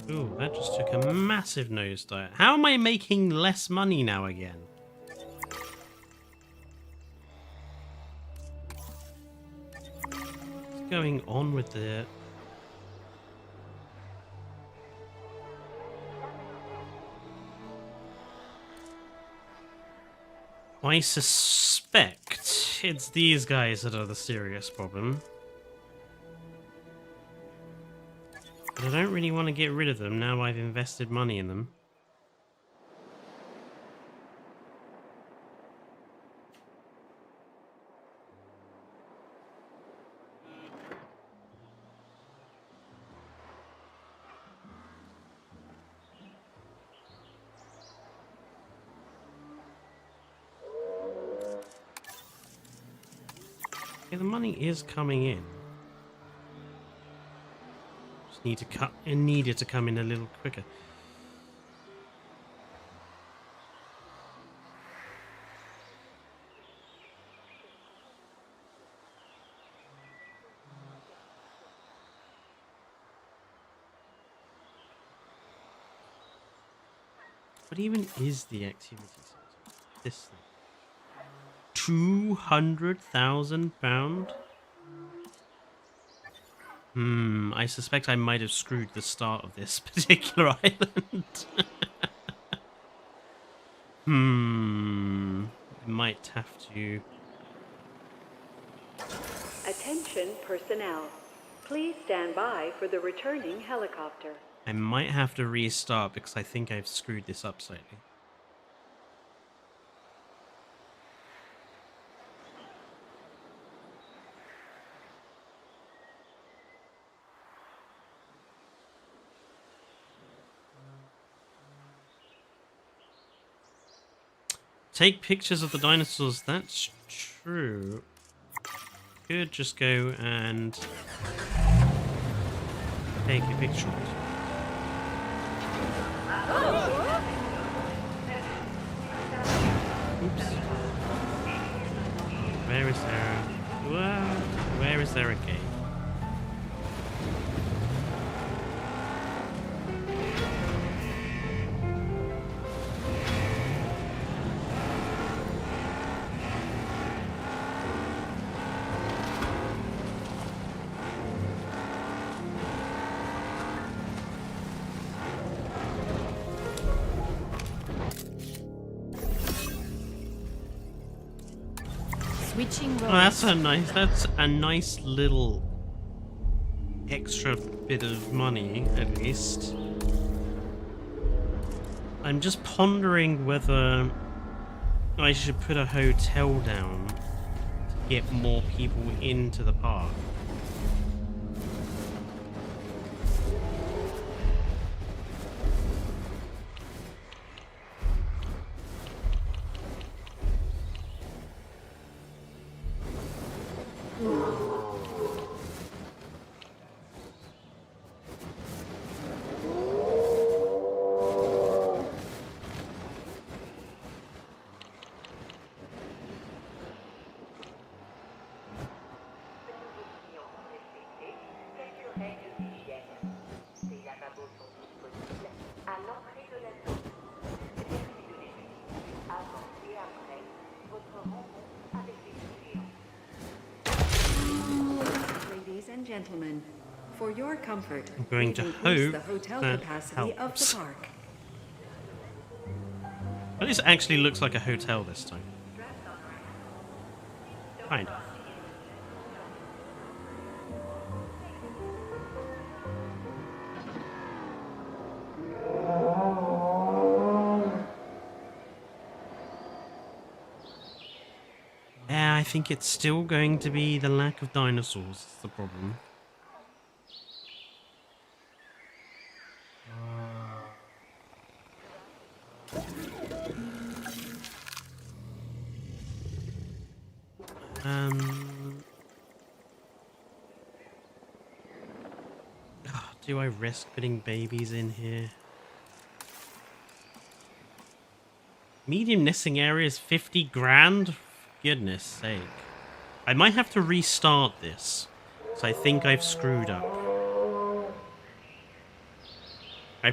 Ooh, that just took a massive nosedive. How am I making less money now again? What's going on with the... I suspect it's these guys that are the serious problem. But I don't really want to get rid of them now I've invested money in them. Okay, the money is coming in. Need to cut and needed to come in a little quicker. What even is the activity? This thing. £200,000? I suspect I might have screwed the start of this particular island. Might have to... Attention personnel. Please stand by for the returning helicopter. I might have to restart because I think I've screwed this up slightly. Take pictures of the dinosaurs, that's true. Could just go and take a picture of it. Oops. Where is there? Where is there a gate? Oh, that's a nice little extra bit of money, at least. I'm just pondering whether I should put a hotel down to get more people into the park. Gentlemen, for your comfort, I'm going to increase hope the hotel that capacity helps. of the park. But this actually looks like a hotel this time. Kind of. think it's still going to be the lack of dinosaurs is the problem. Do I risk putting babies in here? Medium nesting area is 50 grand? Goodness sake. I might have to restart this. So I think I've screwed up.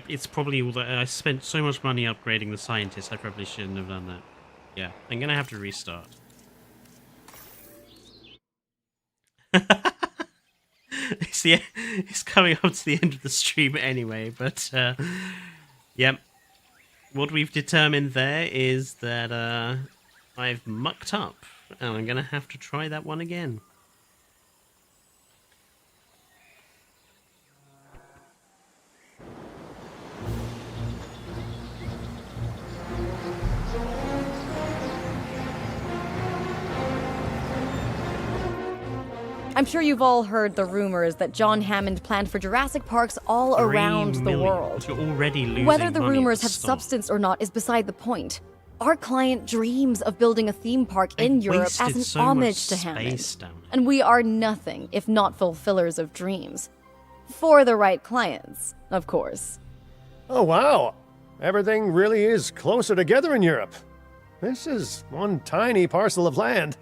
It's probably all that I spent so much money upgrading the scientists, I probably shouldn't have done that. Yeah, I'm gonna have to restart. It's coming up to the end of the stream anyway, but yep. What we've determined there is that I've mucked up, and I'm gonna have to try that one again. I'm sure you've all heard the rumors that John Hammond planned for Jurassic Parks all around the world. You're already losing Whether the money rumors at the have start. substance or not is beside the point. Our client dreams of building a theme park in Europe as wasted an so homage to much Hammond. space down there. And we are nothing if not fulfillers of dreams. For the right clients, of course. Oh, wow. Everything really is closer together in Europe. This is one tiny parcel of land.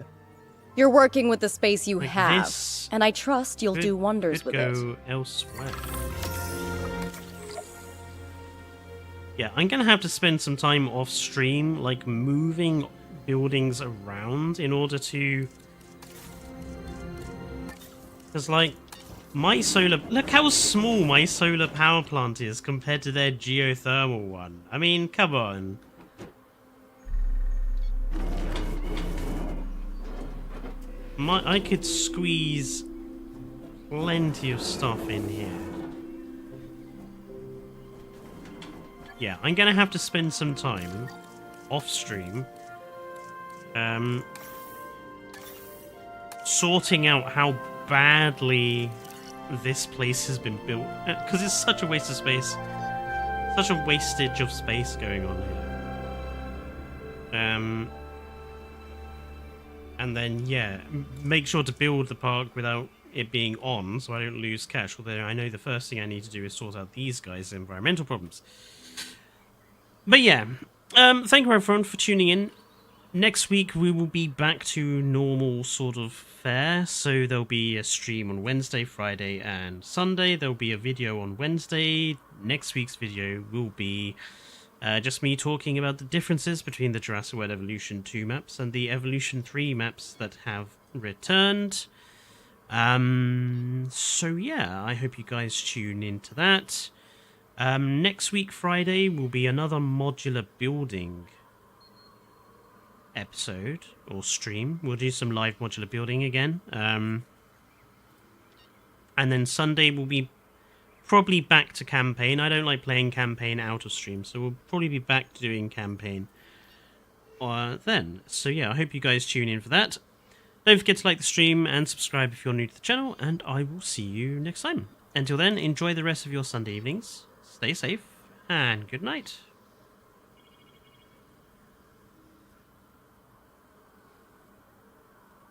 You're working with the space you Like have, this and I trust you'll do wonders with could it. go elsewhere. Yeah, I'm gonna have to spend some time off stream, like moving buildings around in order to. Because, like, my solar. Look how small my solar power plant is compared to their geothermal one. I mean, come on. I could squeeze plenty of stuff in here. Yeah, I'm gonna have to spend some time off stream sorting out how badly this place has been built, because it's such a waste of space, such a wastage of space going on here. And then, yeah, make sure to build the park without it being on, so I don't lose cash. Although I know the first thing I need to do is sort out these guys' environmental problems. But yeah, thank you everyone for tuning in. Next week we will be back to normal sort of fare, so there'll be a stream on Wednesday, Friday, and Sunday. There'll be a video on Wednesday. Next week's video will be just me talking about the differences between the Jurassic World Evolution 2 maps and the Evolution 3 maps that have returned. So yeah, I hope you guys tune into that. Next week, Friday, will be another modular building episode or stream. We'll do some live modular building again. And then Sunday will be probably back to campaign. I don't like playing campaign out of stream, so we'll probably be back to doing campaign then. So yeah, I hope you guys tune in for that. Don't forget to like the stream and subscribe if you're new to the channel, and I will see you next time. Until then, enjoy the rest of your Sunday evenings, stay safe, and good night.